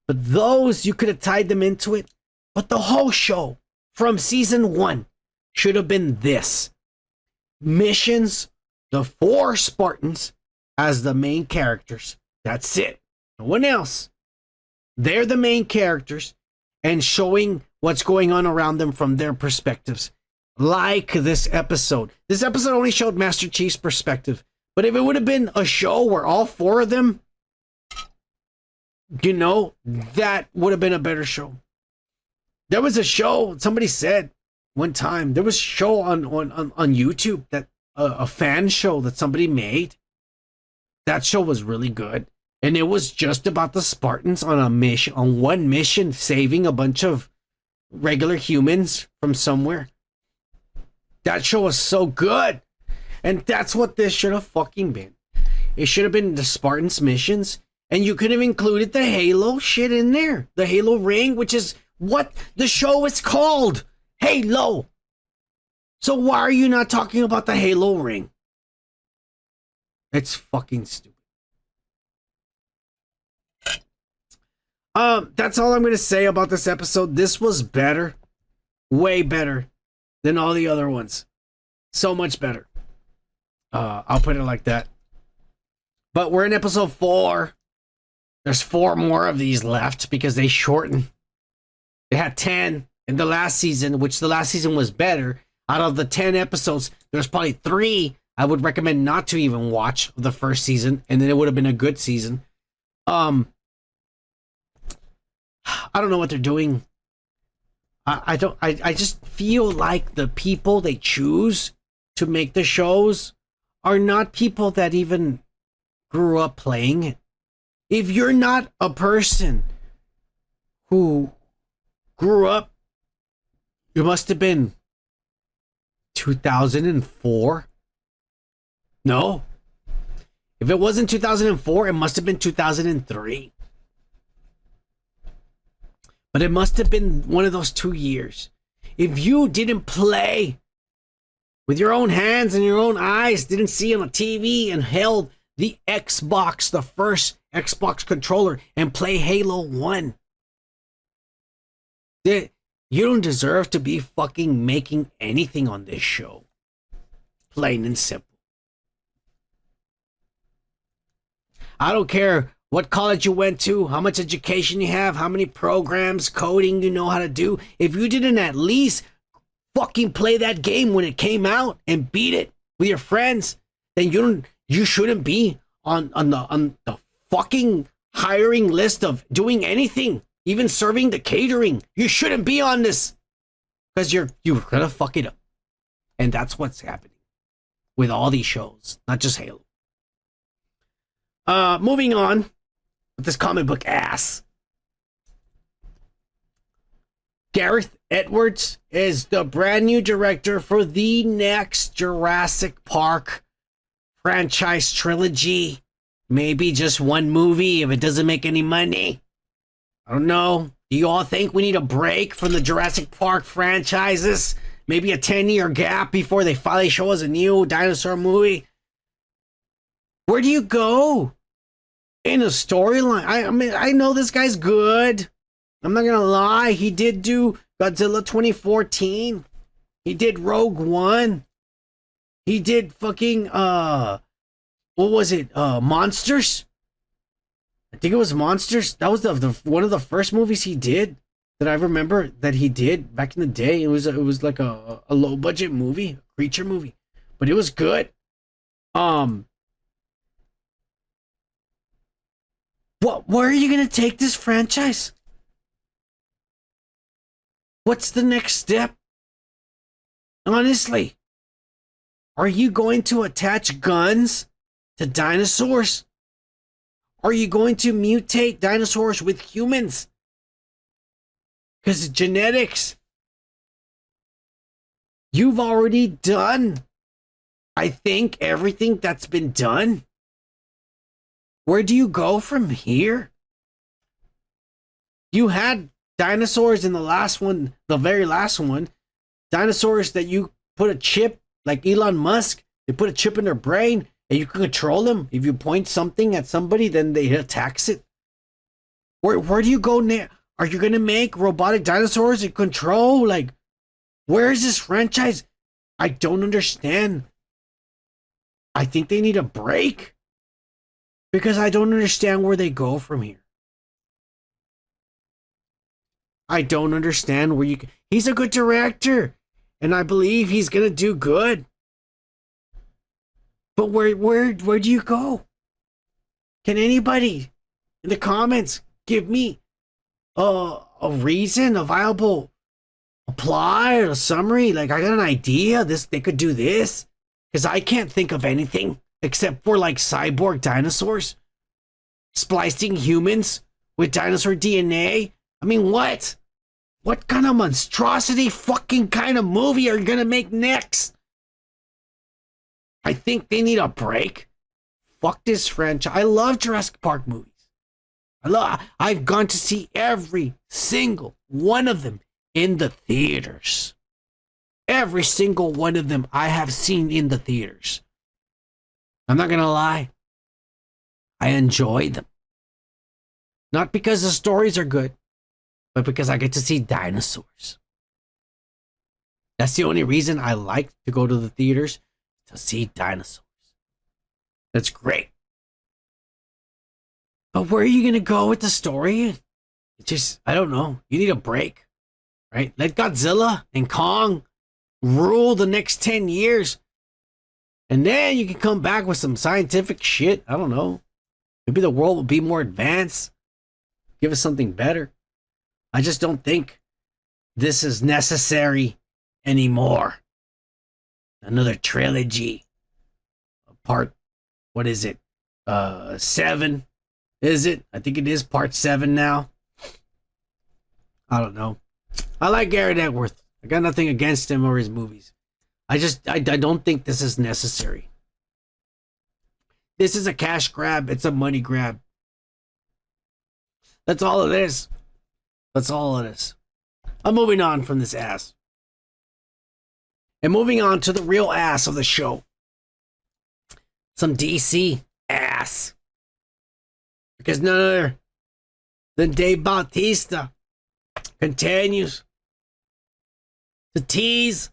But those, you could have tied them into it. But the whole show from season 1 should have been this. Missions, the 4 Spartans as the main characters. That's it. No one else. They're the main characters and showing what's going on around them from their perspectives. Like this episode. This episode only showed Master Chief's perspective. But if it would have been a show where all 4 of them, you know, that would have been a better show. There was a show, somebody said one time, there was a show on YouTube, that a fan show that somebody made. That show was really good. And it was just about the Spartans on a mission, on one mission, saving a bunch of regular humans from somewhere. That show was so good. And that's what this should have fucking been. It should have been the Spartans missions. And you could have included the Halo shit in there. The Halo ring, which is what the show is called. Halo. So why are you not talking about the Halo ring? It's fucking stupid. That's all I'm going to say about this episode. This was better. Way better than all the other ones. So much better. I'll put it like that. But we're in episode 4. There's 4 more of these left because they shortened. They had 10 in the last season, which the last season was better. Out of the 10 episodes, there's probably 3 I would recommend not to even watch the first season, and then it would have been a good season. I don't know what they're doing. I just feel like the people they choose to make the shows are not people that even grew up playing it. If you're not a person who grew up, it must have been 2004. No. If it wasn't 2004, it must have been 2003. But it must have been one of those 2 years. If you didn't play with your own hands and your own eyes, didn't see on a TV and held the Xbox, the first Xbox controller, and play Halo 1, you don't deserve to be fucking making anything on this show. Plain and simple. I don't care what college you went to, how much education you have, how many programs, coding you know how to do. If you didn't at least fucking play that game when it came out and beat it with your friends, then you shouldn't be on the fucking hiring list of doing anything, even serving the catering. You shouldn't be on this because you're gonna fuck it up. And that's what's happening with all these shows, not just Halo. Moving on with this comic book ass. Gareth Edwards is the brand new director for the next Jurassic Park franchise trilogy. Maybe just one movie if it doesn't make any money. I don't know. Do you all think we need a break from the Jurassic Park franchises? Maybe a 10-year gap before they finally show us a new dinosaur movie? Where do you go in a storyline? I mean, I know this guy's good. I'm not gonna lie. He did do Godzilla 2014. He did Rogue One. He did fucking what was it? Monsters. I think it was Monsters. That was the one of the first movies he did that I remember that he did back in the day. It was like a low budget movie, a creature movie, but it was good. Where are you gonna take this franchise? What's the next step? Honestly, are you going to attach guns to dinosaurs? Are you going to mutate dinosaurs with humans? Because genetics. You've already done, I think, everything that's been done. Where do you go from here? You had dinosaurs in the last one, the very last one. Dinosaurs that you put a chip, like Elon Musk, they put a chip in their brain and you can control them. If you point something at somebody, then they attacks it. Where do you go now? Are you going to make robotic dinosaurs and control? Like, where is this franchise? I don't understand. I think they need a break. Because I don't understand where they go from here. I don't understand where you can... He's a good director. And I believe he's going to do good. But where do you go? Can anybody in the comments give me a reason, a viable plot, a summary? Like, I got an idea. They could do this. Because I can't think of anything. Except for like cyborg dinosaurs. Splicing humans with dinosaur DNA. I mean, what? What kind of monstrosity fucking kind of movie are you gonna make next? I think they need a break. Fuck this franchise. I love Jurassic Park movies. I've gone to see every single one of them in the theaters. Every single one of them I have seen in the theaters. I'm not gonna lie. I enjoy them. Not because the stories are good, but because I get to see dinosaurs. That's the only reason I like to go to the theaters, to see dinosaurs. That's great. But where are you gonna go with the story? It's just, I don't know. You need a break, right? Let Godzilla and Kong rule the next 10 years. And then you can come back with some scientific shit. I don't know. Maybe the world will be more advanced. Give us something better. I just don't think this is necessary anymore. Another trilogy. Part, what is it? 7. Is it? I think it is part 7 now. I don't know. I like Garrett Edgeworth. I got nothing against him or his movies. I don't think this is necessary. This is a cash grab. It's a money grab. That's all it is. That's all it is. I'm moving on from this ass. And moving on to the real ass of the show. Some DC ass. Because none other than Dave Batista continues to tease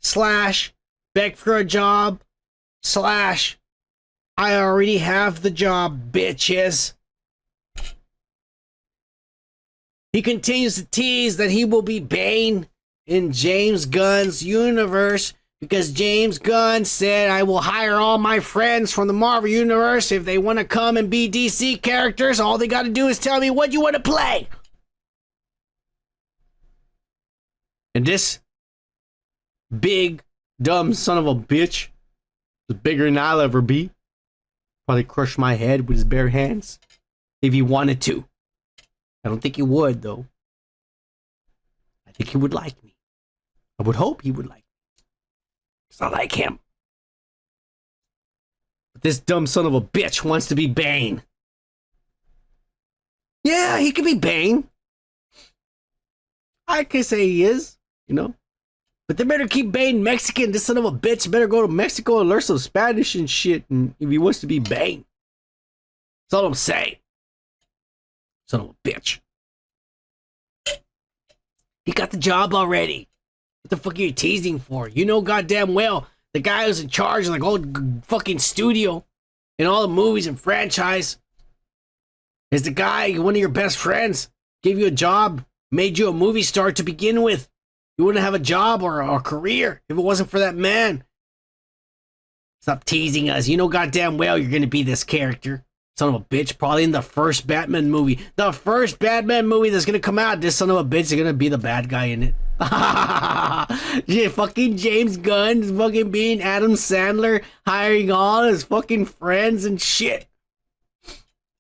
/ beg for a job / I already have the job, bitches. He continues to tease that he will be Bane in James Gunn's universe because James Gunn said, I will hire all my friends from the Marvel universe. If they want to come and be DC characters, all they got to do is tell me what you want to play. And this big, dumb son of a bitch is bigger than I'll ever be. Probably crush my head with his bare hands if he wanted to. I don't think he would, though. I think he would like me. I would hope he would like me. Because I like him. But this dumb son of a bitch wants to be Bane. Yeah, he could be Bane. I could say he is, you know. But they better keep Bane Mexican. This son of a bitch better go to Mexico and learn some Spanish and shit. And if he wants to be Bane. That's all I'm saying. Son of a bitch. He got the job already. What the fuck are you teasing for? You know goddamn well the guy who's in charge of like whole fucking studio and all the movies and franchise is the guy, one of your best friends, gave you a job, made you a movie star to begin with. You wouldn't have a job or a career if it wasn't for that man. Stop teasing us. You know goddamn well you're gonna be this character. Son of a bitch, probably in the first Batman movie. The first Batman movie that's gonna come out, this son of a bitch is gonna be the bad guy in it. Yeah, fucking James Gunn fucking being Adam Sandler, hiring all his fucking friends and shit.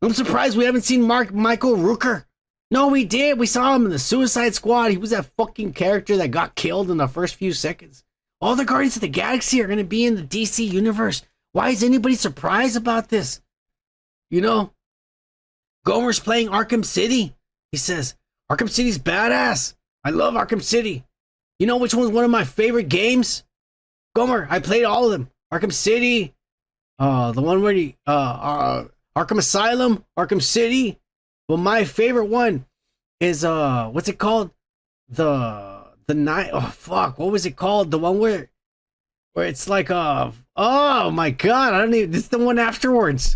I'm surprised we haven't seen Michael Rooker. No, we did. We saw him in the Suicide Squad. He was that fucking character that got killed in the first few seconds. All the Guardians of the Galaxy are gonna be in the DC universe. Why is anybody surprised about this? You know, Gomer's playing Arkham City. He says, Arkham City's badass. I love Arkham City. You know which one's one of my favorite games? Gomer, I played all of them. Arkham City, the one where Arkham Asylum, Arkham City. Well, my favorite one is, what's it called? The night, oh fuck, what was it called? The one where it's like, oh my god, I don't even, it's the one afterwards.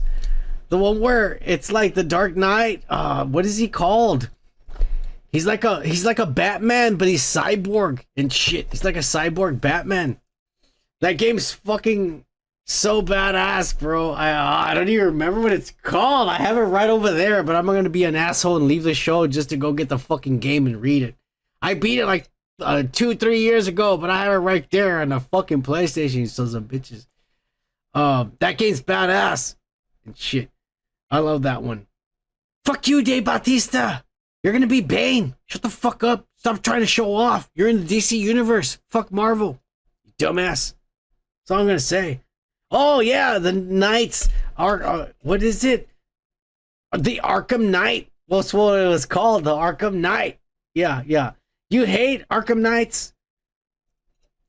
The one where it's like the Dark Knight. What is he called? He's like a Batman, but he's cyborg and shit. He's like a cyborg Batman. That game's fucking so badass, bro. I don't even remember what it's called. I have it right over there, but I'm not gonna be an asshole and leave the show just to go get the fucking game and read it. I beat it like 2-3 years ago, but I have it right there on the fucking PlayStation, you sons of bitches. That game's badass and shit. I love that one. Fuck you, Dave Batista. You're gonna be Bane. Shut the fuck up. Stop trying to show off. You're in the DC universe. Fuck Marvel. You dumbass. That's all I'm gonna say. Oh yeah, the Knights are, what is it? The Arkham Knight. What's what it was called? The Arkham Knight. Yeah. You hate Arkham Knights?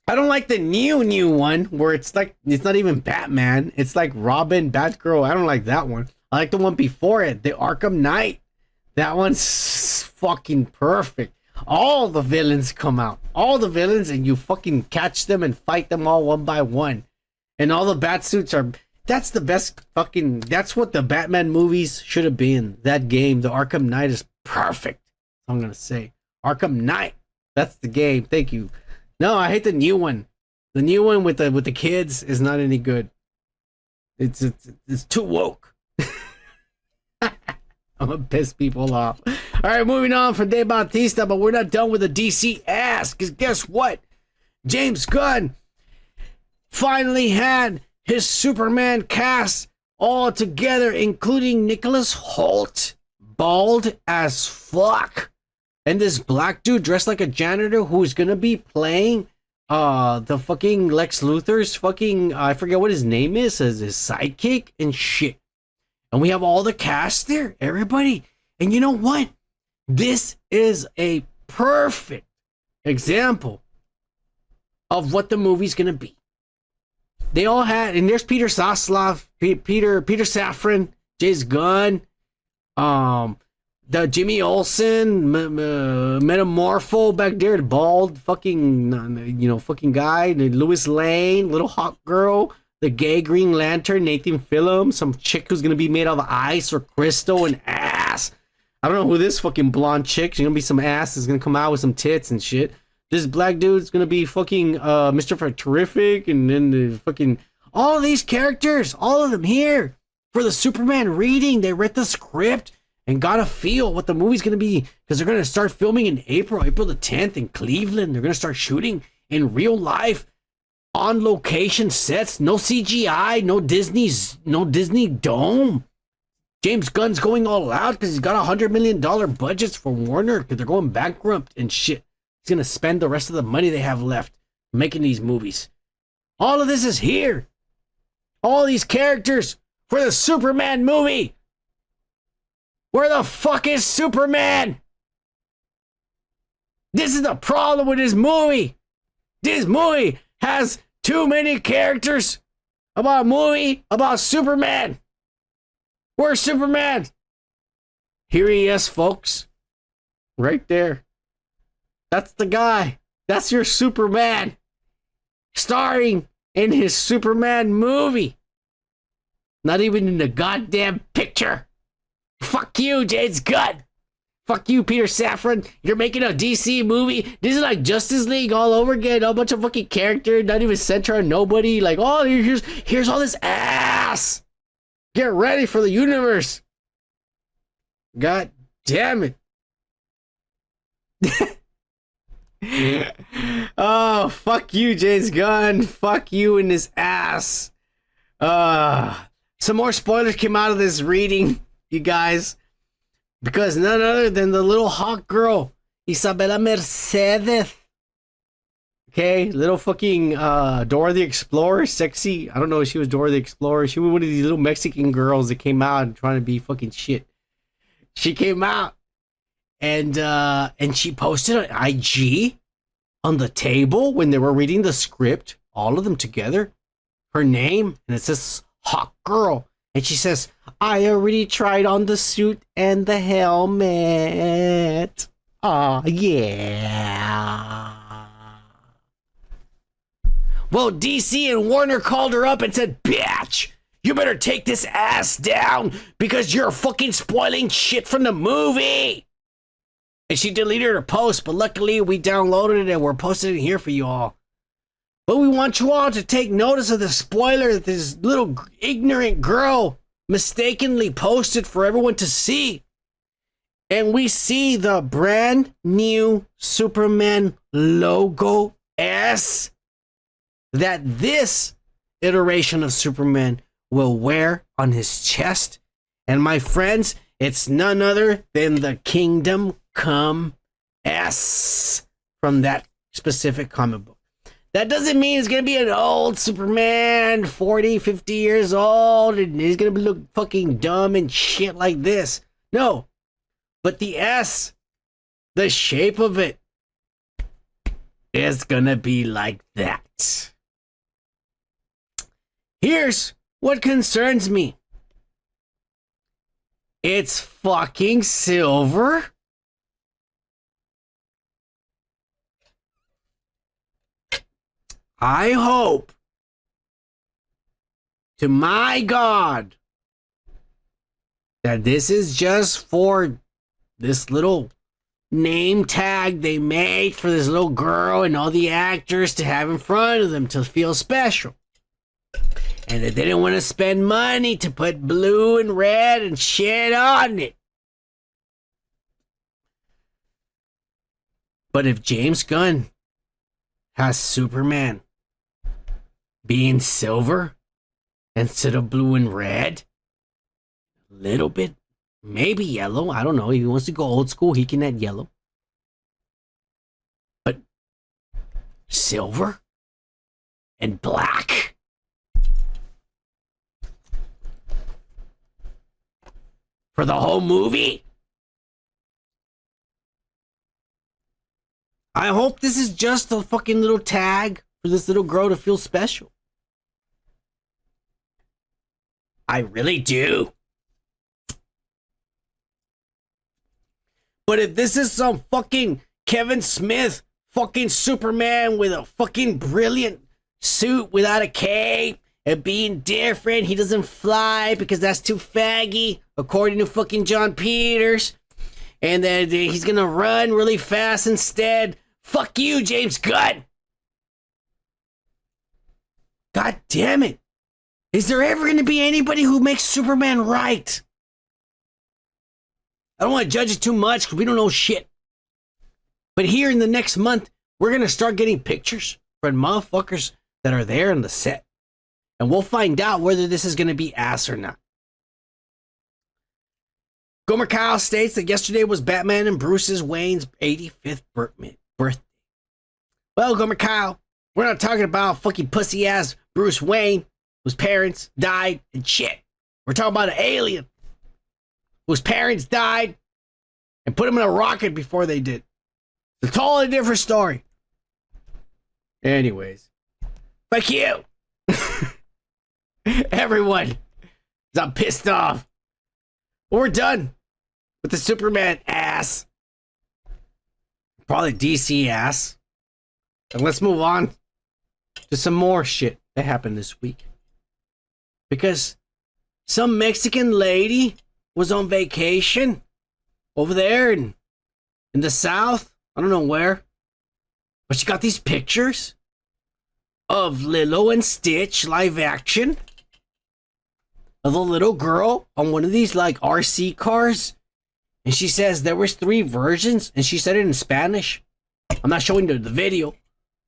I don't like the new one where it's like, it's not even Batman. It's like Robin, Batgirl. I don't like that one. I like the one before it, the Arkham Knight. That one's fucking perfect. All the villains come out. All the villains, and you fucking catch them and fight them all one by one. And all the bat suits are... That's the best fucking... That's what the Batman movies should have been. That game, the Arkham Knight, is perfect. I'm gonna say. Arkham Knight. That's the game. Thank you. No, I hate the new one. The new one with the kids is not any good. It's too woke. I'm gonna piss people off. All right, moving on for Dave Batista, but we're not done with the DC ass, because guess what? James Gunn finally had his Superman cast all together, including Nicholas Hoult, bald as fuck, and this black dude dressed like a janitor who's gonna be playing the fucking Lex Luthor's fucking, I forget what his name is, as his sidekick and shit. And we have all the cast there, everybody. And you know what? This is a perfect example of what the movie's gonna be. They all had, and there's Peter Safran, Peter Safran, James Gunn, the Jimmy Olsen, Metamorpho back there, the bald fucking, fucking guy, the Lois Lane, little hot girl, the gay Green Lantern, Nathan Fillion, some chick who's gonna be made out of ice or crystal and ass. I don't know who this fucking blonde chick. She's gonna be some ass that's gonna come out with some tits and shit. This black dude's gonna be fucking Mr. Terrific, and then the fucking all of these characters, all of them here for the Superman reading. They read the script and got a feel what the movie's gonna be, because they're gonna start filming in April the 10th in Cleveland. They're gonna start shooting in real life, on location sets, no CGI, no Disney Dome. James Gunn's going all out because he's got $100 million budgets for Warner because they're going bankrupt and shit. He's gonna spend the rest of the money they have left making these movies. All of this is here. All these characters for the Superman movie. Where the fuck is Superman? This is the problem with this movie. This movie has too many characters about a movie about Superman. Where's Superman? Here he is, folks. Right there. That's the guy. That's your Superman. Starring in his Superman movie. Not even in the goddamn picture. Fuck you, James Gunn. Fuck you, Peter Safran. You're making a DC movie. This is like Justice League all over again. A bunch of fucking characters, not even centered on nobody. Like, oh, here's all this ass. Get ready for the universe. God damn it. Oh, fuck you, James Gunn. Fuck you in this ass. Some more spoilers came out of this reading, you guys. Because none other than the little hot girl, Isabella Mercedes. Okay, little fucking Dora the Explorer, sexy. I don't know if she was Dora the Explorer. She was one of these little Mexican girls that came out and trying to be fucking shit. She came out and she posted on IG on the table when they were reading the script, all of them together, her name, and it says hot girl. And she says, I already tried on the suit and the helmet. Oh, yeah. Well, DC and Warner called her up and said, bitch, you better take this ass down because you're fucking spoiling shit from the movie. And she deleted her post, but luckily we downloaded it and we're posting it here for you all. But we want you all to take notice of the spoiler that this little ignorant girl mistakenly posted for everyone to see. And we see the brand new Superman logo S that this iteration of Superman will wear on his chest. And my friends, it's none other than the Kingdom Come S from that specific comic book. That doesn't mean it's going to be an old Superman, 40, 50 years old, and he's going to look fucking dumb and shit like this. No. But the S, the shape of it, is going to be like that. Here's what concerns me. It's fucking silver. I hope to my God that this is just for this little name tag they made for this little girl and all the actors to have in front of them to feel special. And that they didn't want to spend money to put blue and red and shit on it. But if James Gunn has Superman being silver instead of blue and red, a little bit, maybe yellow, I don't know, if he wants to go old school, he can add yellow. But silver and black. For the whole movie? I hope this is just a fucking little tag for this little girl to feel special. I really do. But if this is some fucking Kevin Smith fucking Superman with a fucking brilliant suit without a cape and being different, he doesn't fly because that's too faggy, according to fucking John Peters, and then he's gonna run really fast instead. Fuck you, James Gunn. God damn it. Is there ever gonna be anybody who makes Superman right? I don't want to judge it too much because we don't know shit. But here in the next month, we're gonna start getting pictures from motherfuckers that are there on the set. And we'll find out whether this is going to be ass or not. Gomer Kyle states that yesterday was Batman and Bruce Wayne's 85th birthday. Well, Gomer Kyle, we're not talking about fucking pussy ass Bruce Wayne, whose parents died and shit. We're talking about an alien whose parents died and put him in a rocket before they did. It's a totally different story. Anyways, fuck you, everyone. I'm pissed off. We're done with the Superman ass. Probably DC ass. And let's move on to some more shit that happened this week. Because some Mexican lady was on vacation over there in the South. I don't know where. But she got these pictures of Lilo and Stitch live action. Of the little girl on one of these like RC cars. And she says there was 3 versions. And she said it in Spanish. I'm not showing the video.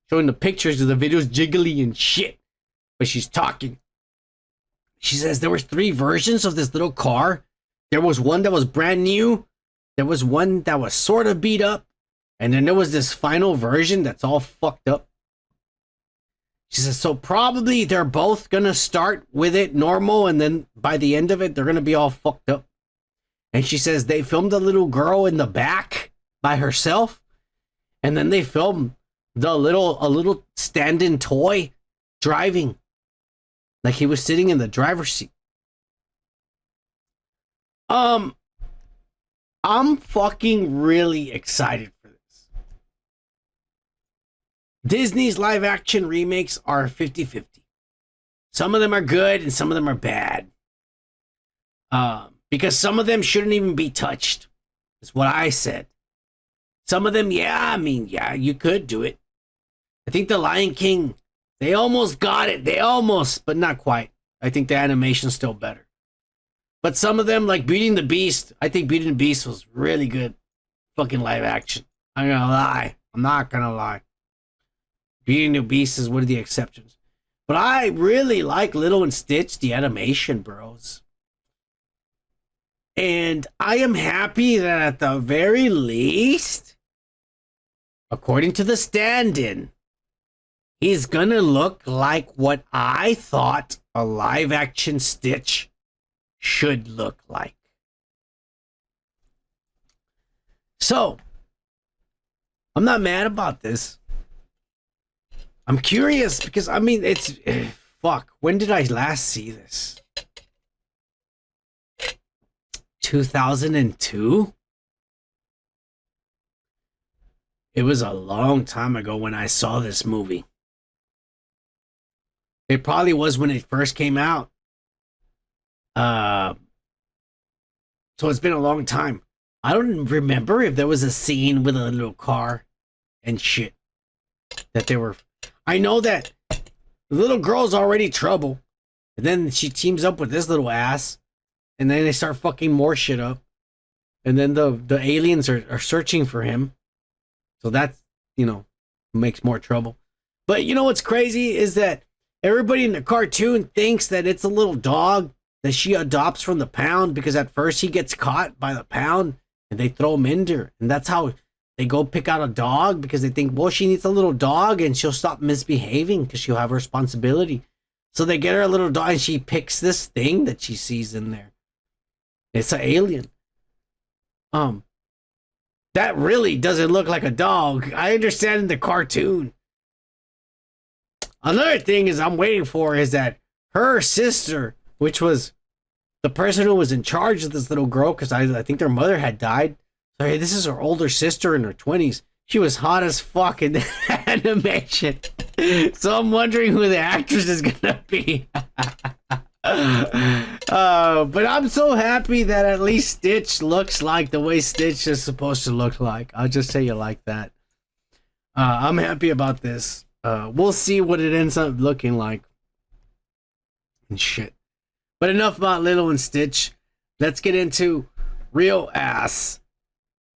Showing the pictures because the video's jiggly and shit. But she's talking. She says there was 3 versions of this little car. There was one that was brand new. There was one that was sort of beat up. And then there was this final version that's all fucked up. She says, so probably they're both going to start with it normal. And then by the end of it, they're going to be all fucked up. And she says they filmed a little girl in the back by herself. And then they filmed a little stand-in toy driving. Like he was sitting in the driver's seat. I'm fucking really excited for this. Disney's live action remakes are 50-50. Some of them are good and some of them are bad. Because some of them shouldn't even be touched. That's what I said. Some of them, yeah, you could do it. I think The Lion King, they almost got it. They almost, but not quite. I think the animation's still better. But some of them, like Beauty and the Beast, I think Beauty and the Beast was really good. Fucking live action. I'm gonna lie. I'm not gonna lie. Beauty and the Beast is one of the exceptions. But I really like Lilo and Stitch, the animation, bros. And I am happy that at the very least, according to the stand-in, he's gonna look like what I thought a live-action Stitch should look like. So, I'm not mad about this. I'm curious because, I mean, it's... fuck, when did I last see this? 2002? It was a long time ago when I saw this movie. It probably was when it first came out. So it's been a long time. I don't remember if there was a scene with a little car and shit that they were... I know that the little girl's already trouble. And then she teams up with this little ass. And then they start fucking more shit up. And then the aliens are searching for him. So that's, you know, makes more trouble. But you know what's crazy is that everybody in the cartoon thinks that it's a little dog that she adopts from the pound, because at first he gets caught by the pound and they throw him in there. And that's how they go pick out a dog, because they think, well, she needs a little dog and she'll stop misbehaving because she'll have responsibility. So they get her a little dog and she picks this thing that she sees in there. It's an alien. That really doesn't look like a dog. I understand in the cartoon. Another thing is I'm waiting for is that her sister, which was the person who was in charge of this little girl, because I think their mother had died. So hey, this is her older sister in her 20s. She was hot as fuck in the animation. So I'm wondering who the actress is gonna be. But I'm so happy that at least Stitch looks like the way Stitch is supposed to look like. I'll just say you like that. I'm happy about this. We'll see what it ends up looking like. And shit. But enough about Lilo and Stitch. Let's get into real ass.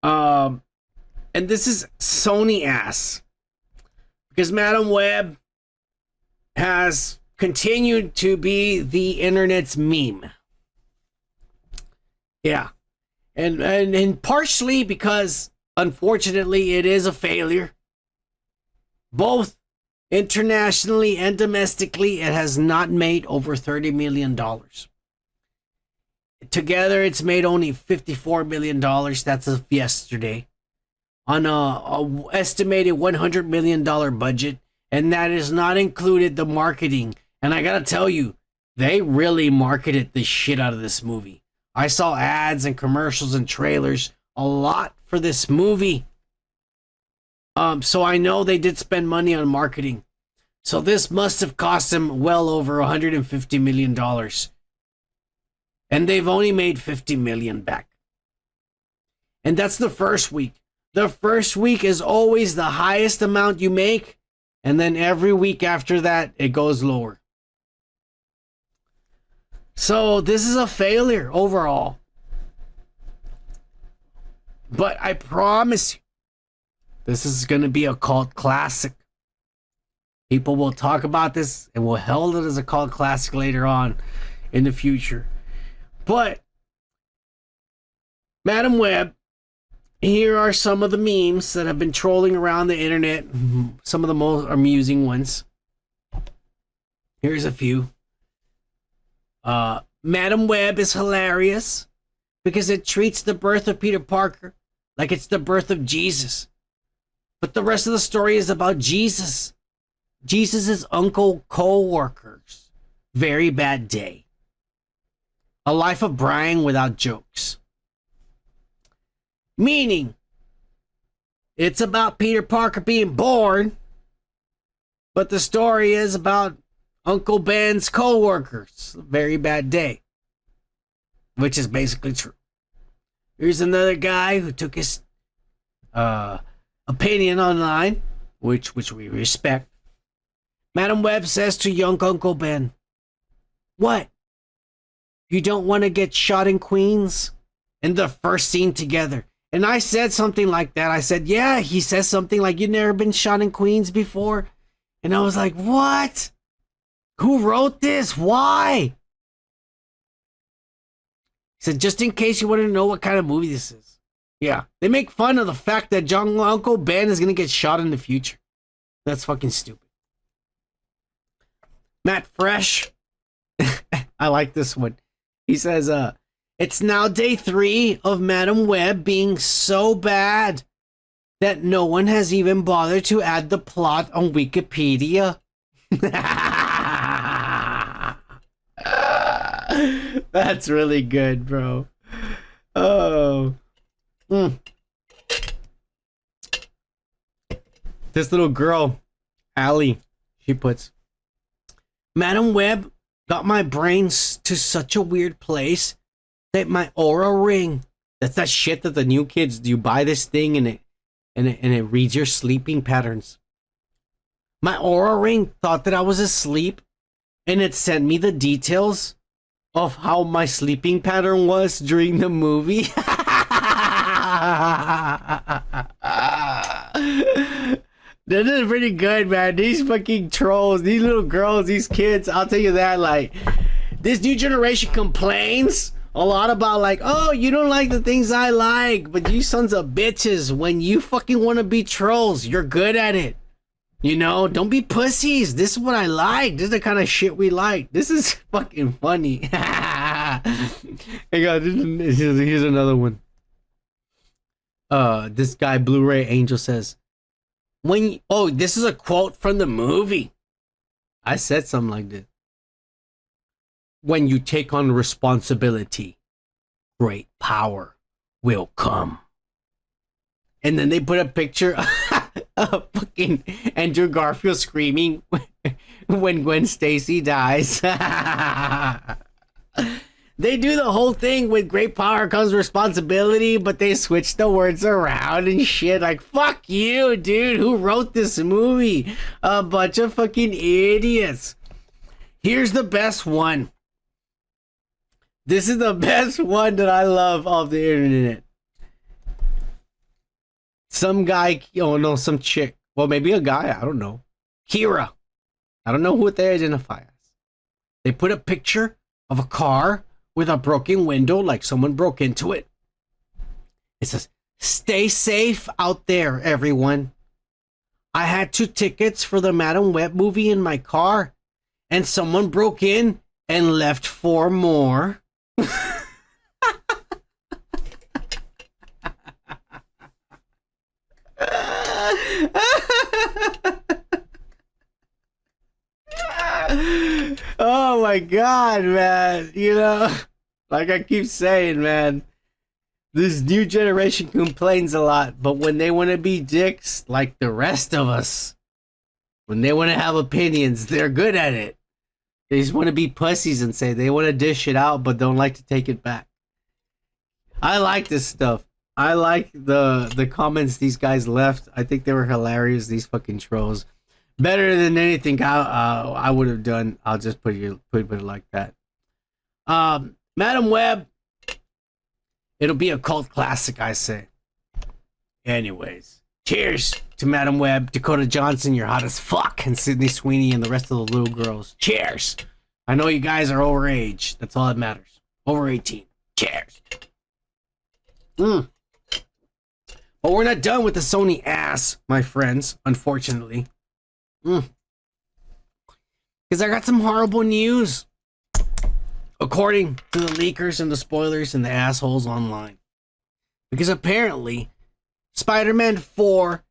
And this is Sony ass. Because Madam Web has continued to be the internet's meme. Yeah. And partially because, unfortunately, it is a failure. Both internationally and domestically, it has not made over $30 million. Together, it's made only $54 million. That's of yesterday. On a estimated $100 million budget. And that is not included the marketing. And I gotta tell you, they really marketed the shit out of this movie. I saw ads and commercials and trailers a lot for this movie. So I know they did spend money on marketing. So this must have cost them well over $150 million. And they've only made $50 million back. And that's the first week. The first week is always the highest amount you make. And then every week after that, it goes lower. So this is a failure overall. But I promise you, this is going to be a cult classic. People will talk about this and will hail it as a cult classic later on in the future. But, Madam Web, here are some of the memes that have been trolling around the internet. Some of the most amusing ones. Here's a few. Madam Web is hilarious because it treats the birth of Peter Parker like it's the birth of Jesus. But the rest of the story is about Jesus. Jesus' uncle co-workers. Very bad day. A life of Brian without jokes. Meaning, it's about Peter Parker being born, but the story is about Uncle Ben's co-workers. Very bad day. Which is basically true. Here's another guy who took his opinion online, which we respect. Madam Web says to young Uncle Ben, "What? You don't want to get shot in Queens?" In the first scene together. And I said something like that. I said, yeah, he says something like, "You've never been shot in Queens before?" And I was like, what? Who wrote this? Why? He said, just in case you want to know what kind of movie this is. Yeah, they make fun of the fact that Uncle Ben is going to get shot in the future. That's fucking stupid. Matt Fresh. I like this one. He says, it's now day 3 of Madam Web being so bad that no one has even bothered to add the plot on Wikipedia. That's really good, bro. Oh. This little girl, Allie, she puts, Madam Web got my brains to such a weird place that my aura ring, that's that shit that the new kids do. You buy this thing and it reads your sleeping patterns. My aura ring thought that I was asleep and it sent me the details of how my sleeping pattern was during the movie. That is pretty good, man. These fucking trolls, these little girls, these kids, I'll tell you that, like, this new generation complains a lot about, like, oh, you don't like the things I like, but you sons of bitches, when you fucking want to be trolls, you're good at it. You know, don't be pussies. This is what I like. This is the kind of shit we like. This is fucking funny. Hey guys, here's another one. This guy, Blu-ray Angel, says, this is a quote from the movie. I said something like this. When you take on responsibility, great power will come. And then they put a picture of fucking Andrew Garfield screaming when Gwen Stacy dies. They do the whole thing with great power comes responsibility, but they switch the words around and shit. Like, fuck you, dude. Who wrote this movie? A bunch of fucking idiots. Here's the best one. This is the best one that I love off the internet. Some guy, some chick. Well, maybe a guy, I don't know. Kira. I don't know who they identify as. They put a picture of a car with a broken window, like someone broke into it. It says, "Stay safe out there, everyone. I had 2 tickets for the Madam Web movie in my car, and someone broke in and left 4 more. my God, man. You know, like I keep saying, man, this new generation complains a lot, but when they want to be dicks like the rest of us, when they want to have opinions, they're good at it. They just want to be pussies and say they want to dish it out, but don't like to take it back. I like this stuff. I like the comments these guys left. I think they were hilarious. These fucking trolls, better than anything I would have done. I'll just put it like that. Madam Web, it'll be a cult classic, I say. Anyways, cheers to Madam Web, Dakota Johnson, you're hot as fuck, and Sydney Sweeney and the rest of the little girls. Cheers. I know you guys are over age. That's all that matters. Over 18. Cheers. But we're not done with the Sony ass, my friends, unfortunately. Because I got some horrible news. According to the leakers and the spoilers and the assholes online. Because apparently, Spider-Man 4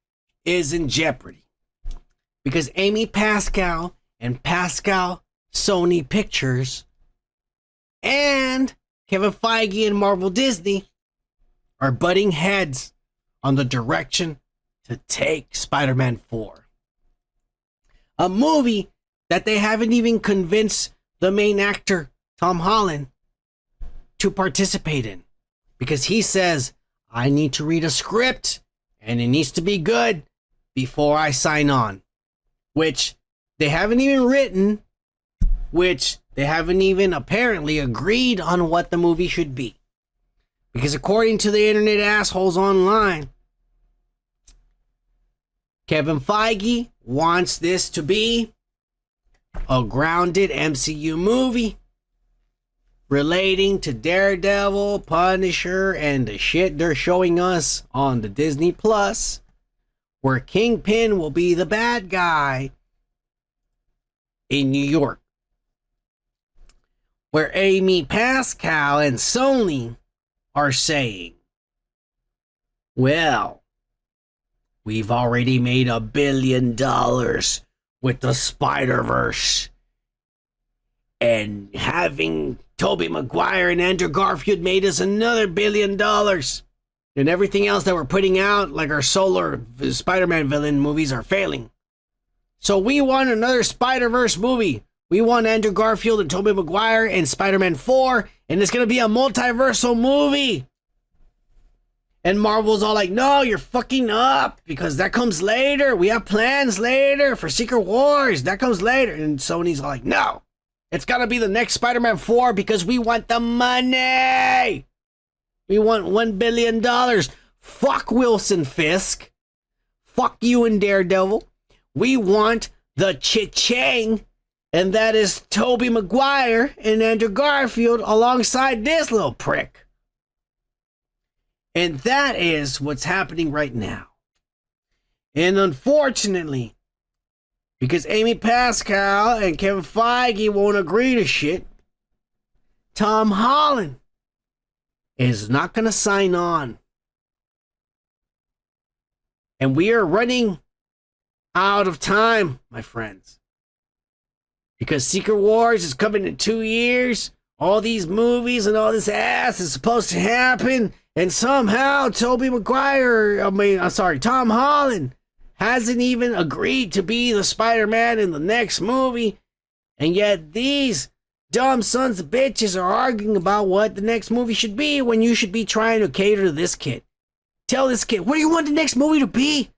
is in jeopardy. Because Amy Pascal and Pascal Sony Pictures and Kevin Feige and Marvel Disney are butting heads on the direction to take Spider-Man 4. A movie that they haven't even convinced the main actor, Tom Holland, to participate in. Because he says, I need to read a script and it needs to be good before I sign on. Which they haven't even written, which they haven't even apparently agreed on what the movie should be. Because according to the internet assholes online, Kevin Feige wants this to be a grounded MCU movie relating to Daredevil, Punisher, and the shit they're showing us on the Disney Plus, where Kingpin will be the bad guy in New York. Where Amy Pascal and Sony are saying, well, we've already made $1 billion with the Spider-Verse. And having Tobey Maguire and Andrew Garfield made us another $1 billion. And everything else that we're putting out, like our Solar Spider-Man villain movies, are failing. So we want another Spider-Verse movie. We want Andrew Garfield and Tobey Maguire and Spider-Man 4, and it's going to be a multiversal movie. And Marvel's all like, no, you're fucking up, because that comes later. We have plans later for Secret Wars. That comes later. And Sony's all like, no, it's got to be the next Spider-Man 4 because we want the money. We want $1 billion. Fuck Wilson Fisk. Fuck you and Daredevil. We want the cha-ching. And that is Tobey Maguire and Andrew Garfield alongside this little prick. And that is what's happening right now. And unfortunately, because Amy Pascal and Kevin Feige won't agree to shit, Tom Holland is not going to sign on. And we are running out of time, my friends. Because Secret Wars is coming in 2 years. All these movies and all this ass is supposed to happen. And somehow Tom Holland hasn't even agreed to be the Spider-Man in the next movie. And yet these dumb sons of bitches are arguing about what the next movie should be when you should be trying to cater to this kid. Tell this kid, what do you want the next movie to be?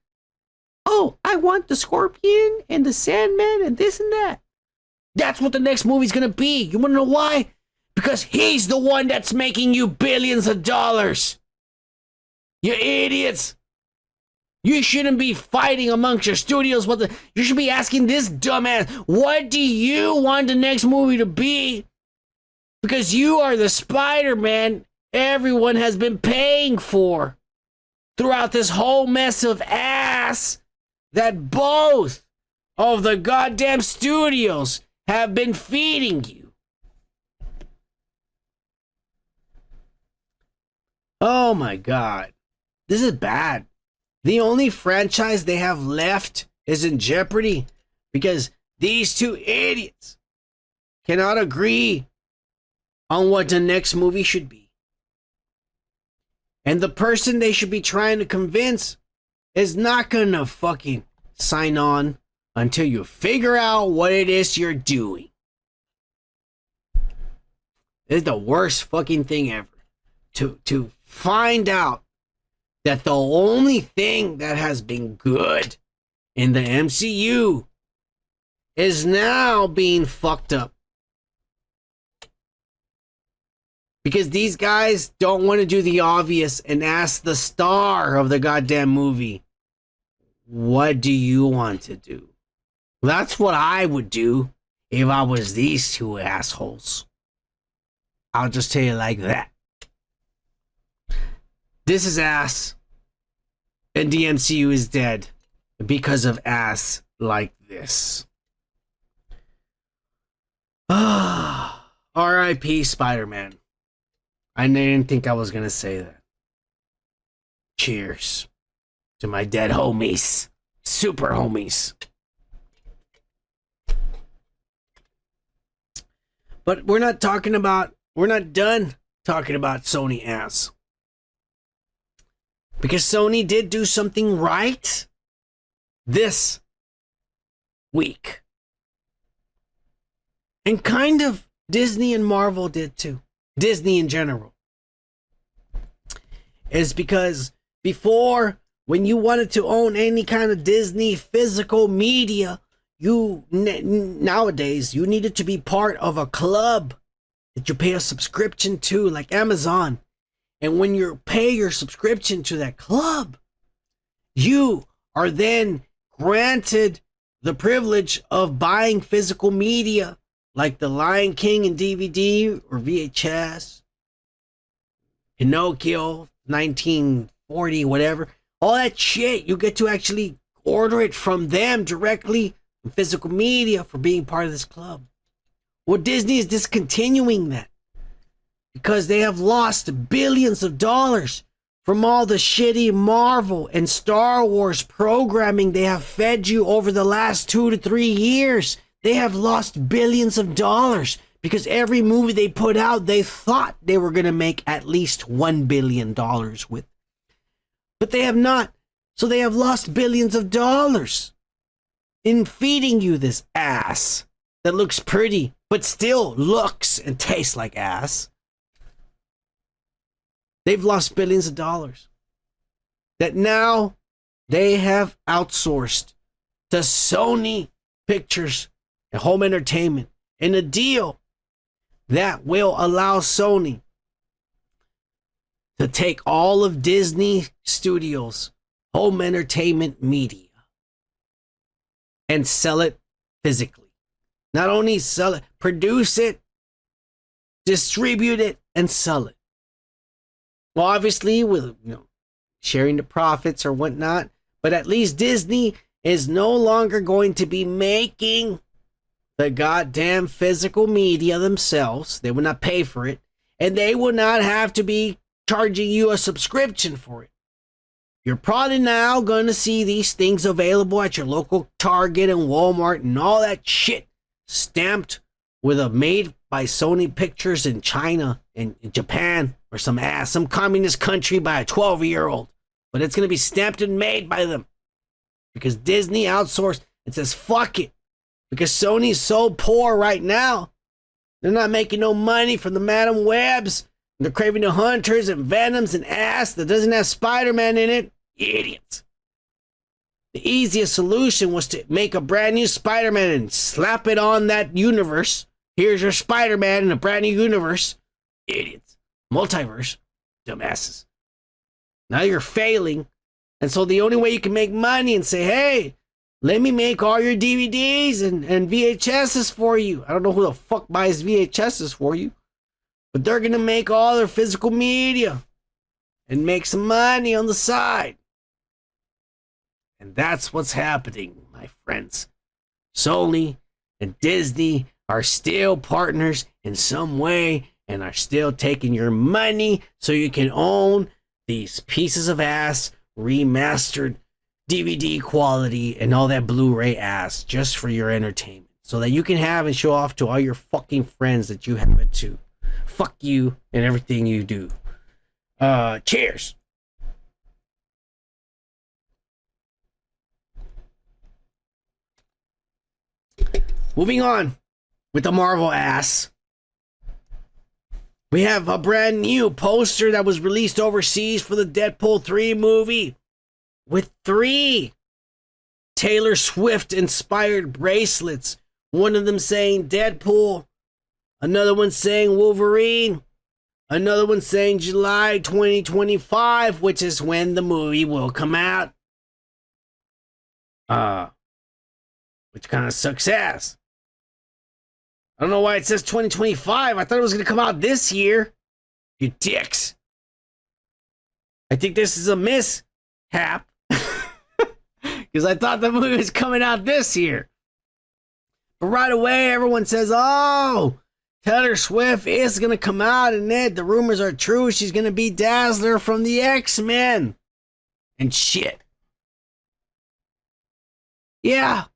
Oh, I want the Scorpion and the Sandman and this and that. That's what the next movie's gonna be. You wanna know why? Because he's the one that's making you billions of dollars. You idiots. You shouldn't be fighting amongst your studios. You should be asking this dumbass, what do you want the next movie to be? Because you are the Spider-Man everyone has been paying for throughout this whole mess of ass that both of the goddamn studios have been feeding you. Oh my God. This is bad. The only franchise they have left is in jeopardy because these two idiots cannot agree on what the next movie should be. And the person they should be trying to convince is not gonna fucking sign on until you figure out what it is you're doing. This is the worst fucking thing ever. To find out that the only thing that has been good in the MCU is now being fucked up. Because these guys don't want to do the obvious and ask the star of the goddamn movie, what do you want to do? That's what I would do if I was these two assholes. I'll just tell you like that. This is ass. And the MCU is dead because of ass like this. R.I.P. Spider-Man. I didn't think I was going to say that. Cheers to my dead homies. Super homies. But we're not done talking about Sony ass. Because Sony did do something right this week. And kind of Disney and Marvel did too. Disney in general. Is because before, when you wanted to own any kind of Disney physical media, nowadays you needed to be part of a club that you pay a subscription to, like Amazon. And when you pay your subscription to that club, you are then granted the privilege of buying physical media like The Lion King in DVD or VHS, Pinocchio, 1940, whatever. All that shit, you get to actually order it from them directly in physical media for being part of this club. Well, Disney is discontinuing that because they have lost billions of dollars from all the shitty Marvel and Star Wars programming they have fed you over the last 2 to 3 years. They have lost billions of dollars because every movie they put out, they thought they were going to make at least $1 billion with. But they have not. So they have lost billions of dollars in feeding you this ass that looks pretty, but still looks and tastes like ass. They've lost billions of dollars that now they have outsourced to Sony Pictures and Home Entertainment in a deal that will allow Sony to take all of Disney Studios' home entertainment media and sell it physically. Not only sell it, produce it, distribute it, and sell it. Well, obviously, with sharing the profits or whatnot, but at least Disney is no longer going to be making the goddamn physical media themselves. They will not pay for it, and they will not have to be charging you a subscription for it. You're probably now going to see these things available at your local Target and Walmart and all that shit stamped with a made by Sony Pictures in China and in Japan or some communist country by a 12-year-old. But it's going to be stamped and made by them because Disney outsourced and says, fuck it. Because Sony's so poor right now. They're not making no money from the Madam Webs. They're craving the Hunters and Venoms and ass that doesn't have Spider-Man in it. Idiots. The easiest solution was to make a brand new Spider-Man and slap it on that universe. Here's your Spider-Man in a brand new universe. Idiots. Multiverse. Dumbasses. Now you're failing. And so the only way you can make money and say, hey, let me make all your DVDs and VHSs for you. I don't know who the fuck buys VHSs for you. But they're going to make all their physical media and make some money on the side. And that's what's happening, my friends. Sony and Disney are still partners in some way and are still taking your money so you can own these pieces of ass remastered DVD quality and all that Blu-ray ass just for your entertainment. so that you can have and show off to all your fucking friends that you have it to. Fuck you and everything you do. Cheers. Moving on with the Marvel ass. We have a brand new poster that was released overseas for the Deadpool 3 movie with 3 Taylor Swift inspired bracelets. One of them saying Deadpool, another one saying Wolverine, another one saying July 2025, which is when the movie will come out. Which kind of sucks ass. I don't know why it says 2025. I thought it was going to come out this year. You dicks. I think this is a mishap. Because I thought the movie was coming out this year. But right away, everyone says, oh, Taylor Swift is going to come out, and the rumors are true. She's going to be Dazzler from the X-Men. And shit. Yeah.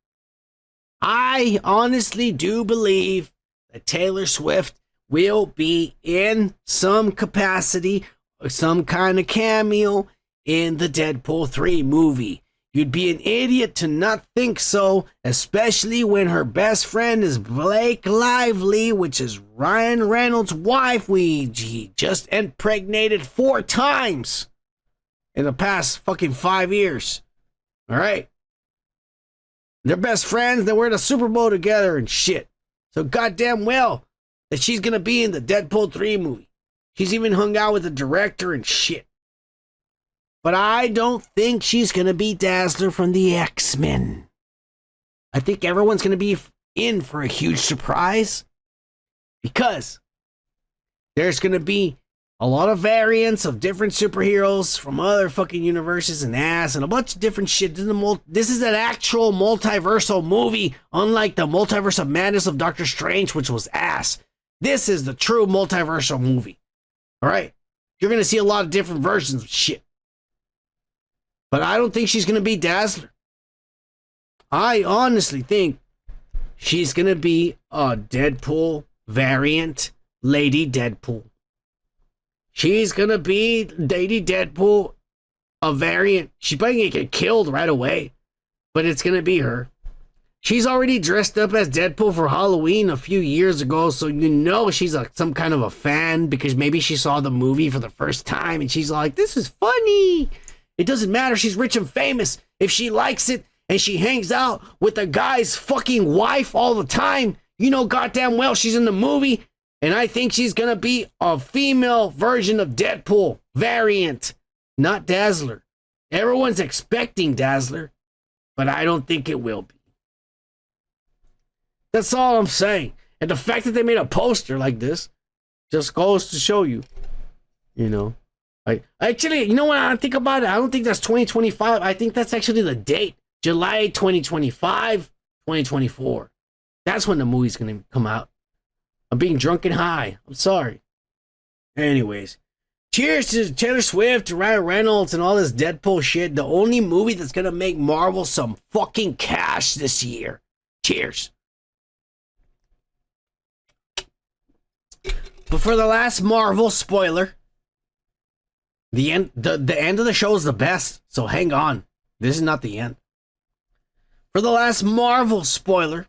I honestly do believe that Taylor Swift will be in some capacity or some kind of cameo in the Deadpool 3 movie. You'd be an idiot to not think so, especially when her best friend is Blake Lively, which is Ryan Reynolds' wife. He just impregnated 4 times in the past fucking 5 years. All right? They're best friends. They were at a Super Bowl together and shit. So goddamn well that she's going to be in the Deadpool 3 movie. She's even hung out with the director and shit. But I don't think she's going to be Dazzler from the X-Men. I think everyone's going to be in for a huge surprise. Because there's going to be a lot of variants of different superheroes from other fucking universes and ass and a bunch of different shit. This is an actual multiversal movie, unlike the Multiverse of Madness of Doctor Strange, which was ass. This is the true multiversal movie. All right? You're going to see a lot of different versions of shit. But I don't think she's going to be Dazzler. I honestly think she's going to be a Deadpool variant Lady Deadpool. She's going to be Lady Deadpool, a variant. She's probably going to get killed right away, but it's going to be her. She's already dressed up as Deadpool for Halloween a few years ago, so you know she's some kind of a fan because maybe she saw the movie for the first time and she's like, this is funny. It doesn't matter. She's rich and famous. If she likes it and she hangs out with the guy's fucking wife all the time, you know goddamn well she's in the movie. And I think she's going to be a female version of Deadpool variant, not Dazzler. Everyone's expecting Dazzler, but I don't think it will be. That's all I'm saying. And the fact that they made a poster like this just goes to show you, you know. Actually, you know what I think about it? I don't think that's 2025. I think that's actually the date. July 2025, 2024. That's when the movie's going to come out. I'm being drunk and high. I'm sorry. Anyways, cheers to Taylor Swift, to Ryan Reynolds, and all this Deadpool shit. The only movie that's going to make Marvel some fucking cash this year. Cheers. But for the last Marvel spoiler, the end of the show is the best, so hang on. This is not the end. For the last Marvel spoiler,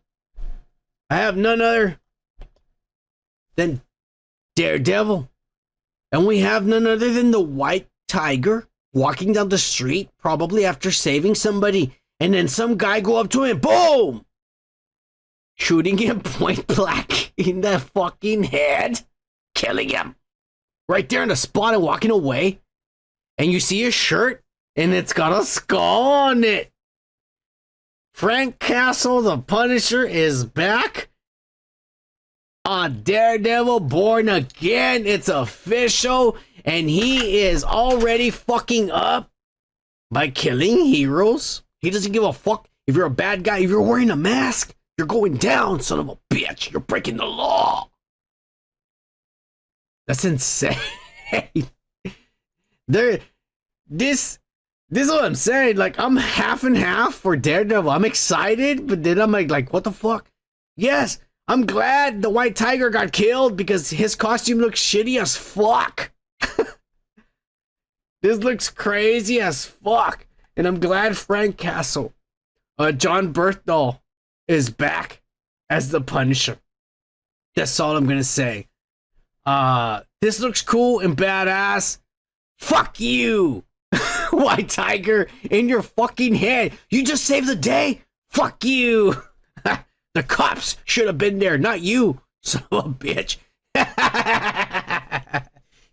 I have none other than Daredevil. And we have none other than the White Tiger walking down the street, probably after saving somebody, and then some guy go up to him, boom! Shooting him point blank in the fucking head, killing him. Right there in the spot and walking away. And you see his shirt, and it's got a skull on it. Frank Castle, the Punisher, is back on Daredevil Born Again. It's official, and he is already fucking up by killing heroes. He doesn't give a fuck if you're a bad guy. If you're wearing a mask, you're going down, son of a bitch. You're breaking the law. That's insane. This is what I'm saying. Like, I'm half and half for Daredevil. I'm excited, but then I'm like, what the fuck? Yes, I'm glad the white tiger got killed because his costume looks shitty as fuck. This looks crazy as fuck. And I'm glad Frank Castle, John Berthal, is back as the Punisher. That's all I'm gonna say. This looks cool and badass. Fuck you, white tiger, in your fucking head. You just saved the day. Fuck you. The cops should have been there, not you, son of a bitch.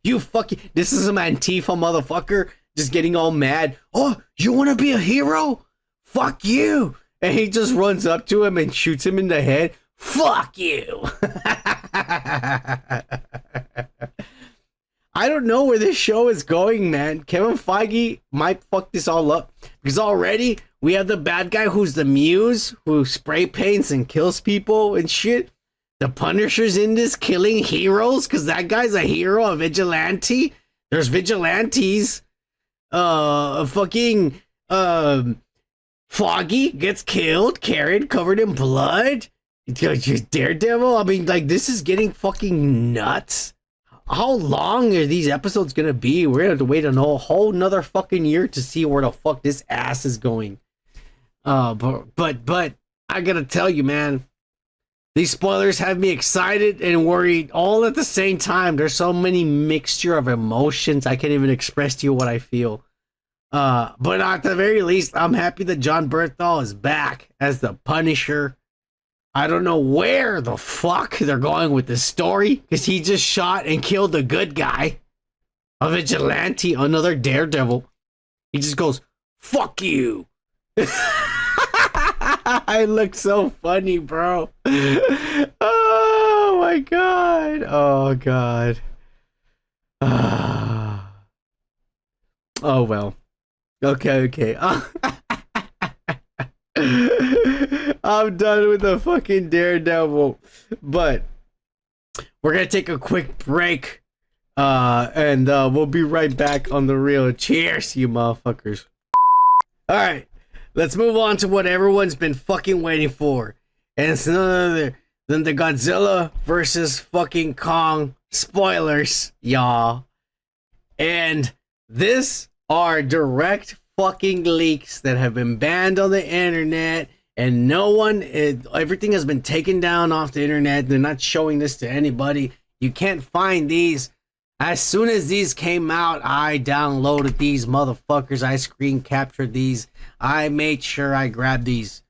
You fucking, this is some Antifa motherfucker just getting all mad. Oh, you want to be a hero? Fuck you. And he just runs up to him and shoots him in the head. Fuck you. I don't know where this show is going, man. Kevin Feige might fuck this all up. Because already we have the bad guy who's the Muse, who spray paints and kills people and shit. The Punisher's in this killing heroes because that guy's a hero, a vigilante. There's vigilantes. Foggy gets killed, carried, covered in blood. Daredevil. I mean, like, this is getting fucking nuts. How long are these episodes gonna be? We're gonna have to wait a whole nother fucking year to see where the fuck this ass is going. But I gotta tell you, man. These spoilers have me excited and worried all at the same time. There's so many mixture of emotions. I can't even express to you what I feel. But at the very least, I'm happy that John Berthal is back as the Punisher. I don't know where the fuck they're going with this story because he just shot and killed a good guy, a vigilante, another Daredevil. He just goes, fuck you. I look so funny, bro. Oh my god. Oh god. Oh well. Okay. I'm done with the fucking Daredevil. But we're gonna take a quick break. And we'll be right back on the reel. Cheers, you motherfuckers. Alright. Let's move on to what everyone's been fucking waiting for. And it's none other than the Godzilla versus fucking Kong spoilers, y'all. And this are direct fucking leaks that have been banned on the internet. And everything has been taken down off the internet. They're not showing this to anybody. You can't find these. As soon as these came out, I downloaded these motherfuckers. I screen captured these. I made sure I grabbed these.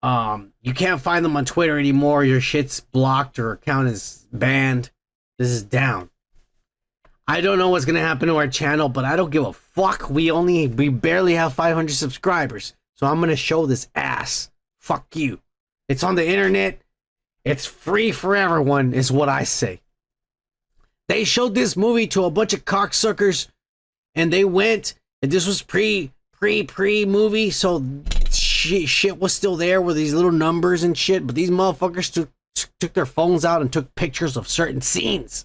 You can't find them on Twitter anymore. Your shit's blocked or account is banned. This is down. I don't know what's gonna happen to our channel, but I don't give a fuck. We barely have 500 subscribers. So I'm gonna show this ass. Fuck you. It's on the internet. It's free for everyone, is what I say. They showed this movie to a bunch of cocksuckers, and they went, and this was pre-movie, so shit was still there with these little numbers and shit, but these motherfuckers took their phones out and took pictures of certain scenes.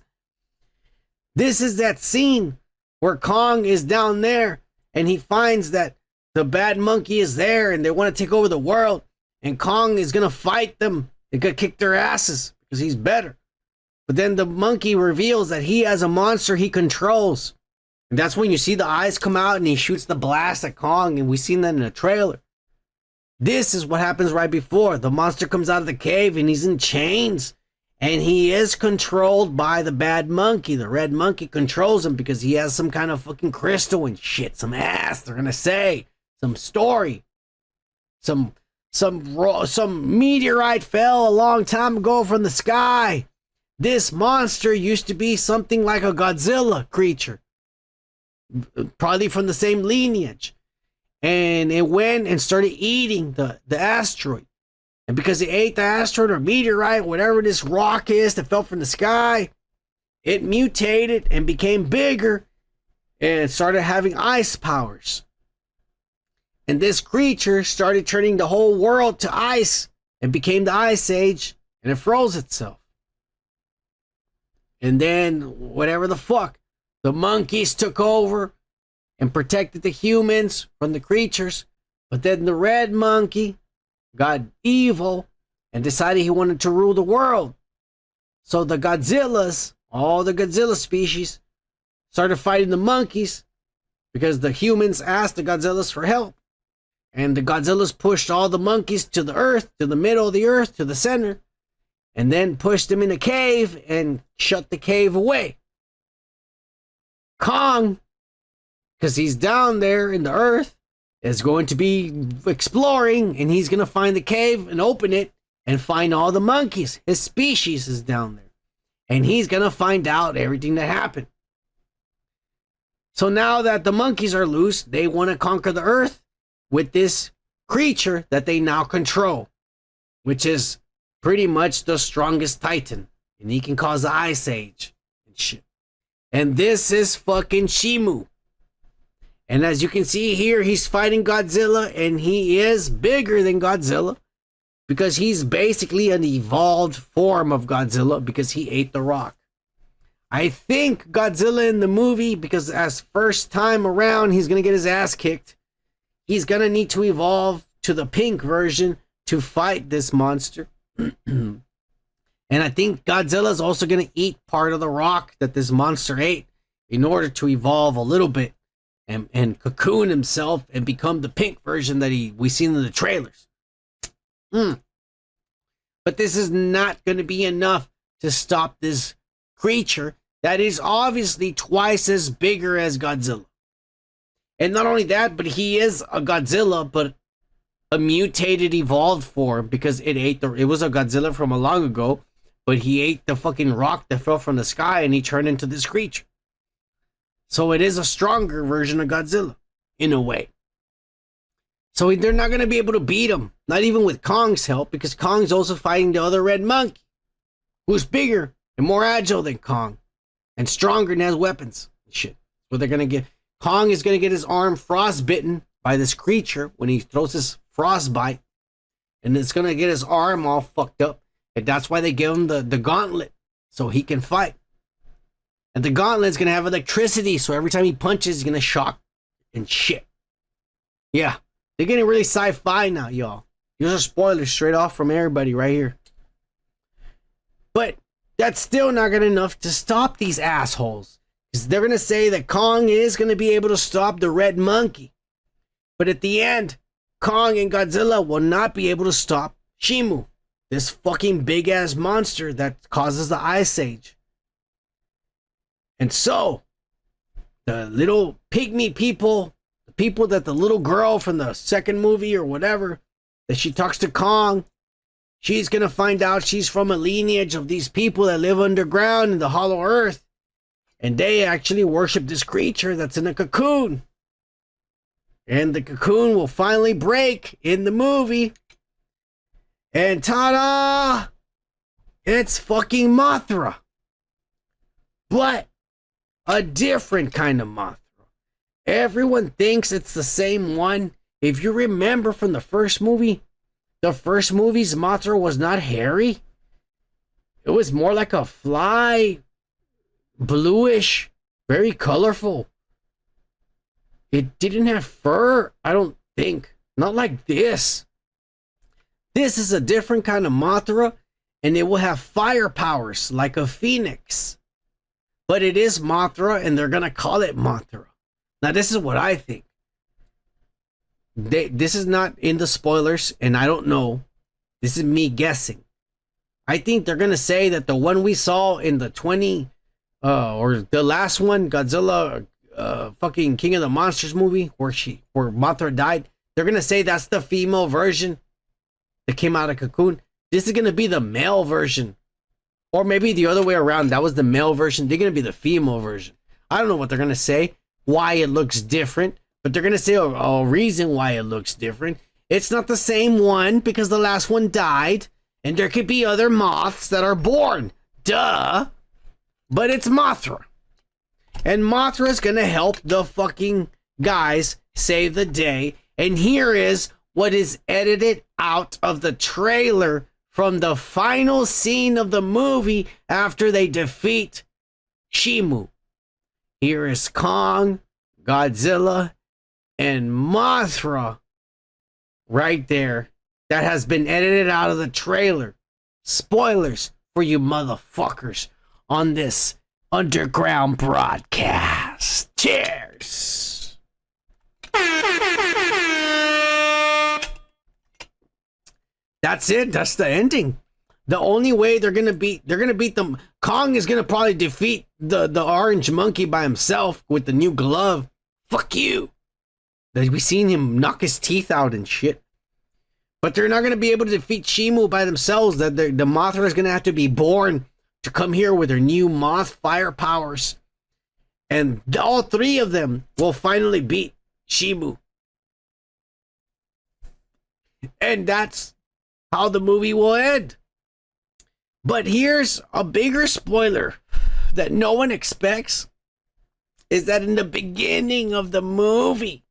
This is that scene where Kong is down there, and he finds that the bad monkey is there, and they want to take over the world, and Kong is gonna fight them. They're gonna kick their asses, because he's better. But then the monkey reveals that he has a monster he controls. And that's when you see the eyes come out and he shoots the blast at Kong, and we've seen that in the trailer. This is what happens right before. The monster comes out of the cave and he's in chains. And he is controlled by the bad monkey. The red monkey controls him because he has some kind of fucking crystal and shit. Some ass, they're gonna say. Some story. Some meteorite fell a long time ago from the sky. This monster used to be something like a Godzilla creature, probably from the same lineage. And it went and started eating the asteroid. And because it ate the asteroid or meteorite, whatever this rock is that fell from the sky, it mutated and became bigger and started having ice powers. And this creature started turning the whole world to ice and became the Ice Age, and it froze itself. And then, whatever the fuck, the monkeys took over and protected the humans from the creatures. But then the red monkey got evil and decided he wanted to rule the world. So the Godzillas, all the Godzilla species, started fighting the monkeys because the humans asked the Godzillas for help. And the Godzillas pushed all the monkeys to the earth, to the middle of the earth, to the center, and then pushed them in a cave and shut the cave away. Kong, because he's down there in the earth, is going to be exploring, and he's going to find the cave and open it and find all the monkeys. His species is down there. And he's going to find out everything that happened. So now that the monkeys are loose, they want to conquer the earth with this creature that they now control, which is pretty much the strongest titan. And he can cause the ice age and shit. And this is fucking Shimu. And as you can see here, he's fighting Godzilla, and he is bigger than Godzilla because he's basically an evolved form of Godzilla because he ate the rock. I think Godzilla in the movie, because as first time around, he's going to get his ass kicked. He's going to need to evolve to the pink version to fight this monster. And I think Godzilla's also going to eat part of the rock that this monster ate in order to evolve a little bit and cocoon himself and become the pink version that we seen in the trailers. But this is not going to be enough to stop this creature that is obviously twice as bigger as Godzilla. And not only that, but he is a Godzilla, but a mutated, evolved form because it was a Godzilla from a long ago, but he ate the fucking rock that fell from the sky and he turned into this creature. So it is a stronger version of Godzilla, in a way. So they're not going to be able to beat him, not even with Kong's help, because Kong's also fighting the other red monkey, who's bigger and more agile than Kong, and stronger and has weapons and shit. So they're going to get... Kong is going to get his arm frostbitten by this creature when he throws his frostbite, and it's going to get his arm all fucked up, and that's why they give him the gauntlet, so he can fight. And the gauntlet's going to have electricity, so every time he punches, he's going to shock and shit. Yeah, they're getting really sci-fi now, y'all. These are spoilers straight off from everybody right here. But that's still not good enough to stop these assholes. Because they're going to say that Kong is going to be able to stop the red monkey. But at the end, Kong and Godzilla will not be able to stop Shimu, this fucking big-ass monster that causes the Ice Age. And so, the little pygmy people, the people that the little girl from the second movie or whatever, that she talks to Kong, she's going to find out she's from a lineage of these people that live underground in the hollow earth. And they actually worship this creature that's in a cocoon. And the cocoon will finally break in the movie. And ta-da! It's fucking Mothra. But a different kind of Mothra. Everyone thinks it's the same one. If you remember from the first movie's Mothra was not hairy. It was more like a fly, bluish, very colorful. It didn't have fur, I don't think. Not like this. This is a different kind of Mothra, and it will have fire powers like a phoenix. But it is Mothra, and they're going to call it Mothra. Now, this is what I think. This is not in the spoilers, and I don't know. This is me guessing. I think they're going to say that the one we saw in the or the last one, Godzilla, fucking King of the Monsters movie, where Mothra died, they're going to say that's the female version that came out of Cocoon. This is going to be the male version. Or maybe the other way around. That was the male version. They're going to be the female version. I don't know what they're going to say, why it looks different, but they're going to say a reason why it looks different. It's not the same one because the last one died, and there could be other moths that are born. Duh. But it's Mothra. And Mothra is going to help the fucking guys save the day. And here is what is edited out of the trailer from the final scene of the movie after they defeat Shimu. Here is Kong, Godzilla, and Mothra right there that has been edited out of the trailer. Spoilers for you motherfuckers on this underground broadcast. Cheers. That's it. That's the ending. The only way they're gonna beat them. Kong is gonna probably defeat the orange monkey by himself with the new glove. Fuck you. We've seen him knock his teeth out and shit. But they're not gonna be able to defeat Shimu by themselves. The Mothra is gonna have to be born to come here with her new moth fire powers. And all three of them will finally beat Shimu. And that's how the movie will end. But here's a bigger spoiler that no one expects, is that in the beginning of the movie,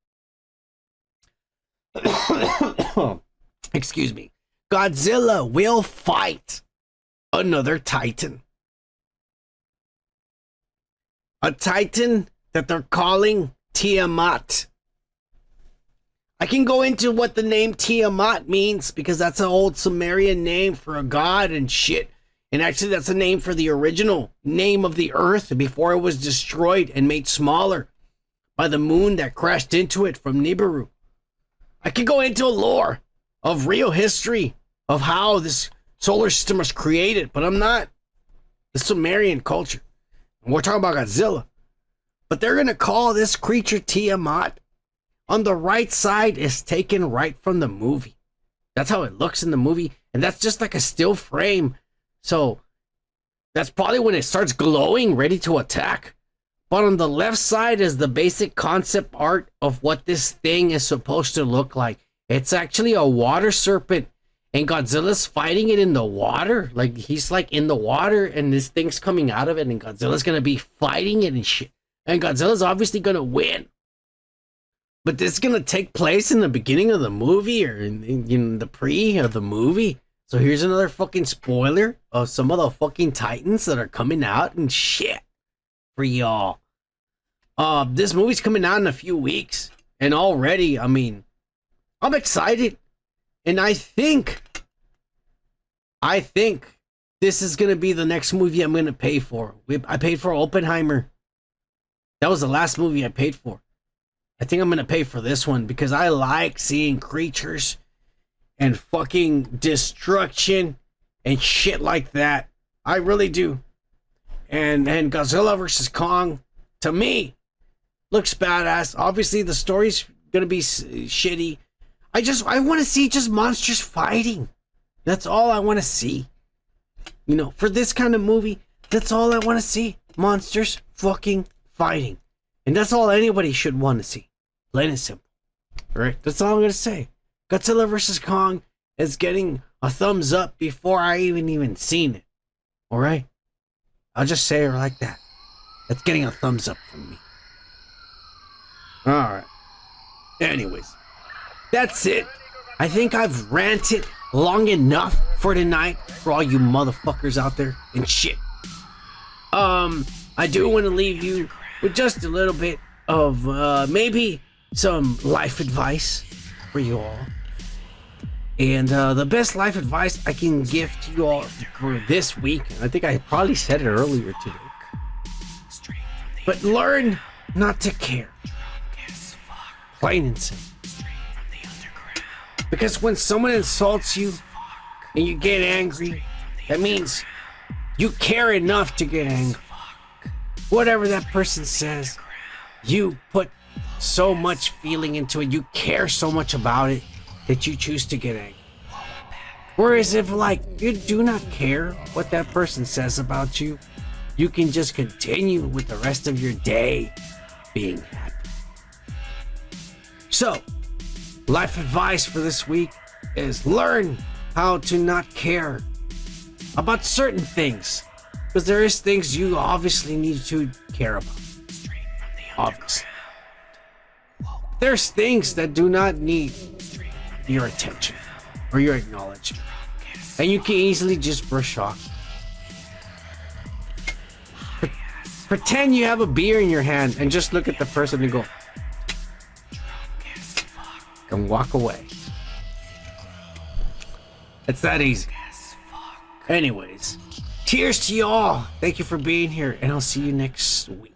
excuse me, Godzilla will fight another Titan. A Titan that they're calling Tiamat. I can go into what the name Tiamat means because that's an old Sumerian name for a god and shit. And actually that's a name for the original name of the earth before it was destroyed and made smaller by the moon that crashed into it from Nibiru. I can go into a lore of real history of how this solar system was created, but I'm not the Sumerian culture. We're talking about Godzilla. But they're going to call this creature Tiamat. On the right side is taken right from the movie. That's how it looks in the movie. And that's just like a still frame. So that's probably when it starts glowing, ready to attack. But on the left side is the basic concept art of what this thing is supposed to look like. It's actually a water serpent. And Godzilla's fighting it in the water. Like he's like in the water and this thing's coming out of it. And Godzilla's going to be fighting it and shit. And Godzilla's obviously going to win. But this is going to take place in the beginning of the movie or in the pre of the movie. So here's another fucking spoiler of some of the fucking Titans that are coming out and shit for y'all. This movie's coming out in a few weeks. And already, I mean, I'm excited. And I think this is going to be the next movie I'm going to pay for. I paid for Oppenheimer. That was the last movie I paid for. I think I'm going to pay for this one because I like seeing creatures and fucking destruction and shit like that. I really do. And Godzilla vs. Kong, to me, looks badass. Obviously, the story's going to be shitty. I want to see just monsters fighting. That's all I want to see. You know, for this kind of movie, that's all I want to see. Monsters fucking fighting. And that's all anybody should want to see. Plain and simple. Alright, that's all I'm going to say. Godzilla vs. Kong is getting a thumbs up before I even seen it. Alright? I'll just say it like that. That's getting a thumbs up from me. Alright. Anyways. That's it. I think I've ranted long enough for tonight for all you motherfuckers out there and shit. I do want to leave you with just a little bit of maybe some life advice for you all. And the best life advice I can give to you all for this week, I think I probably said it earlier today, but learn not to care. Plain and simple. Because when someone insults you and you get angry, that means you care enough to get angry. Whatever that person says, you put so much feeling into it, you care so much about it that you choose to get angry. Whereas if like you do not care what that person says about you, you can just continue with the rest of your day being happy. So, life advice for this week is learn how to not care about certain things. Because there is things you obviously need to care about. Obviously. There's things that do not need your attention or your acknowledgement. And you can easily just brush off. Pretend you have a beer in your hand and just look at the person and go, and walk away. It's that easy. Anyways, cheers to y'all. Thank you for being here, and I'll see you next week.